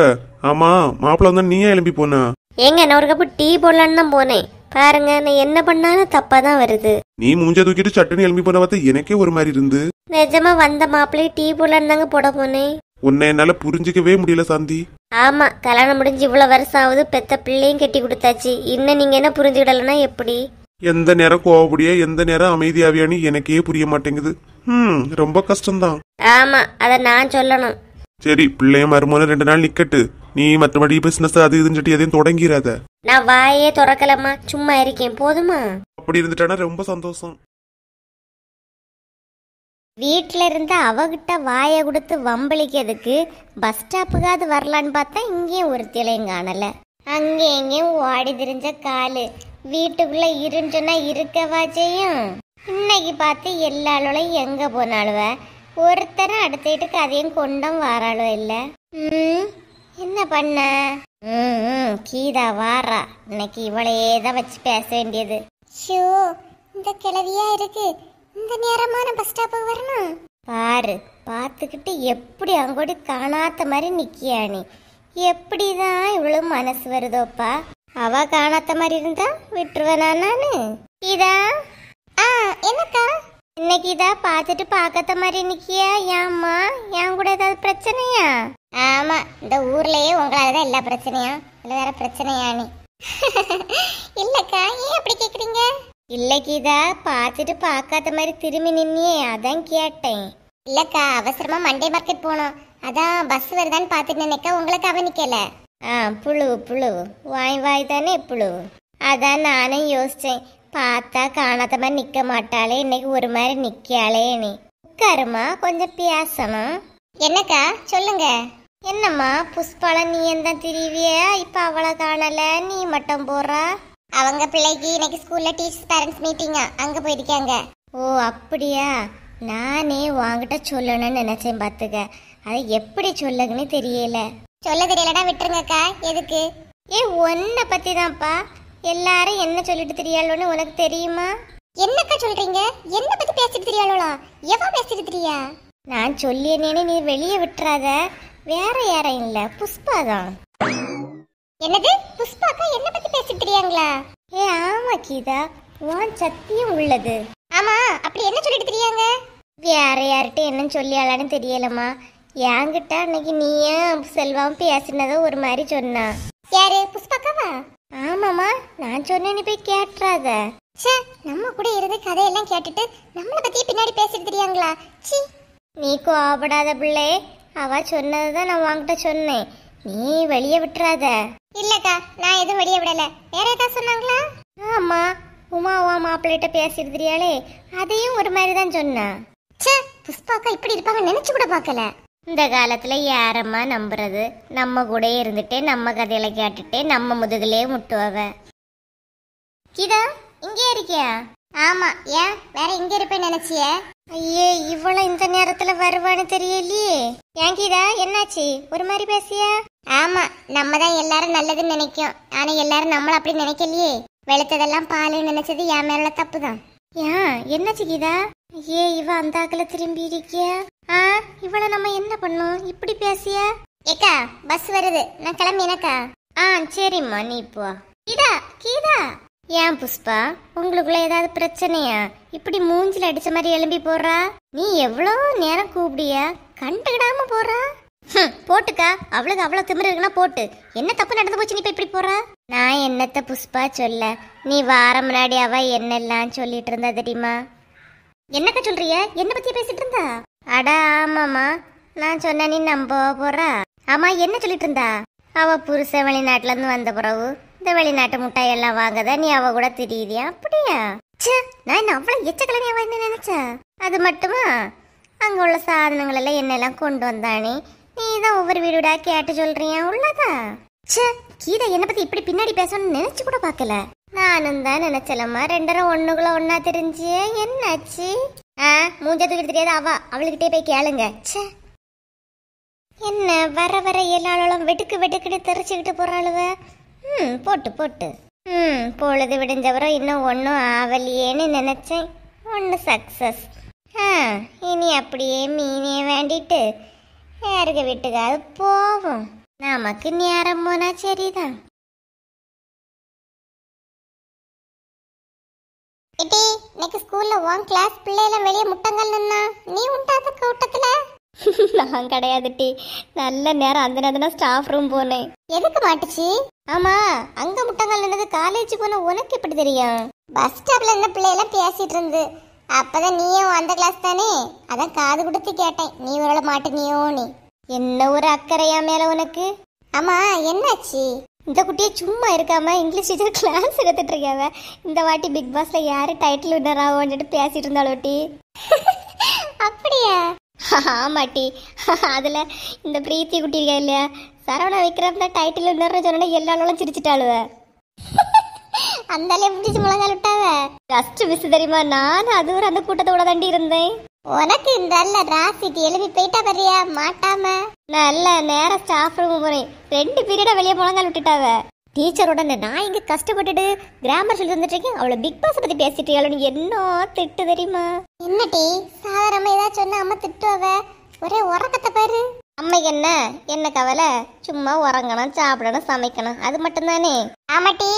ஆமா மாப்பிள்ள வந்தா நீயே எழுப்பி போனா? ஏங்க நான் ஒரு கப்பு டீ போடலான்னு தான் போனேன். பாருங்க நான் என்ன பண்ணாலும் தப்பா தான் வருது. நீ மூஞ்ச தூக்கிட்டு சட்டுன்னு எழுப்பி போன பார்த்து எனக்கே ஒரு மாதிரி இருந்து. நிஜமா வந்த மாப்பிள்ளைய டீ போடலான்னு தாங்க போட போனேன். உன்னை என்னால புரிஞ்சிக்கவே முடியல சாந்தி. ஆமா, கல்யாணம் முடிஞ்சு இவ்வளவு வருஷம் ஆகுது, பெத்த பிள்ளையும் கட்டி கொடுத்தாச்சு. இன்னும் நீங்க என்ன புரிஞ்சுக்கிடலன்னா எப்படி? எந்த நேரம் கோவப்படியா எந்த நேரம் அமைதியாவியானு எனக்கே புரிய மாட்டேங்குது. ரொம்ப கஷ்டம்தான். ஆமா, அத நான் சொல்லணும். சரி பிள்ளைய மருமோன 2 நாள் நிக்கட்டு. நீ மற்றபடி பிசினஸ் அது இதுன்னு சொல்லி எதையும் தொடங்கிறாத. நான் வாயே திறக்கலமா, சும்மா இருக்கேன் போதுமா? அப்படி இருந்துட்டானா ரொம்ப சந்தோஷம். வீட்டுல இருந்து அவகிட்ட வாய கொடுத்து வம்பளிக்கிறதுக்கு பஸ் ஸ்டாப்புக்காவது வரலான்னு பார்த்தா இங்கேயும் ஒருத்திலையும் காணல. அங்கே எங்கேயும் ஓடி திரிஞ்ச காலு. வீட்டுக்குள்ள இருந்துன்னா இருக்கவா செய்யும். இன்னைக்கு பார்த்து எல்லாளும் எங்க போனாலுவ, ஒருத்தரை அடுத்த வீட்டுக்கு அதையும் கொண்டும் வாராளுவ இல்ல. என்ன பண்ண? கீதா வாரா. இன்னைக்கு இவளையே தான் வச்சு பேச வேண்டியது. ஷோ, இந்த கிளவியா இருக்கு. இந்த நேரமான பஸ் ஸ்டாப்புக்கு வரணும் பாரு. பார்த்துக்கிட்டு எப்படி அங்கோடி காணாத்த மாதிரி நிக்கியானி. எப்படிதான் இவ்வளவு மனசு வருதோப்பா. அவ காணாத்த மாதிரி இருந்தா விட்டுருவேனா நானு? இதா என்னக்கா இன்னைக்கு இதா பார்த்துட்டு பார்க்காத மாதிரி நிக்கியா? ஏம்மா, என் கூட ஏதாவது பிரச்சனையா? ஆமா, இந்த ஊர்லயே உங்களாலதான் எல்லா பிரச்சனையா? இல்ல வேற பிரச்சனையானி? இல்லக்கா, ஏன் அப்படி கேக்குறீங்க? இல்ல கீதா, பார்த்துட்டு பார்க்காத மாதிரி திரும்பி நின்னியே, அதான் கேட்டேன். இல்லக்கா, அவசரமா மண்டே மார்க்கெட் போனோம், அதான் பஸ் வருதான்னு பார்த்துட்டு நினைக்க உங்களை கவனிக்கல. புழு வாய் தானே புழு. அதான் நானும் யோசிச்சேன், பார்த்தா காணாத மாதிரி நிக்க மாட்டாளே, இன்னைக்கு ஒரு மாதிரி நிக்காளே. நீ உட்காருமா, கொஞ்சம் பேசணும். என்னக்கா சொல்லுங்க. என்னம்மா புஷ்பால நீ எந்த திரிவியா? இப்ப அவளை காணல, நீ மட்டும் போறா? அவங்க பிள்ளைக்கு இன்னைக்கு ஸ்கூல்ல டீச்சர்ஸ் பேரண்ட்ஸ் மீட்டிங்கா, அங்க போயிருக்காங்க. ஓ அப்படியா? நானே உன்கிட்ட சொல்லணும்னு நினைச்சேன் பாத்துக்க. அதை எப்படி சொல்லுங்கன்னு தெரியல. சொல்ல தெரியலடா, விட்டுருங்கக்கா. எதுக்கு? உன்னை பத்தி தான்ப்பா. எல்லாரும் என்ன சொல்லிட்டு தெரியாளோன்னு உனக்கு தெரியுமா? என்னக்கா சொல்றீங்க? என்ன பத்தி பேசிட்டு தெரியாளோளா? எவ பேசிட்டு தெரியா? நான் சொல்லியேனே, நீ வெளியே விட்டுறாத. வேற யாரும் இல்ல, புஷ்பா தான். என்னது? புஷ்பாக்கா என்ன பத்தி பேசிட்டு தெரியாங்களா? ஆமா கீதா, உன் சத்தியம் உள்ளது. ஆமா, அப்படி என்ன சொல்லிட்டு தெரியாங்க? வேற யார்கிட்ட என்ன சொல்லியாளான்னு தெரியலம்மா. என்கிட்ட அன்னைக்கு நீயும் செல்வாவும் பேசினதோ ஒரு மாதிரி சொன்னா. யாரு? புஷ்பாக்காவா? ஆமாம்மா, நான் சொன்னேன், நீ போய் கேட்டுறாத. ச்சே, நம்ம கூட இருந்து கதையெல்லாம் கேட்டுட்டு நம்மளை பத்தி பின்னாடி பேசிட்டு தெரியாங்களா? சி, நீ கோபப்படாத பிள்ளை. அவ சொன்னதுதான் நான் உன்கிட்ட சொன்னேன். நீ வெளியே விட்டுறாத. இல்லக்கா, நான் எதுவும் வெளியே விடல. வேற ஏதாவது சொன்னாங்களா? ஆமா, உமாவா மாப்பிள்ளைகிட்ட பேசிட்டு தெரியாளே, அதையும் ஒரு மாதிரி தான் சொன்னா. ச்சே, புஷ்பாக்கா இப்படி இருப்பாங்க நினைச்சு கூட பார்க்கல. இந்த காலத்துல யாரம்மா நம்புறது? நம்ம கூட இருந்துட்டு நம்ம கதையில கேட்டுட்டு நம்ம முதுகுலே முட்டுவவ. கீதா, இங்கே இருக்கியா? ஆமா, ஏன் வேற எங்க இருப்பேன்னு நினைச்சிய? ஐயே, இவ்வளவு இந்த நேரத்துல வருவான்னு தெரியலையே. ஏன் கீதா, என்னாச்சு? ஒரு மாதிரி பேசியா? ஆமா, நம்ம தான் எல்லாரும் நல்லதுன்னு நினைக்கும். ஆனா எல்லாரும் நம்மள அப்படி நினைக்கலையே. வெளுத்ததெல்லாம் பால் நினைச்சது என் மேல தப்பு தான். ஏன் என்னாச்சு கீதா? இவ அந்த ஆக்கல திரும்பி இருக்கியா? இவள நம்ம என்ன பண்ணோம் இப்படி பேசியா? ஏக்கா, பஸ் வருது, நான் கிளம்பினக்கா. சரிம்மா, நீ போ. கீதா, கீதா. ஏன் புஷ்பா, உங்களுக்குள்ள ஏதாவது பிரச்சனையா? இப்படி மூஞ்சில அடிச்ச மாதிரி எழும்பி போறா? நீ எவ்வளோ நேரம் கூப்பிடியா, கண்டுக்கிடாம போறா? போட்டுக்கா, அவளுக்கு அவ்வளவு திமிரு இருக்குன்னா போட்டு. என்ன தப்பு நடந்து போச்சு, நீ இப்ப இப்படி போறா? நான் என்னத்த புஷ்பா சொல்ல, நீ வாரம் முன்னாடி அவ என்னெல்லாம் சொல்லிட்டு இருந்தா தெரியுமா? என்னக்கா சொல்றிய? என்ன பத்தி பேசிட்டு இருந்தா? அட ஆமாமா, நான் சொன்ன நீ நம்ப போறா? ஆமா, என்ன சொல்லிட்டு இருந்தா? அவ புருஷன் வெளிநாட்டுல இருந்து வந்த பிறகு இந்த வெளிநாட்டு முட்டாய் எல்லாம் வாங்கத நீ அவ கூட திரியுதியா? அப்படியா? நான் அவ்வளவு எச்சக்கலனியா என்ன நினைச்சா? அது மட்டுமா, அங்க உள்ள சாதனங்கள் எல்லாம் என்னெல்லாம் கொண்டு வந்தானே, நீ தான் ஒவ்வொரு வீடுடா கேட்டு சொல்றியா? உள்ளதா? கீதா, என்ன பத்தி இப்படி பின்னாடி பேசணும்னு நினைச்சு கூட பாக்கல. நானும் தான் நினைச்சலம்மா, ரெண்டரும் ஒண்ணுக்குள்ள ஒன்னா தெரிஞ்சு. என்னாச்சு? மூஞ்ச தூக்கிட்டு தெரியாது அவளுக்கிட்டே போய் கேளுங்க. என்ன வர வர எல்லாளும் வெட்டுக்கு வெட்டுக்கிட்டு தெரிச்சுக்கிட்டு போறாளுவ. போட்டு போட்டு. பொழுது விடிஞ்சவரம் இன்னும் ஒன்னும் ஆவலியேன்னு நினைச்சேன். ஒன்னு சக்சஸ். இனி அப்படியே மீனே வேண்டிட்டு யாருக்கு வீட்டுக்காவது போவோம். நமக்கு நேரம் போனா சரிதான். எட்டி, இன்னைக்கு ஸ்கூல்ல உன் கிளாஸ் பிள்ளைல வெளியே முட்டங்கள் நின்னா, நீ உண்டாத கூட்டத்துல? நான் கிடையாது டி. நல்ல நேரம் அந்த நேரம் ஸ்டாஃப் ரூம் போனேன். எதுக்கு மாட்டுச்சு? ஆமா, அங்க முட்டங்கள் நின்னது காலேஜ் போன உனக்கு எப்படி தெரியும்? பஸ் ஸ்டாப்ல இருந்த பிள்ளையெல்லாம் பேசிட்டு இருந்து. அப்பதான் நீயும் அந்த கிளாஸ் தானே, அதான் காது கொடுத்து கேட்டேன், நீ ஒரு மாட்டுனியோ நீ. என்ன ஒரு அக்கறையா மேல உனக்கு? ஆமா, என்னாச்சு? இந்த குட்டியை சும்மா இருக்காம இங்கிலீஷ் டீச்சர் கிளாஸ் எடுத்துட்டு இருக்காவ. இந்த வாட்டி பிக் பாஸ்ல யாரு டைட்டில் வின்னர் ஆகும்னு பேசிட்டு இருந்தாலும் டி. அப்படியா? ஆமாட்டி. அதுல இந்த பிரீத்தி குட்டி இருக்கா இல்லையா, சரவணா விக்ரம் தான் டைட்டில் வின்னர் சொன்னா எல்லாரும் சிரிச்சிட்டாளுவ. அந்த பிடிச்சி முழங்கால் விட்டாவ. ஜஸ்ட் மிஸ் தெரியுமா? நான் அது ஒரு அந்த கூட்டத்தோட தாண்டி இருந்தேன். உனக்கு இந்த ராசிட்டி எழுதி போயிட்டா பரியா மாட்டாம. நல்ல நேரம் ஸ்டாஃப் ரூம் போறேன். 2 பீரியடா வெளியே முழங்கால் விட்டுட்டாவ. டீச்சரோட நான் இங்க கஷ்டப்பட்டுட்டு கிராமர் சொல்லி வந்துட்டு இருக்கேன், அவளை பிக் பாஸ் பத்தி பேசிட்டு என்ன திட்டு தெரியுமா? என்ன டி, சாதாரணமா ஏதாவது சொன்னா அம்மா திட்டுவ, ஒரே உறக்கத்தை பாரு. அம்மைக்கு என்ன கவலை? சும்மா உறங்கணும், சாப்பிடணும், சமைக்கணும், அது மட்டும் தானே. ஆமாட்டி,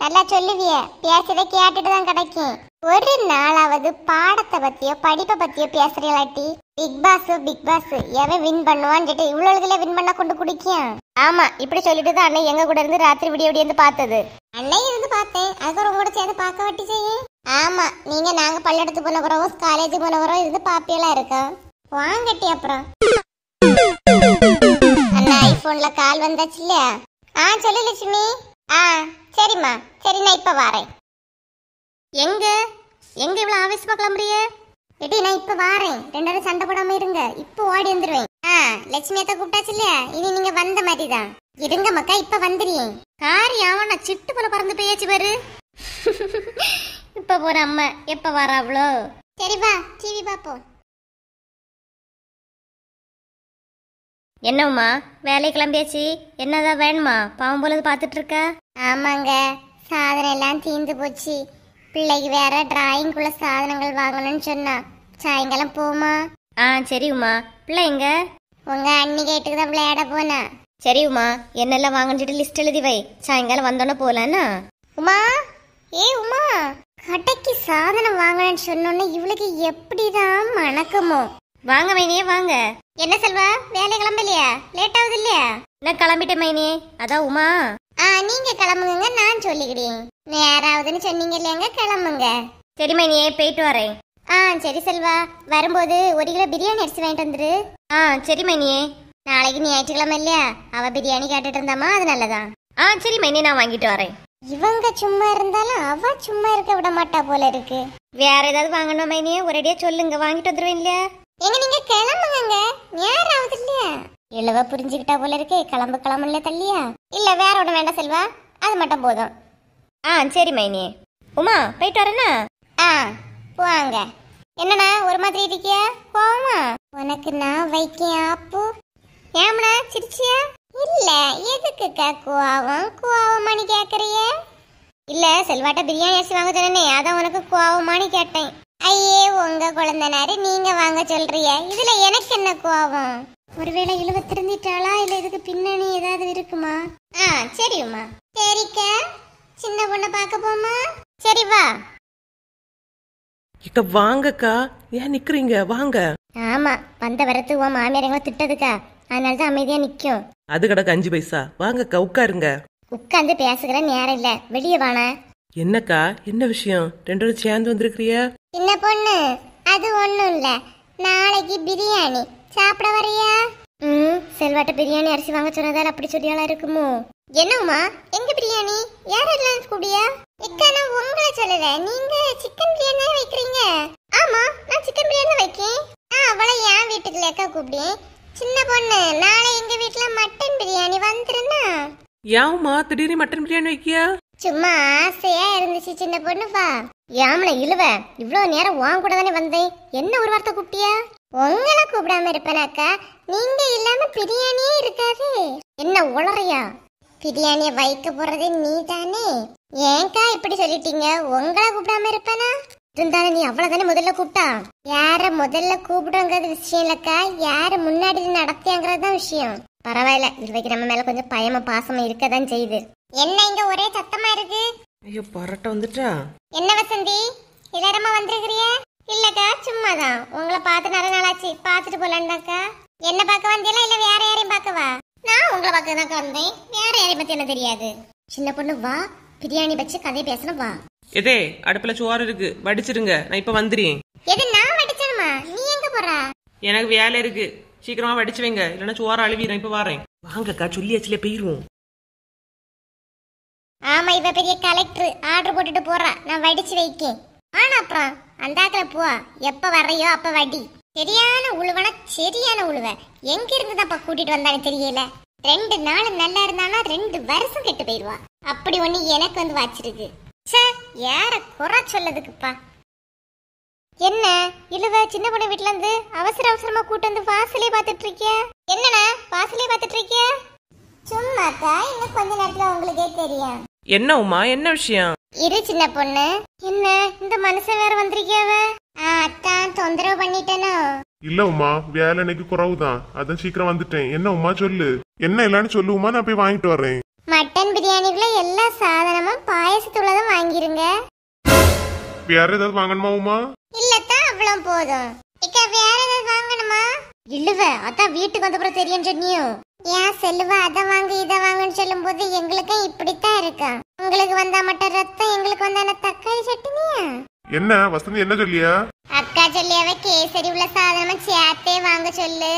நல்லா சொல்லுவிய, பேசுறத கேட்டுட்டு தான் கிடைக்கும். ஒரு நாளாவது பாடத்தை பத்தியோ படிப்பை பத்தியோ பேசுறீங்களாட்டி? பிக் பாஸ் எவன் வின் பண்ணுவான்னு இவ்வளவுல வின் பண்ண கொண்டு குடிக்கும். ஆமா, இப்படி சொல்லிட்டு தான் அண்ணன் எங்க கூட இருந்து ராத்திரி விடிய விடிய இருந்து பார்த்தது. அன்னை இருந்து பார்த்தேன், அதுக்கு கூட சேர்ந்து பார்க்க வட்டி செய்ய. ஆமா, நீங்க நாங்க பள்ளிடத்து போன பிறகும் காலேஜ் போன பிறகும் இருந்து பாப்பியெல்லாம் இருக்கோம். வாங்கட்டி அப்புறம் அண்ணா ஐபோன்ல கால் வந்தாச்சு இல்லையா? சொல்லு லட்சுமி. சரிம்மா, சரி, நான் இப்ப வாரேன். எங்க இவ்வளவு ஆவேசமா கிளம்புறிய? எடி, நான் இப்ப வாரேன், 2 பேரும் சண்டை போடாம இருங்க, இப்ப ஓடி வந்துருவேன். லட்சுமி அத்தை கூப்பிட்டாச்சு இல்லையா? இனி நீங்க வந்த மாதிரிதான் இருங்க மக்கா, இப்ப வந்துடுறேன். காரியம் நான் சிட்டு போல பறந்து போயாச்சு பாரு. இப்ப போற அம்மா எப்ப வராவளோ? சரி வா டிவி பாப்போம். என்னம்மா வேலை கிளம்பியாச்சு? என்னதான் வேணுமா? பாவம் போல பார்த்துட்டு இருக்க. ஆமாங்க, சாதனம் எல்லாம் தீந்து போச்சு. பிள்ளைக்கு வேற டிராயிங்குள்ள சாதனங்கள் வாங்கணும்னு சொன்னா. சாயங்காலம் போமா? சரி உமா. பிள்ளை எங்க? உங்க அண்ணி கேட்டுக்கு தான் விளையாட போனா. சரி உமா, என்னெல்லாம் வாங்கன்னு லிஸ்ட் எழுதி வை. சாயங்காலம் வந்தோன்னே போலான்னா. உமா, உமா, கடைக்கு சாதனம் வாங்கணும்னு சொன்னோன்னு இவளுக்கு எப்படிதான் மணக்கமோ. வாங்க மைனியே வாங்க. என்ன செல்வா, வேலை கிளம்பலையா? லேட் ஆகுது இல்லையா? நான் கிளம்பிட்டேன் மைனியே. அதான் உமா. நீங்க கிளம்புங்க, நான் சொல்லிக்கிறேன். நேராவதுன்னு சொன்னீங்க இல்லையாங்க, கிளம்புங்க. சரி மைனியே, போயிட்டு வரேன். சரி செல்வா, வரும்போது 1 கிலோ பிரியாணி அரிசி வாங்கிட்டு வந்துரு. சரி மைனியே. நாளைக்கு ஞாயிற்றுக்கிழமை இல்லையா, அவ பிரியாணி கேட்டுட்டு இருந்தாமா, அது நல்லதான். சரி மைனியே, நான் வாங்கிட்டு வரேன். இவங்க சும்மா இருந்தாலும் அவ சும்மா இருக்க விட மாட்டா போல இருக்கு. வேற ஏதாவது வாங்கணும் மைனியே, ஒரேடியா சொல்லுங்க, வாங்கிட்டு வந்துருவேன் இல்லையா? நீங்க கிளம்புங்க, நேரம் ஆகுது இல்லையா? இளவ புரிஞ்சுக்கிட்டா போல இருக்கு. கிளம்புல தள்ளியா? இல்ல வேற ஒண்ணு வேண்டாம் செல்வா, அது மட்டும் போதும். சரி மைனியே. உமா, போயிட்டு வரேன்னா? போவாங்க. என்னண்ணா ஒரு மாதிரி இருக்கியா? கோவமா? உனக்கு நான் வைக்கேன் ஆப்பு. ஏமனா சிரிச்சியா? இல்ல, எதுக்குக்கா கோவமானு கேக்குறிய? இல்ல, செல்வாட்ட பிரியாணி அரிசி வாங்க சொன்னே, அதான் உனக்கு கோவமானு கேட்டேன். ஐயே, உங்க குழந்தைனாரு நீங்க வாங்க சொல்றிய, இதுல எனக்கு என்ன கோவம்? ஒருவேளை இழுவ திருந்திட்டாளா, இல்ல இதுக்கு பின்னணி ஏதாவது இருக்குமா? சரிம்மா. சரிக்கா, சின்ன பொண்ணை பார்க்க போமா? சரி வா. இக்க வாங்கக்கா, ஏன் நிக்கிறீங்க? வாங்க. ஆமா, வந்த வரத்து உன் மாமியார் எங்களை திட்டதுக்கா, அதனாலதான் அமைதியா நிக்கும். அது கிடக்கு 5 பைசா. வாங்கக்கா உட்காருங்க. உட்காந்து பேசுகிற நேரம் இல்ல, வெளியே வான. என்னக்கா, என்ன விஷயம்? 2 பேரும் சேர்ந்து வந்திருக்கிறிய? சின்ன பொண்ணு, அது ஒண்ணும் இல்ல, நாளைக்கு பிரியாணி சாப்பிட வரியா? செல்வாட்ட பிரியாணி அரிசி வாங்க சொன்னதால அப்படி சொல்லியாளா இருக்குமோ? என்னம்மா, எங்க பிரியாணி? யாரெல்லாம் கூடியா? இக்கா, நான் உங்களை சொல்லல, நீங்க சிக்கன் பிரியாணி தான் வைக்கிறீங்க. ஆமா, நான் சிக்கன் பிரியாணி தான் வைக்கேன். அவளை என் வீட்டுக்கு லேக்கா கூப்பிடுவேன். சின்ன பொண்ணு, நாளை எங்க வீட்டுல மட்டன் பிரியாணி வந்துருன்னா. யாவுமா திடீர்னு மட்டன் பிரியாணி வைக்கியா? சும்மா ஆசையா இருந்துச்சு சின்ன பொண்ணு. வா. யாமல இழுவ, இவ்வளவு நேரம் உன் கூட தானே வந்தேன், என்ன ஒரு வார்த்தை கூப்பிட்டியா? உங்களை கூப்பிடாம இருப்பேனாக்கா, நீங்க இல்லாம பிரியாணியே இருக்காது. என்ன உளறியா? பிரியாணிய வைக்க போறதே நீ தானே, ஏன்க்கா இப்படி சொல்லிட்டீங்க? உங்களை கூப்பிடாம இருப்பேனா? இருந்தானே நீ அவ்வளவுதானே முதல்ல கூப்பிட்டா. யார முதல்ல கூப்பிடுங்கிறது விஷயம் இல்லக்கா, யார முன்னாடி நடத்தியாங்கிறது தான் விஷயம். பரவாயில்ல, இதுவைக்கு நம்ம மேல கொஞ்சம் பயமா பாசமா இருக்கதான் செய்யுது. என்ன இங்க ஒரே சத்தமா இருக்கு? ஐயோ, பரட்ட வந்துட்டா. என்ன வசந்தி, இளரமா வந்திருக்கிறிய? இல்லக்கா, சும்மாதான். உங்களை பார்த்து நிறைய நாளாச்சு, பார்த்துட்டு போலாண்டாக்கா. என்ன பார்க்க வந்தியல, இல்ல வேற யாரையும் பார்க்கவா? நான் உங்களை பார்க்க தான் வந்தேன், வேற யாரையும் பத்தி என்ன தெரியாது. சின்ன பொண்ணு வா, பிரியாணி வச்சு கதை பேசணும் வா. எதே, அடுப்புல சோறு இருக்கு, வடிச்சிருங்க, நான் இப்ப வந்துறேன். எது நான் வடிச்சணுமா? நீ எங்க போறா? எனக்கு வேலை இருக்கு, சீக்கிரமா வடிச்சு வைங்க, இல்லைன்னா சோறு அழுவிடுறேன். இப்ப வரேன். வாங்கக்கா, சொல்லியாச்சுல போயிருவோம். ஆமா, இவ பெரிய கலெக்டர், ஆர்டர் போட்டுட்டு போறா, நான் வடிச்சு வைக்கேன். ஆனா அப்புறம் அந்தாக்கல போ, எப்ப வர்றையோ அப்ப வடி. சரியான உழுவனா, சரியான உழுவ. எங்க இருந்துதான்ப்பா கூட்டிட்டு வந்தானு தெரியல. 2 நாள் நல்லா இருந்தானா 2 வருஷம் கெட்டு போயிருவா. அப்படி ஒண்ணு எனக்கு வந்து வாச்சிருக்கு. யார குறை சொல்லதுக்குப்பா. என்ன இழுவ, சின்ன பொண்ணு வீட்டுல இருந்து அவசரமா கூட்டு வந்து வாசலே பாத்துட்டு இருக்கியா? என்னன்னா வாசலே பாத்துட்டு இருக்கியா? சும்மாக்கா, இன்னும் கொஞ்ச நேரத்துல உங்களுக்கே தெரியும். என்ன உமா, என்ன விஷயம்? இரு சின்ன பொண்ணு. என்ன இந்த மனுஷன் வேற வந்திருக்கியாவ? அத்தான் தொந்தரவு பண்ணிட்டேனோ? இல்ல உமா, வேலை இன்னைக்கு குறவுதான், அதான் சீக்கிரம் வந்துட்டேன். என்ன உமா சொல்லு, என்ன இல்லன்னு சொல்லு உமா, நான் போய் வாங்கிட்டு வரேன். மட்டன் பிரியாணிக்குள்ள எல்லா சாதனமும் பாயசத்துள்ளதும் வாங்கிருங்க. வேற ஏதாவது வாங்கணுமா உமா? இல்லத்தான், அவ்வளவு போதும். இக்கா, வேற ஏதாவது வாங்கணுமா? இல்லவ, அதான் வீட்டுக்கு வந்தப்புறம் தெரியும் சொன்னியோ. ஏன் செல்வா, அதை வாங்க இதை வாங்கன்னு சொல்லும் போது எங்களுக்கும் இப்படித்தான் இருக்கா. உங்களுக்கு வந்தா மட்டும் ரத்தம், எங்களுக்கு வந்தா தக்காளி சட்னியா? என்ன வசந்தி, என்ன சொல்லியா? அக்கா சொல்லியாவ கேசரி உள்ள சாதனமா சேர்த்தே வாங்க சொல்லு.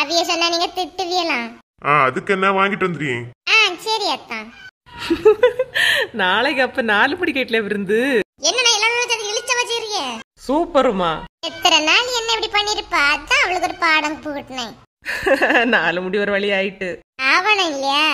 அவிய சொன்னா நீங்க திட்டுவியலாம். அதுக்கு என்ன, வாங்கிட்டு வந்துறீங்க. சரி அத்தா. நாளைக்கு அப்ப 4 மணி கேட்ல விருந்து. என்னன்னா எல்லாரும் இழிச்ச வச்சிருக்கீங்க? சூப்பருமா. எத்தனை நாள் என்ன இப்படி பண்ணிருப்பா, அதான் அவளுக்கு ஒரு பாடம் புகட்டினேன். 4 முடி ஒரு வழி ஆயிட்டு. ஆவணம் இல்லையா?